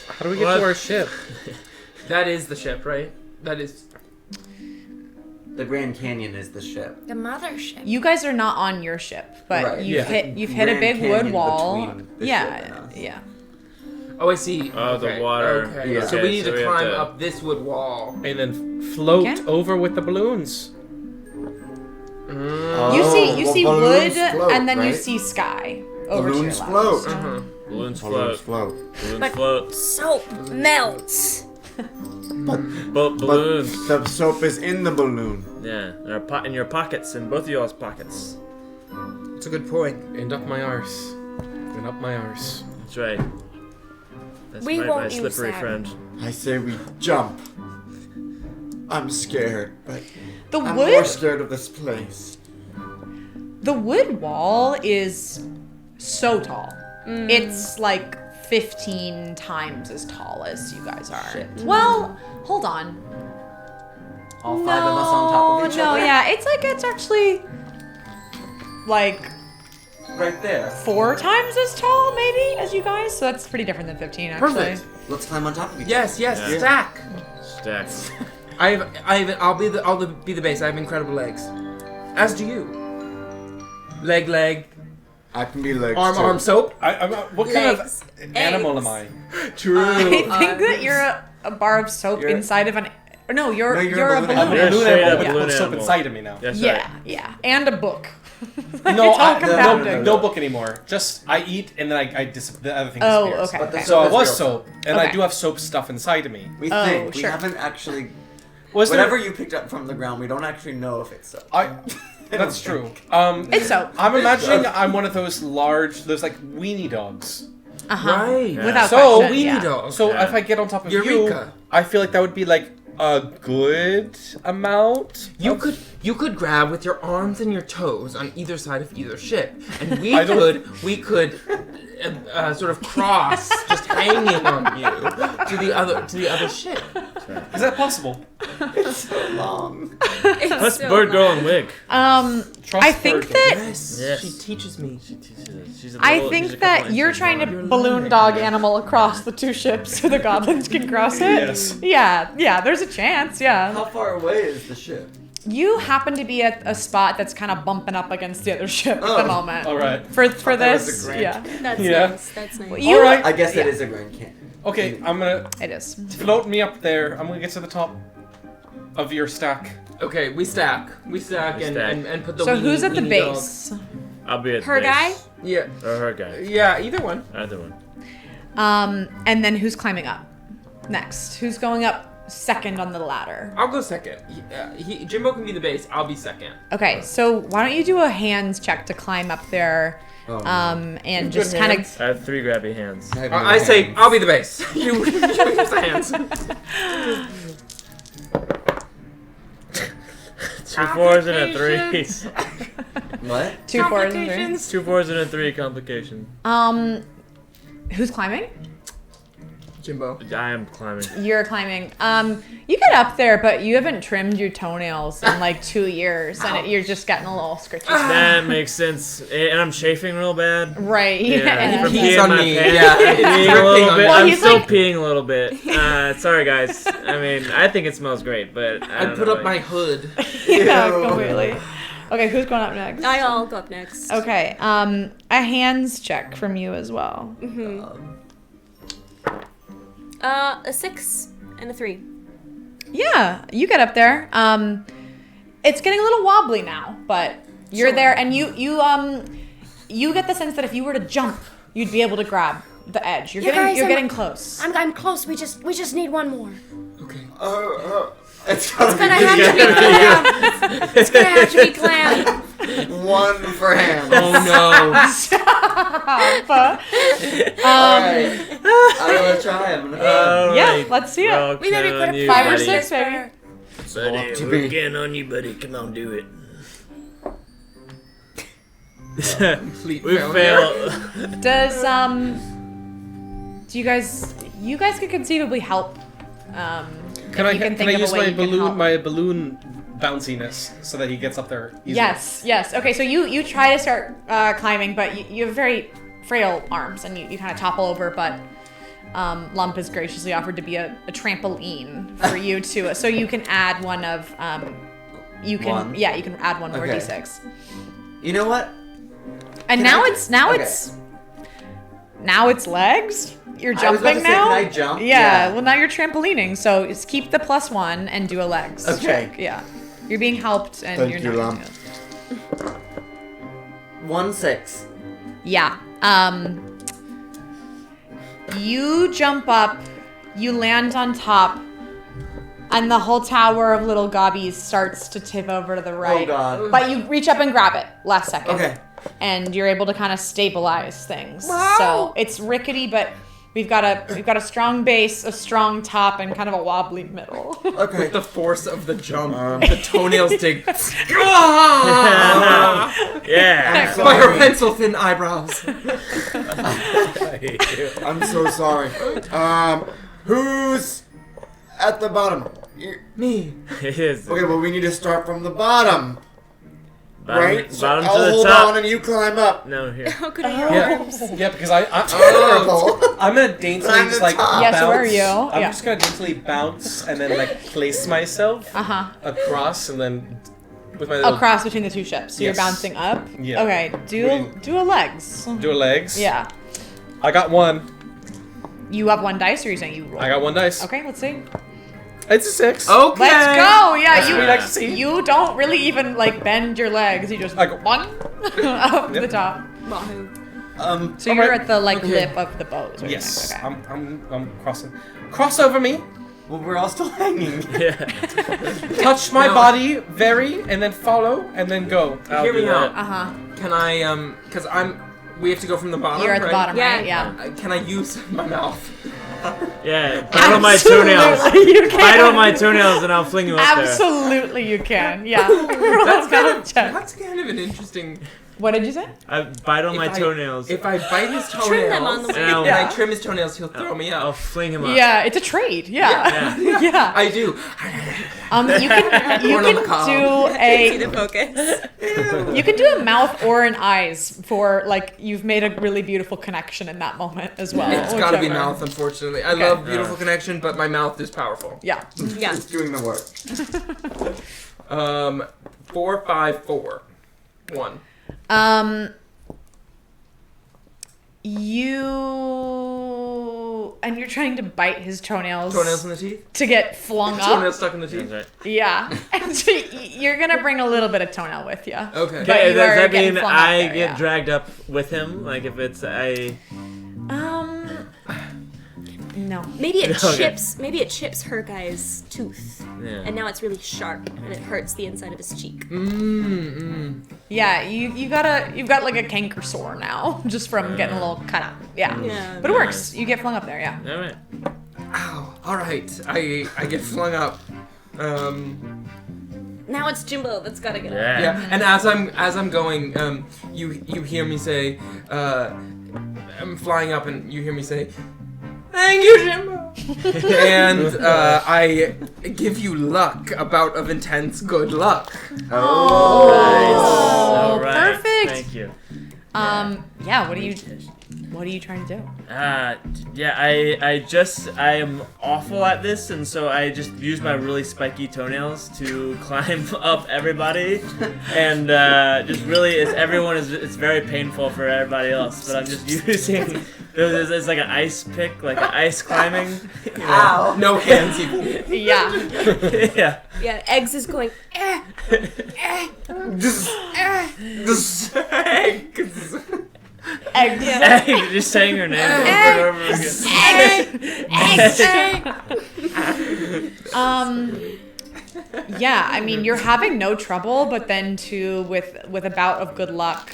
How do we get What? to our ship? That is the ship, right? That is. The Grand Canyon is the ship. The mothership. You guys are not on your ship, but Right, you've yeah. hit a Grand big wood Canyon wall. between the ship Yeah, and us. yeah. Oh, I see. Oh, the Okay, water. Okay. Yeah. So we need So to we have climb to- up this wood wall. And then float Okay. over with the balloons. You see well, wood, balloons float, and then you right? see sky over Balloons to your float. left. Uh-huh. Balloons Balloons float. float. Balloons float. Soap melts. Balloons. But the soap is in the balloon. Yeah, in your pockets, in both of y'all's pockets. It's a good point. And up my arse. And up my arse. That's right. That's We my won't use slippery that. friend. I say we jump. I'm scared, but The I'm more wood, scared of this place. the wood wall is so tall. It's like 15 times as tall as you guys are. Shit. Well, hold on. All 5 of us on top of each no, other? yeah, it's actually like Right there. 4 times as tall, maybe, as you guys. So that's pretty different than 15, actually. Perfect. Let's climb on top of each Yes, yes, Yeah. stack. Stacks. I'll be the base. I have incredible legs. As do you. Leg, I can be legs arm, too. arm, soap. What kind Legs. of animal am I? True. I think that you're a bar of soap You're- inside of an. No, you're No, a you're a balloon. balloon You're a Balloon straight animal up with balloon soap animal. inside of me now. That's Yeah, right. yeah, and a book. No, It's all compounded. no book anymore. Just I eat and then the other thing Oh, disappears. okay. But the okay. So I Soap is was real soap, and I Okay. do have soap stuff inside of me. We Oh, think. We sure. haven't actually... Was Whatever there? you picked up from the ground, we don't actually know if it's soap. That's true. It's soap. I'm imagining I'm one of those those like weenie dogs. Right. Yeah. Without So, question, weenie yeah. dog. So Yeah. if I get on top of you, Eureka. I feel like that would be like a good amount. You of- could grab with your arms and your toes on either side of either ship, and we I don't- could sort of cross, just hanging on you to the other ship. Is that possible? It's so long. Let's so bird girl long. and wig. Trust I think Virgil. that Yes. She teaches me. She's a I little- she's a think couple that inches you're trying to longer. balloon dog animal across the two ships so the goblins can cross it. Yes. Yeah, there's a chance, yeah. How far away is the ship? You happen to be at a spot that's kind of bumping up against the other ship at the moment. All right. For that was this, a grand yeah. That's Yeah. nice. That's nice. You, All right. I guess it Yeah. is a Grand Canyon. Okay, I'm gonna It is. float me up there. I'm gonna get to the top of your stack. Okay, we stack. We stack We and, stack. and put the So weenie- who's at the weenie dog. base? I'll be at Her the guy? base. Yeah. Or her guy. Yeah, either one. Either one. And then who's climbing up next? Who's going up second on the ladder? I'll go second. Jimbo can be the base. I'll be second. Okay, so why don't you do a hands check to climb up there, and just kind of. I have 3 grabby hands. I say I'll be the base. you use the hands. 2 4s and a 3. What? 2 4s and 3. 2 4s and a 3 complication. Who's climbing? Jimbo. I am climbing. You're climbing. You get up there, but you haven't trimmed your toenails in like 2 years, and you're just getting a little scratchy. That makes sense. And I'm chafing real bad. Right. Yeah, from Pees peeing on my me. pants. Yeah, it's Peeing a dripping little on bit. me. Well, I'm he's still like- peeing a little bit. Sorry, guys. I mean, I think it smells great, but I I don't put know. up my hood. Yeah, completely. Okay, who's going up next? I'll go up next. Okay. A hands check from you as well. A 6 and a 3. Yeah, you get up there. It's getting a little wobbly now, but you're there, and you get the sense that if you were to jump, you'd be able to grab the edge. You're You guys, you're I'm- getting close. I'm close. We just need one more. Okay. It's gonna Gonna have to be clam. It's gonna have to be clam. one for hands. Oh no. Alright. I'm gonna try. I'm gonna Yeah, let's see it. We better put a you, 5 or buddy. 6, baby. Buddy, to we're me. getting on you, buddy. Come on, do it. Complete We failure. fail. Does do you guys could conceivably help? Can if I you can can think I of a use way my you can help. balloon bounciness so that he gets up there easily? Yes. Okay, so you try to start climbing, but you have very frail arms, and you kind of topple over. But Lump has graciously offered to be a trampoline for you to, so you can add one of you can One? you can add one more Okay. d6. You know what? And Can now I- it's legs. You're I was about jumping to say, now. can I jump? Yeah. Yeah. Well, now you're trampolining, so just keep the +1 and do a legs. Okay. check. Yeah. You're being helped, and Thank you're you, not. Lump. 1-6. Yeah. You jump up, you land on top, and the whole tower of little gobbies starts to tip over to the right. Oh god. But you reach up and grab it last second. Okay. And you're able to kind of stabilize things. So it's rickety, but we've got a strong base, a strong top, and kind of a wobbly middle. Okay. With the force of the jump, the toenails dig. Yeah. By her pencil thin eyebrows. I'm so sorry. Who's at the bottom? Me. It is. Okay, well we need to start from the bottom, Bottom, right? So bottom I'll to the hold top. on and you climb up. No, here. How could I help? Yeah, because I'm gonna daintily I'm just the like top. Yes, bounce. where are you? I'm Yeah. just gonna daintily bounce and then like place myself across and then with my little Across between the two ships. So Yes. you're bouncing up. Yeah. Okay. Do a legs. do a legs. Yeah. I got one. You have 1 dice, or you're saying you roll? I got 1 dice. Okay, let's see. It's a 6. Okay. Let's go! Yeah, That's what we like to see. you don't really even like bend your legs. You just I go- one up the Yep. top. Wahoo. So you're Alright. at the like Okay. lip of the boat. is what you're Yes. saying. Okay. I'm crossing. Cross over me. Well, we're all still hanging. Yeah. Touch my No. body very and then follow and then go. I'll Hear do me that. out. Can I because we have to go from the bottom. You're at the right? bottom, Yeah. right? Yeah. Can I use my mouth? Yeah. Bite on my toenails. Absolutely, you can. Bite on my toenails and I'll fling you up there. Absolutely, you can. Yeah. Roll a check. That's kind of an interesting What did you say? I bite on my toenails. If I bite his toenails, Trim them on the way. and Yeah. I trim his toenails, he'll throw me I'll up. fling him up. Yeah, it's a trade. Yeah. Yeah. Yeah. I do. You can Corn on the cob. do To focus. you can do a mouth or an eyes for like you've made a really beautiful connection in that moment as well. It's got to be whichever. mouth, unfortunately. I Okay. love beautiful connection, but my mouth is powerful. Yeah. Yeah. It's doing the work. 4, 5, 4, 1. You're trying to bite his toenails. Toenails in the teeth. To get flung up. Toenails stuck in the teeth. That's right. Yeah. And so you're gonna bring a little bit of toenail with you. Okay. But Okay, you does are that getting mean flung up I there, get yeah. dragged up with him? Like if it's No. Maybe it Okay. chips. Maybe it chips her guy's tooth, Yeah. and now it's really sharp, and it hurts the inside of his cheek. Yeah, you've got like a canker sore now, just from getting a little cut up. Yeah. Yeah. But it works. You get flung up there, yeah. All right. Ow. All right. I get flung up. Now it's Jimbo that's gotta get up. Yeah. Yeah. And as I'm going, you hear me say, I'm flying up, and you hear me say, "Thank you, Jimbo." And I give you luck, a bout of intense good luck. Nice. All right. perfect. Thank you. Yeah, what are you trying to do? Yeah, I am awful at this, and so I just use my really spiky toenails to climb up everybody, and just really, it's very painful for everybody else, but I'm just using, it's like an ice pick, like an ice climbing. You know? Ow. No hands even. Yeah. Yeah. Yeah, Eggs is going. Eggs. Hey, just saying her name over and over again. Yeah, I mean you're having no trouble, but then too with a bout of good luck,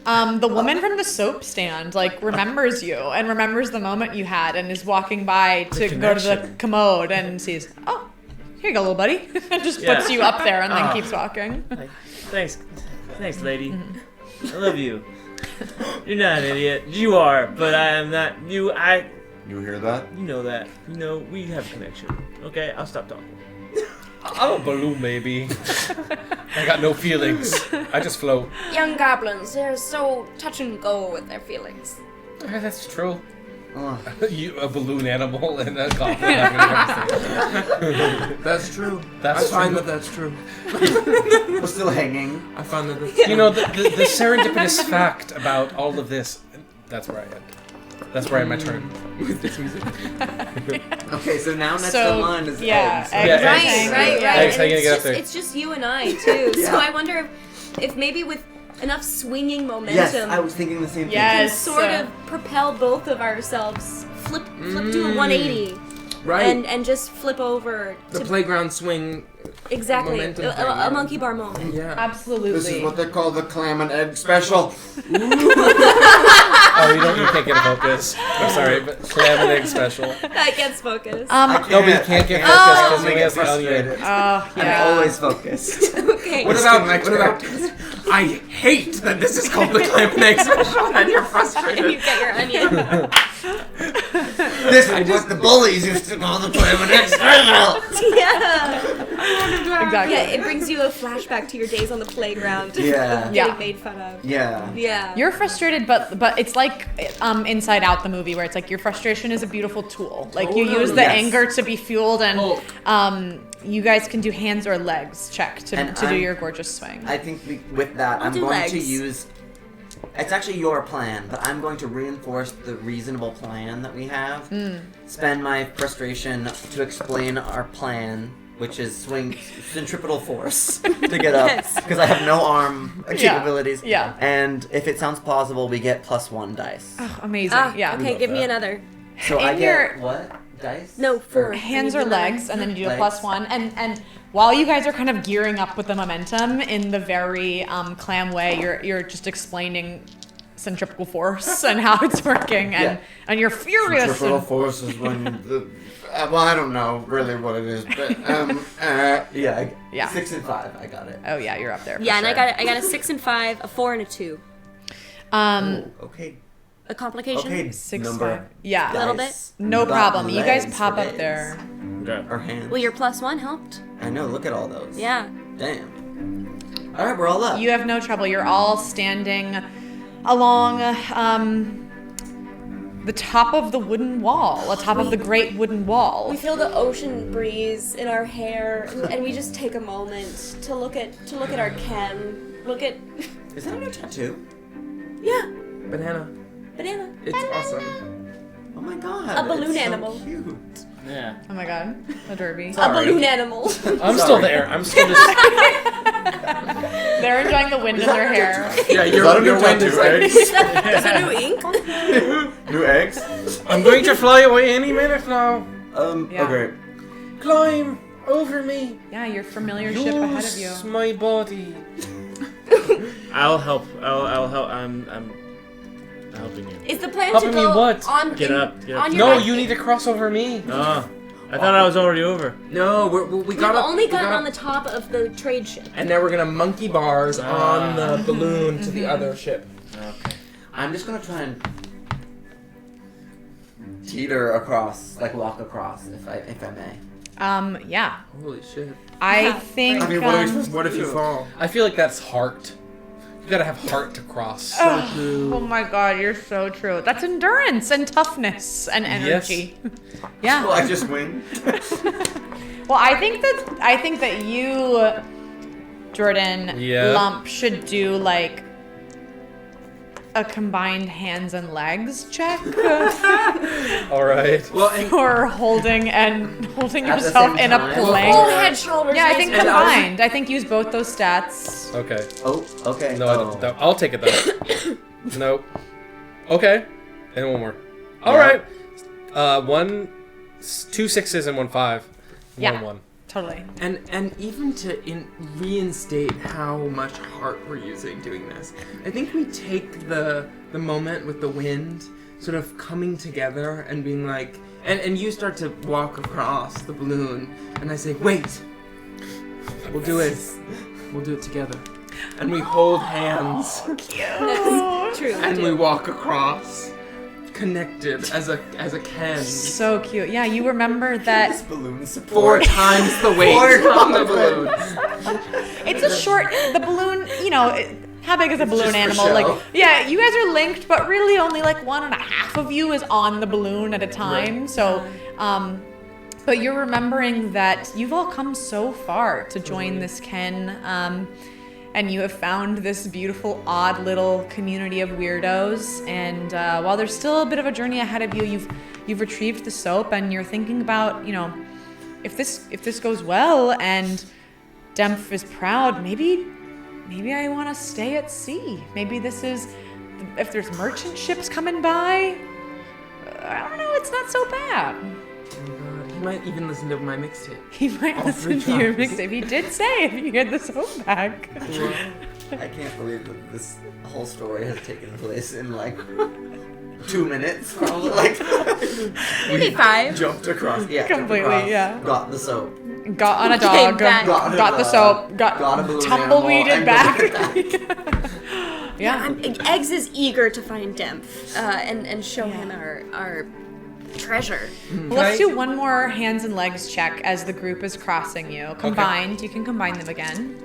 the woman from the soap stand like remembers you and remembers the moment you had and is walking by to go to the commode and sees, oh, here you go, little buddy, and just puts Yeah. you up there and then keeps walking. Like, thanks, lady. I love you. You're not an idiot. You are, but I am not. You hear that? You know that. You know we have a connection. Okay, I'll stop talking. I'm a balloon baby. I got no feelings. I just float. Young goblins, they're so touch and go with their feelings. That's true. Ugh. You a balloon animal and a goblin having a conversation. That's true. That's I find true. that that's true. We're still hanging. I find that that's You know, the serendipitous fact about all of this, that's where I end. That's where I end my turn. with this music. Okay, so now next So, in line is yeah, eggs. eggs. Yeah, Right, eggs. right. Eggs, how And you gonna get up it's, there? it's just you and I too. Yeah. So I wonder if maybe with enough swinging momentum, Yes, I was thinking the same thing. Yes. can sort of propel both of ourselves, flip do a 180, Right. and just flip over the to playground swing. exactly momentum a, thing, a yeah. monkey bar moment. Yeah. Absolutely. This is what they call the clam and egg special. Oh, you can't get a focus. I'm sorry, but clam and egg special. That gets focused. I No, but you can't get focus because I he get has the frustrated. onion. Oh, I'm yeah. always focused. Okay. What about I hate that this is called the clam and egg special and you're And frustrated. you get your onion. This is what the bullies used to call the clam and egg special. Yeah. Exactly. Yeah, it brings you a flashback to your days on the playground. Yeah. Getting Yeah. made fun of. Yeah. Yeah. You're frustrated, but it's like Inside Out, the movie, where it's like your frustration is a beautiful tool. Like you use the Yes. anger to be fueled, and Hulk. you guys can do hands or legs check to And do I'm- your gorgeous swing. I think with that, I'm do going legs. to use. It's actually your plan, but I'm going to reinforce the reasonable plan that we have. Spend my frustration to explain our plan, which is swing centripetal force to get up, Yes. because I have no arm capabilities. Yeah. And if it sounds plausible, we get +1 dice. Oh, amazing. Ah, Yeah. okay, give me another. So I in get your- what dice? No, 4. Hands or legs, and then you do a Legs. +1. And while you guys are kind of gearing up with the momentum in the very clam way, you're just explaining centripetal force and how it's working, and you're furious. Centripetal force is when well, I don't know really what it is, but Yeah. 6 and 5. I got it. Oh yeah, you're up there. Yeah, and I got a 6 and 5, a 4 and a 2. Okay. A complication. Okay. 6, number. 5. Yeah. A little bit. No Got problem. You guys legs pop for up days. there. Okay. Or hands. Well, your +1 helped. I know. Look at all those. Yeah. Damn. All right, we're all up. You have no trouble. You're all standing along the top of the wooden wall, atop of the great wooden wall. We feel the ocean breeze in our hair, and we just take a moment to look at our Kenn. Look at Is that a new tattoo? Banana. banana. It's awesome. Oh my god. A balloon it's so animal. Cute. Yeah. Oh my god, a derby. A balloon animal. I'm still there. I'm still just. They're enjoying the wind in their hair. Yeah, Is that a new wind tattoo? is like, Eggs? Is that new ink? New eggs? I'm going to fly away any minute now. Yeah. Okay. Climb over me. Yeah, your familiar ship ahead of you. Use my body. I'll help. I'll help. I'm helping you. Is the plan Helping to me go what? on Get in- up, get up. on your No, back? you need to cross over me. Oh, I thought I was already over. no, we We've got up. only we gotten got on the up, top of the trade ship. and now we're gonna monkey bars on the balloon to the other ship. Okay. I'm just gonna try and teeter across, like walk across, if I may. Yeah. Holy shit! I think. I mean, what are we supposed What if you fall? I feel like that's heart. You gotta have heart to cross. Oh my god, you're so true. That's endurance and toughness and energy. Yeah. Well, I just win. Well, I think that you, Jordan, Yeah. Lump should do like a combined hands and legs check All right. Well, and for holding At the yourself same in a time? plank. Full head, shoulders. Yeah, I think And combined. I think use both those stats. Okay. Oh, okay. No, I don't. I'll take it though. Nope. Okay. And one more. All Yeah. right. 2 6s and 1 5. Yeah. 1 1. Totally. and even to reinstate how much heart we're using doing this, I think we take the moment with the wind sort of coming together and being like, and you start to walk across the balloon, and I say, wait, we'll do it together, and we hold hands, True. and we walk across, connected as a Kenn. So cute. Yeah, you remember that balloon 4 support. times the weight on the balloon. it's a short, the balloon, how big is a balloon just for animal? show. Like, yeah, you guys are linked, but really only like 1.5 of you is on the balloon at a time. Right. So, but you're remembering that you've all come so far to join this Kenn, and you have found this beautiful, odd little community of weirdos. And while there's still a bit of a journey ahead of you, you've retrieved the soap, and you're thinking about, if this goes well and Demph is proud, maybe I want to stay at sea. Maybe this is, if there's merchant ships coming by, I don't know, it's not so bad. Oh my god, he might even listen to my mixtape. He might All listen 3 to your tracks. mixtape. He did say if you get the soap back. I can't believe that this whole story has taken place in like 2 minutes. Probably like Maybe 5. jumped across. Yeah, jumped Completely, across, yeah. Got the soap. Got on a Came dog, back. Got got the soap, got a balloon tumbleweeded animal, back. and Yeah. Eggs is eager to find Demph and show him our treasure. Well, let's do one more hands and legs check as the group is crossing you. Combined, you can combine them again.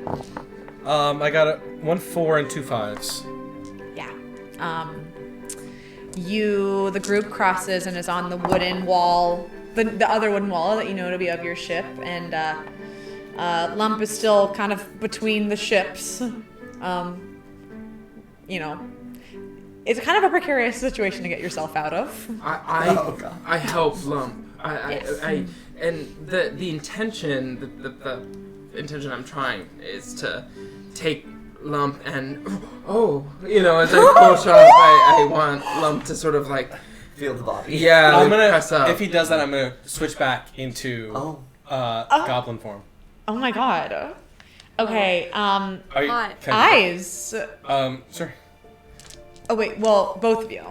I got 1 4 and 2 5s. Yeah. The group crosses and is on the wooden wall, the other wooden wall that you know to be of your ship, and Lump is still kind of between the ships. It's kind of a precarious situation to get yourself out of. I help Lump. Yes. And the intention, the intention I'm trying is to take Lump and as I push up, I want Lump to sort of like feel the body. yeah, I'm gonna. press up. If he does that, I'm gonna switch back into goblin form. Oh my god. Okay. Are you, Hi. can I- Eyes. Sure. Oh wait, well, both of you.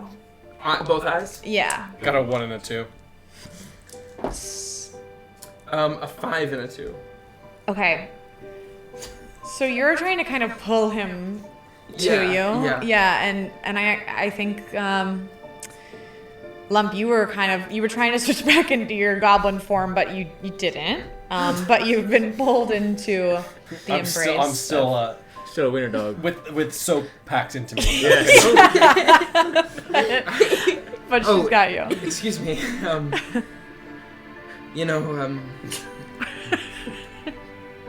Both eyes? Yeah. Got a 1 and a 2. A 5 and a 2. Okay. So you're trying to kind of pull him to you. Yeah. And I think Lump, you were trying to switch back into your goblin form, but you didn't. But you've been pulled into the embrace. I'm still Still a winter dog. with soap packed into me. But she's got you. Excuse me. You know,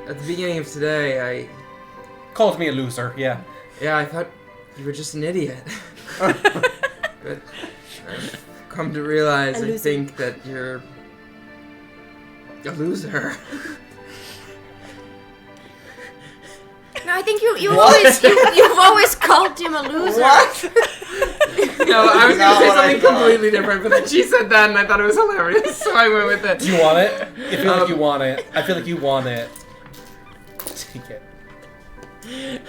at the beginning of today, Called me a loser. Yeah. I thought you were just an idiot. But I've come to realize, I think that you're a loser. No, I think you've always called him a loser. What? No, I was gonna say Not what I something thought. completely different, but then she said that, and I thought it was hilarious, so I went with it. Do you want it? I feel like you want it. I feel like you want it. Take it.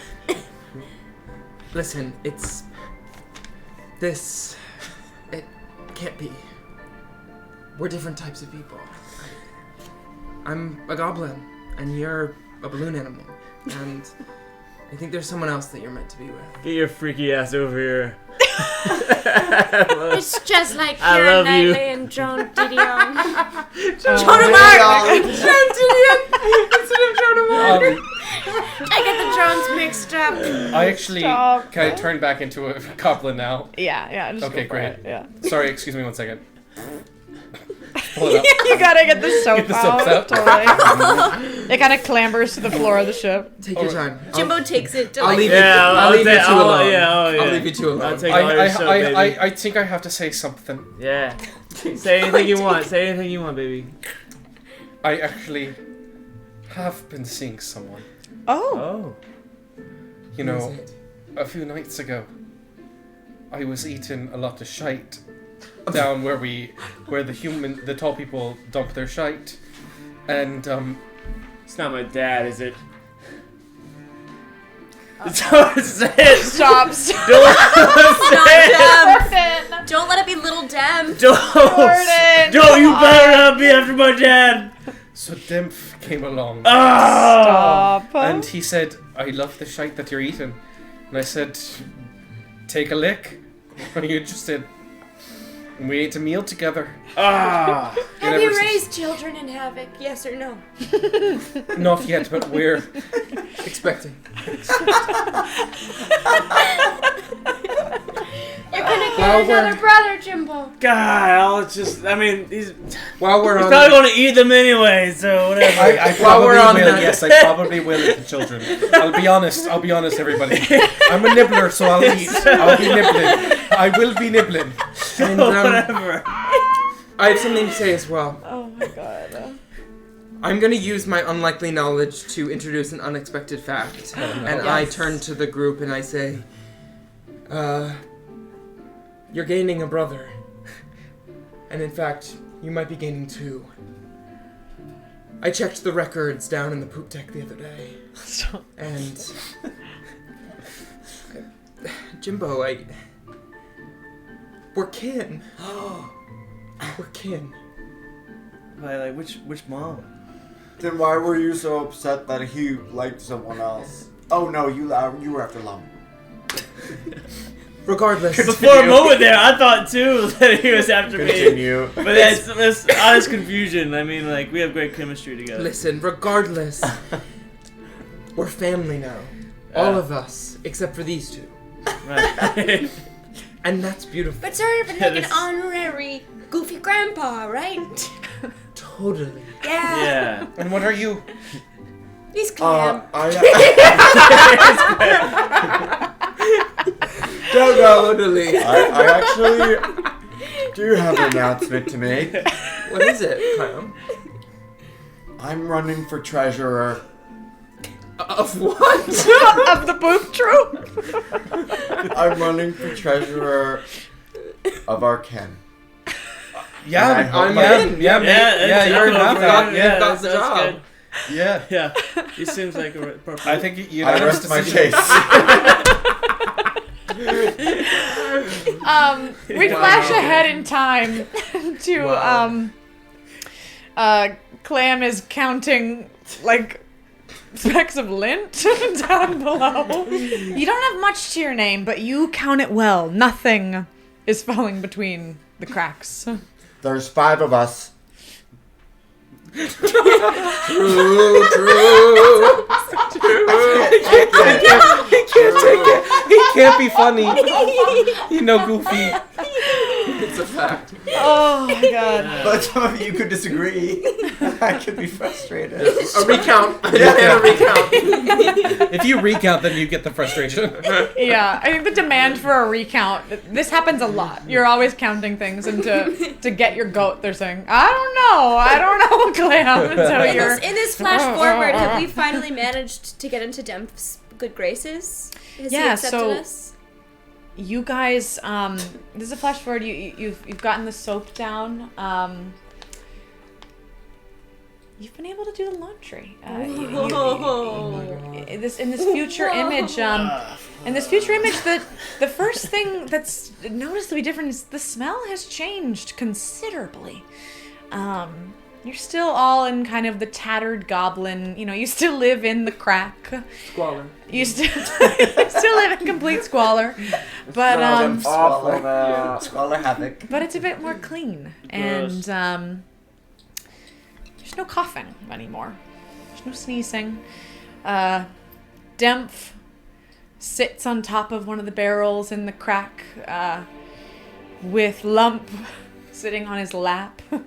Listen, it can't be. We're different types of people. I'm a goblin, and you're a balloon animal, and I think there's someone else that you're meant to be with. Get your freaky ass over here. It's just like I Keira love you. Knightley and Joan Didion. Joan Didion. instead of Joan of Arc. I get the Jones mixed up. I actually Stop. can I turn back into a goblin now? Yeah. Just Okay, go for great. it, Yeah. Sorry, excuse me 1 second. Pull it up. You gotta get the soap Get the soaps out. out. Totally. It kind of clambers to the floor of the ship. Take your time. Jimbo takes it to I'll like. leave Yeah, I'll leave you two alone. Yeah, I'll leave you two alone. I'll take all your soap, baby. I think I have to say something. Yeah. Say anything you want. Say anything you want, baby. I actually have been seeing someone. Oh. Oh. You Who is know, it? a few nights ago, I was eating a lot of shite down where the tall people dump their shite, and It's not my dad, is it? Don't say it. Stop. Don't Jordan. Don't let it be little Dem. Jordan. Don't you better not be after my dad. so Demph came along, Stop. and he said, "I love the shite that you're eating," and I said, "Take a lick. Are you interested?" And we ate a meal together. Ah. Have you raised children in Havoc? Yes or no? Not yet, but we're Expecting. You're gonna Well, get another brother, Jimbo. God, it's just, I mean, he's While we're on probably going to eat them anyway, so whatever. I While we're on probably will. that- Yes, I probably will eat the children. I'll be honest, everybody. I'm a nibbler, so I'll eat. I'll be nibbling. I will be nibbling. and, Whatever. I have something to say as well. Oh my god. I'm gonna use my unlikely knowledge to introduce an unexpected fact. And I turn to the group and I say, you're gaining a brother. And in fact, you might be gaining two. I checked the records down in the poop deck the other day. Stop. And Jimbo, we're kin. We're kin. Like, which mom? Then why were you so upset that he liked someone else? Oh no, you were after Lum. Regardless. Before a moment there, I thought too that he was after me. Continue. But that's honest confusion. I mean, like, we have great chemistry together. Listen, regardless, we're family now. All of us, except for these two. Right. And that's beautiful. But sort of like an honorary goofy grandpa, right? Totally. Yeah. Yeah. And what are you? He's Clam. Totally. I actually do have an announcement to make. What is it, Clown? I'm running for treasurer. Of what? Of the poop troop. I'm running for treasurer of our Kenn. Yeah, I'm in. yeah, you're in half that. Yeah, that's the that's job. good. Yeah. Yeah. He seems like a proper. I think you I rest my case. We flash ahead in time to Clam is counting like specks of lint down below. You don't have much to your name, but you count it well. Nothing is falling between the cracks. There's 5 of us. True. He can't take it. He can't be funny. You know, Goofy. It's a fact. Oh my god. But some of you could disagree. I could be frustrated. A recount. Yeah, a recount. If you recount, then you get the frustration. Yeah, I think the demand for a recount, this happens a lot. You're always counting things, and to get your goat, they're saying, I don't know, Clam. So you're... In this flash forward, have we finally managed to get into Demp's good graces? Has he accepted us? You guys, this is a flash forward. You've gotten the soap down. You've been able to do the laundry. In this future image, the first thing that's noticeably different is the smell has changed considerably. You're still all in kind of the tattered goblin. You still live in the crack. Squalor. You still live in complete squalor, but Squalor havoc. But it's a bit more clean, and there's no coughing anymore. There's no sneezing. Demph sits on top of one of the barrels in the crack, with Lump sitting on his lap. What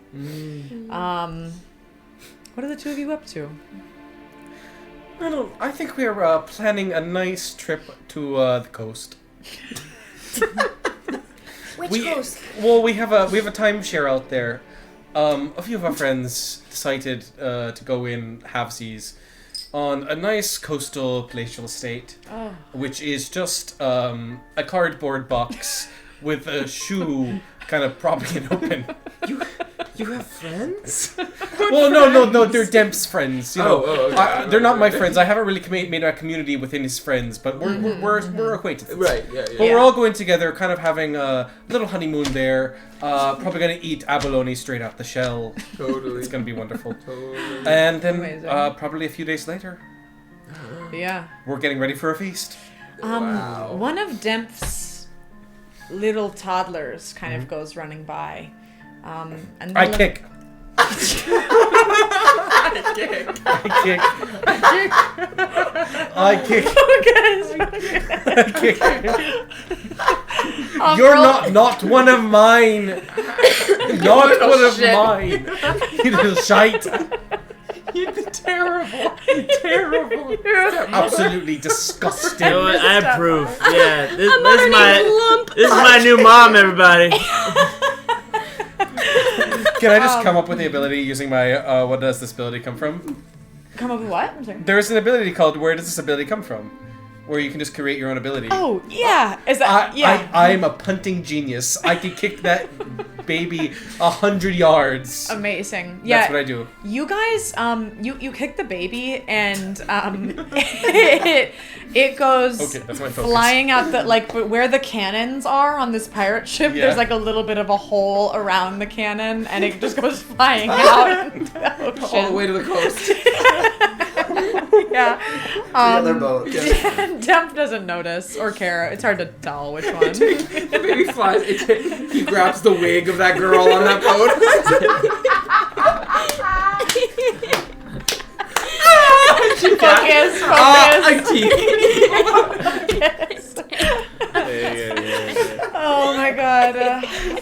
are the two of you up to? I think we're planning a nice trip to the coast. Which coast? Well, we have a timeshare out there. A few of our friends decided to go in halvesies on a nice coastal palatial estate, which is just a cardboard box with a shoe kind of propping it open. You have friends? Well, no, they're Demp's friends. Okay. They're not my friends. I haven't really made a community within his friends, but we're acquaintances. Right, yeah. But we're all going together, kind of having a little honeymoon there. Probably gonna eat abalone straight out the shell. Totally. It's gonna be wonderful. Totally. And then Amazing. probably a few days later, Yeah. we're getting ready for a feast. Wow. One of Demph's little toddlers kind of goes running by. And I kick. I kick. You're not one of mine. Not one of mine. You little shite. You're terrible. Terrible. Absolutely disgusting. You know what? I approve. Yeah, this is my new mom, everybody. Can I just come up with the ability using my what does this ability come from? Come up with what? I'm sorry. There's an ability called Where Does This Ability Come From? Where you can just create your own ability. Oh, yeah. Is that... I'm a punting genius. I can kick that baby 100 yards. Amazing. Yeah. That's what I do. You guys, you kick the baby and it goes Okay, that's my focus. flying out but where the cannons are on this pirate ship, Yeah. there's like a little bit of a hole around the cannon and it just goes flying out into the ocean. All the way to the coast. Yeah. The other boat. Demph doesn't notice or care. It's hard to tell which one. The baby flies. He grabs the wig of that girl on that boat. Focus. Oh my god.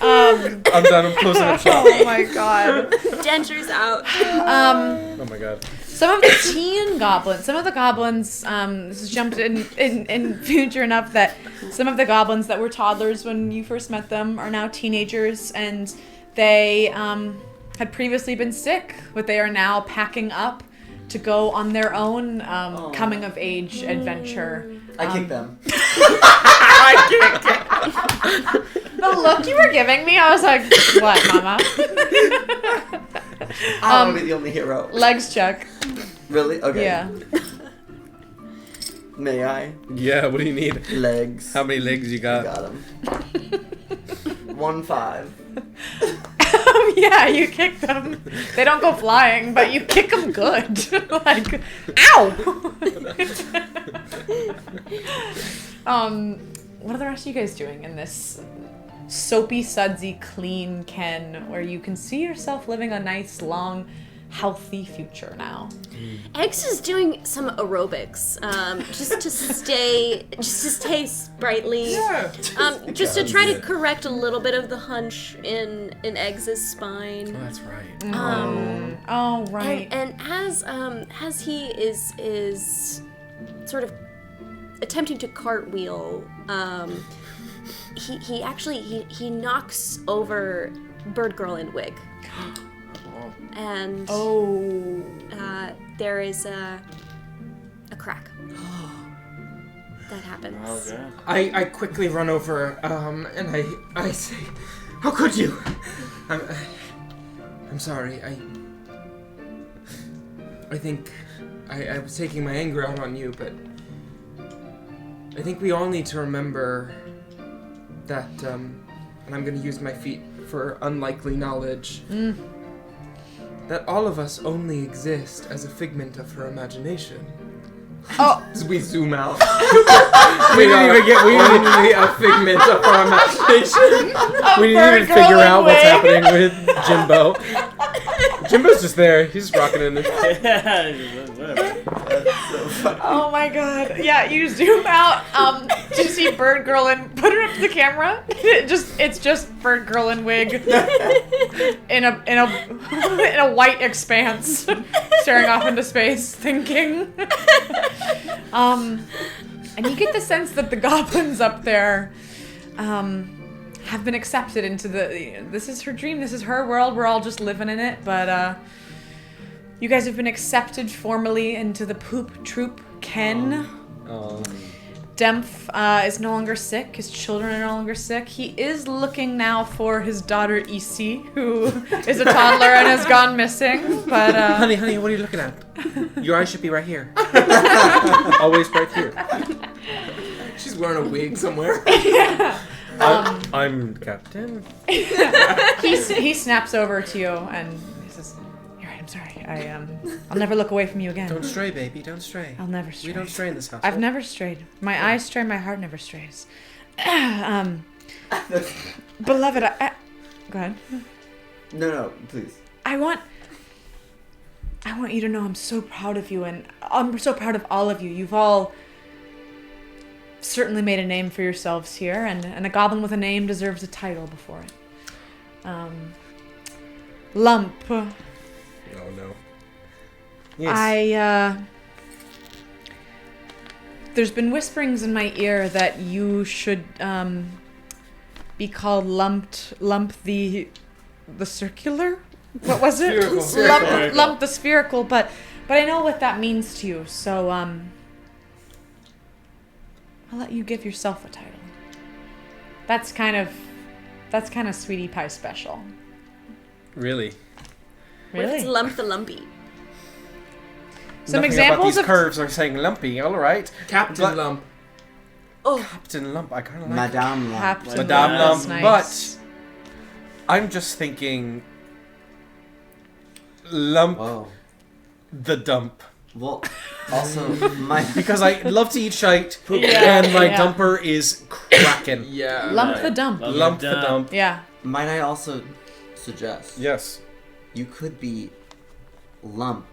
I'm done. I'm closing up shop. Oh my god. Dentures out. Oh my god. Some of the teen goblins, this has jumped in future enough that some of the goblins that were toddlers when you first met them are now teenagers, and they had previously been sick, but they are now packing up to go on their own coming of age adventure. I kick them. The look you were giving me, I was like, what, mama? I want to be the only hero. Legs check. Really? Okay. Yeah. May I? Yeah, what do you need? Legs. How many legs you I got? got them. 1-5. Yeah, you kick them. They don't go flying, but you kick them good. Like, ow! What are the rest of you guys doing in this soapy, sudsy, clean Kenn where you can see yourself living a nice, long, healthy future now? Eggs is doing some aerobics, just to stay sprightly. Yeah. Just to try to correct a little bit of the hunch in Eggs' spine. Oh, that's right. Oh, right. And as he is sort of attempting to cartwheel, he actually knocks over Bird Girl and Wig. And there is a crack. That happens. Okay. I quickly run over, and I say, "How could you? I'm sorry. I think I was taking my anger out on you, but I think we all need to remember that, and I'm going to use my feet for unlikely knowledge, that all of us only exist as a figment of her imagination." Oh. As we zoom out. We didn't even get. We didn't, Only a figment of our imagination. we didn't even figure out what's happening with Jimbo. Jimbo's just there. He's just rocking in there. Oh my god. Yeah, you zoom out to see Bird Girl and put her up to the camera. It's just Bird Girl and Wig in a white expanse staring off into space thinking. And you get the sense that the goblins up there have been accepted into this is her dream, this is her world, we're all just living in it, but you guys have been accepted formally into the poop troop Kenn. Demph is no longer sick, his children are no longer sick. He is looking now for his daughter EC, who is a toddler and has gone missing, but Honey, what are you looking at? Your eyes should be right here. Always right here. She's wearing a wig somewhere. I'm Captain. he snaps over to you and he says, "You're right, I'm sorry. I'll never look away from you again. Don't stray, baby. Don't stray. I'll never stray. We don't stray in this house. I've never strayed. My eyes stray, my heart never strays. Beloved, go ahead. No, please. I want you to know I'm so proud of you, and I'm so proud of all of you. You've all certainly made a name for yourselves here, and a goblin with a name deserves a title before it. Lump. Oh no. Yes. There's been whisperings in my ear that you should be called Lump the circular? What was it? Spherical. Lump the spherical, but I know what that means to you, so I'll let you give yourself a title. That's kind of Sweetie Pie special. Really? What if it's Lump the Lumpy? Some Nothing examples about of these curves are saying lumpy. All right. Captain But- Lump. Captain Lump. I kind of like Madame Lump. Captain Madame Lump. Lump. Nice. But I'm just thinking Lump Whoa. the Dump. Well, also, my... Because I love to eat shite, Yeah, and my yeah. dumper is cracking. Yeah. Lump the dump. Lump the Dump. Yeah. Might I also suggest... Yes. You could be Lump,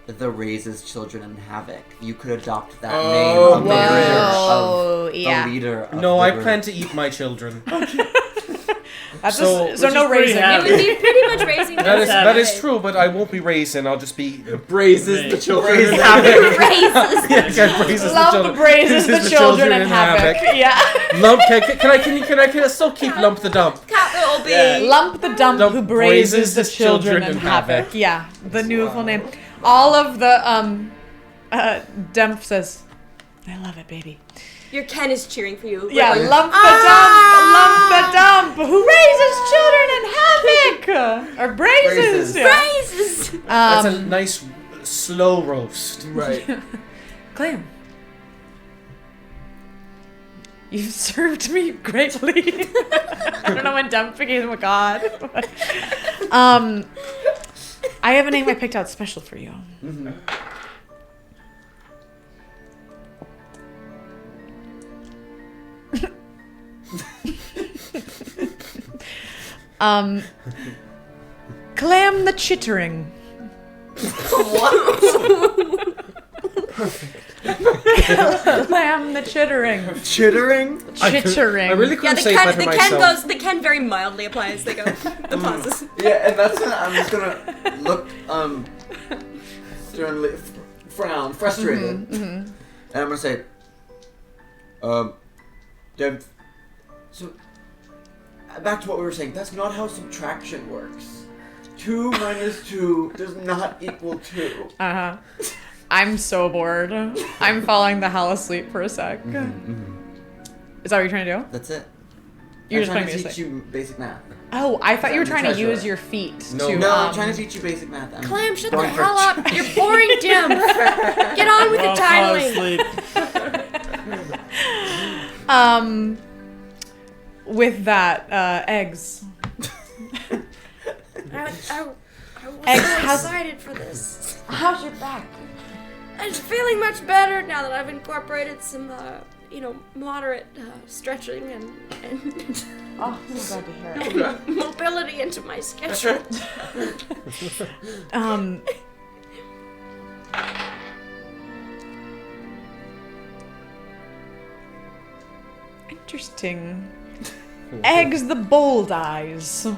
the Raises Children in Havoc. You could adopt that Oh, name of the wow. leader Whoa, of yeah. the leader of No, the I group. plan to eat my children. That's So- so no pretty raising. happy. It would be pretty much raising That is true, but I won't be raising. I'll just be Braises the children. Braises. Raises. Braises the Lump children. braises the children in havoc. Yeah. Lump, can I still keep Lump the Dump? Capital B. Yeah. Lump the dump Dump who braises the his children in havoc. Yeah, the new full name. All of the Demph says, "I love it, baby." Your Ken is cheering for you. Yeah, Like, lump the dump, who raises children in havoc, or braises. Braises. Yeah. Raises. That's a nice slow roast. Right. Clam, You've served me greatly. I don't know when Dump became a god. But, I have a name I picked out special for you. Mm-hmm. Clam the Chittering. Clam the Chittering. Chittering? Chittering. I really couldn't say it better myself. The Kenn very mildly applies the pauses. Yeah, and that's when I'm just gonna look sternly frown, frustrated. And I'm gonna say, Dev, so back to what we were saying, that's not how subtraction works. 2 minus 2 does not equal 2. Uh-huh. I'm so bored. I'm falling the hell asleep for a sec. Is that what you're trying to do? That's it. You're I'm just trying playing to music. teach you basic math. Oh, I thought you were I'm trying to treasurer. use your feet No. to. No, I'm trying to teach you basic math. Clam, shut the going for hell up. You're boring, Dim. Get on with the I'll fall titling. asleep. With that, eggs. I was Eggs, so how's- excited for this. How's your back? I'm feeling much better now that I've incorporated some, moderate stretching and Oh, I'm glad to hear it. mobility into my schedule. Interesting. Eggs the bold eyes. I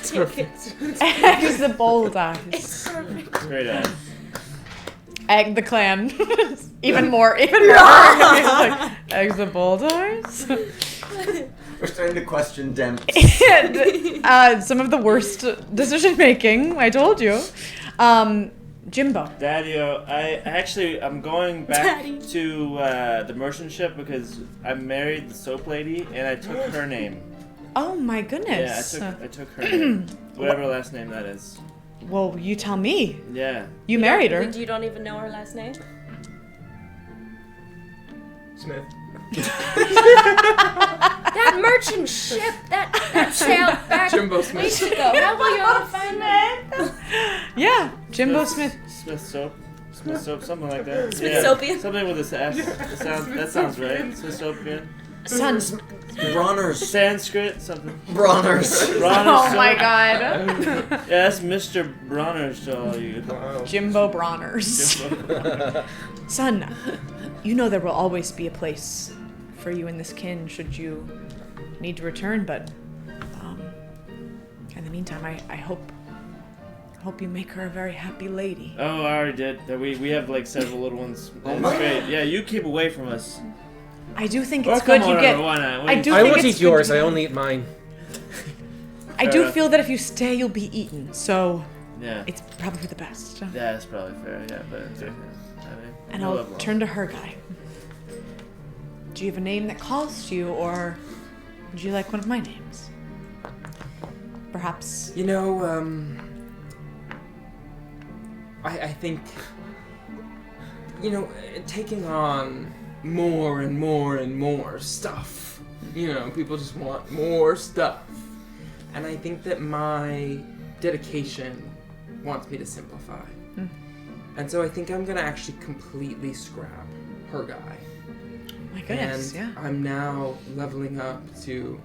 take it. Eggs the bold eyes. It's perfect. Great eye. Egg the clan. even more. Like, eggs the bold eyes. We're starting to question Dem. And, some of the worst decision making. I told you. Jimbo. Daddy-o, I'm going back Daddy. to the merchant ship because I married the soap lady and I took her name. Oh my goodness. Yeah, I took her name. Whatever last name that is. Well, you tell me. Yeah. You married her. You don't even know her last name? Smith. That merchant ship, that sailed back Jimbo Smith. weeks ago. How will you ever find that? Yeah, Jimbo Smith. Smith soap. Smith soap, something like that. Smithsopian? Something with a S. That sounds right. Smithsopian. Sons. Bronner's. Sanskrit, something. Bronner's. Bronner's Oh my soap. god. Yeah, that's Mr. Bronner's to all you. Jimbo Bronners. Son, you know there will always be a place for you in this kin should you need to return, but in the meantime, I hope you make her a very happy lady. Oh, I already did. We have like several little ones. Oh It's my great. Yeah, you keep away from us. I do think Or it's come good you on get. over, why not? I do I think won't it's eat good yours. you- I only eat mine. I do feel that if you stay, you'll be eaten. So Yeah. it's probably the best. Yeah, that's probably fair. Yeah, but it's okay. And we'll I'll live long. turn to her guy. Do you have a name that calls to you, or would you like one of my names? Perhaps. You know, I think, you know, taking on more and more and more stuff. You know, people just want more stuff. And I think that my dedication wants me to simplify. And so I think I'm gonna actually completely scrap her guy. My goodness, And yeah. I'm now leveling up to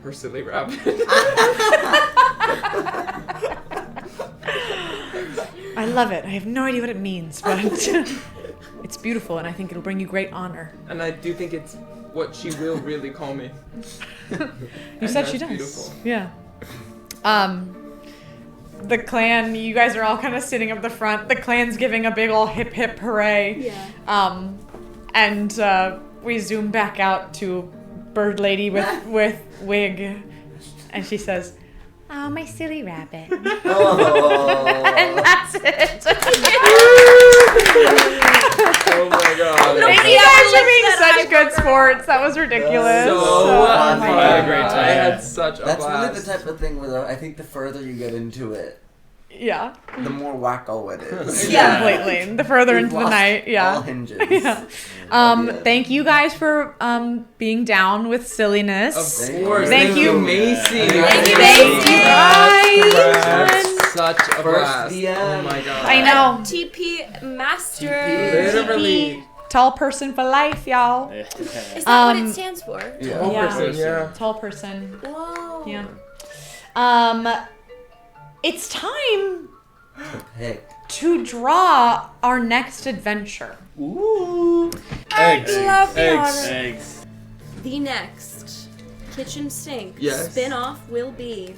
her silly rabbit. I love it. I have no idea what it means, but it's beautiful, and I think it'll bring you great honor. And I do think it's what she will really call me. You said she does. Beautiful. Yeah. The clan, you guys are all kind of sitting up the front. The clan's giving a big ol' hip hip hooray. Yeah. And we zoom back out to Bird Lady with wig, and she says, "Oh, my silly rabbit." Oh. And that's it. Oh my god. Thank you guys for being such good sports. That was ridiculous. So fun. fun. I had a great time. I had such a That's really blast. the type of thing where I think the further you get into it, Yeah. the more wacko it is. Yeah. Completely. The further We've into the lost night. Yeah. all hinges. Yeah. Yeah. Thank you guys for being down with silliness. Of course. Thank you. Macy. Thank you, Thank you guys. Such a blast. DM. Oh my god. I know. TP Master. Literally. Tall person for life, y'all. Is that what it Um, stands for? Tall Yeah. person, yeah. Tall person. Whoa. Yeah. It's time Hey. to draw our next adventure. Ooh. Eggs. Love the Eggs. honor. Eggs. The next kitchen sink Yes. spin-off will be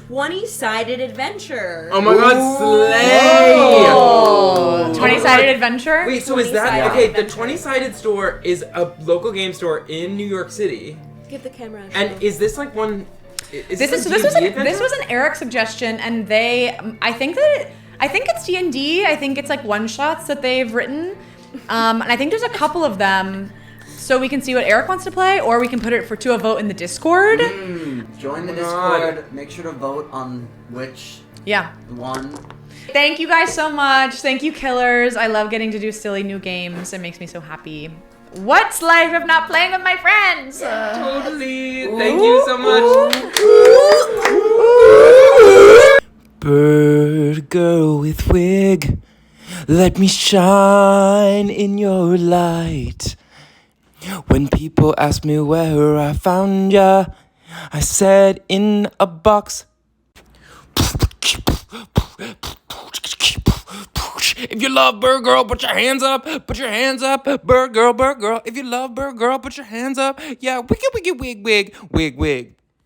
20-sided adventure. Oh my god, slay! Oh, 20-sided adventure? Wait, so is that 20-sided okay? The adventure. 20-sided store is a local game store in New York City, Give the camera a show. and is this like one? Is This was an Eric suggestion, and I think it's D&D. I think it's like one shots that they've written, and I think there's a couple of them. So we can see what Eric wants to play, or we can put it to a vote in the Discord. Join the Oh my God. Discord. Make sure to vote on which Yeah. one. Thank you guys so much. Thank you, killers. I love getting to do silly new games. It makes me so happy. What's life if not playing with my friends? Totally. Thank you so much. Bird girl with wig, let me shine in your light. When people ask me where I found ya, I said in a box. If you love Bird Girl, put your hands up. Put your hands up. Bird Girl, Bird Girl. If you love Bird Girl, put your hands up. Yeah, wiggy, wiggy, wig, wig, wig, wig.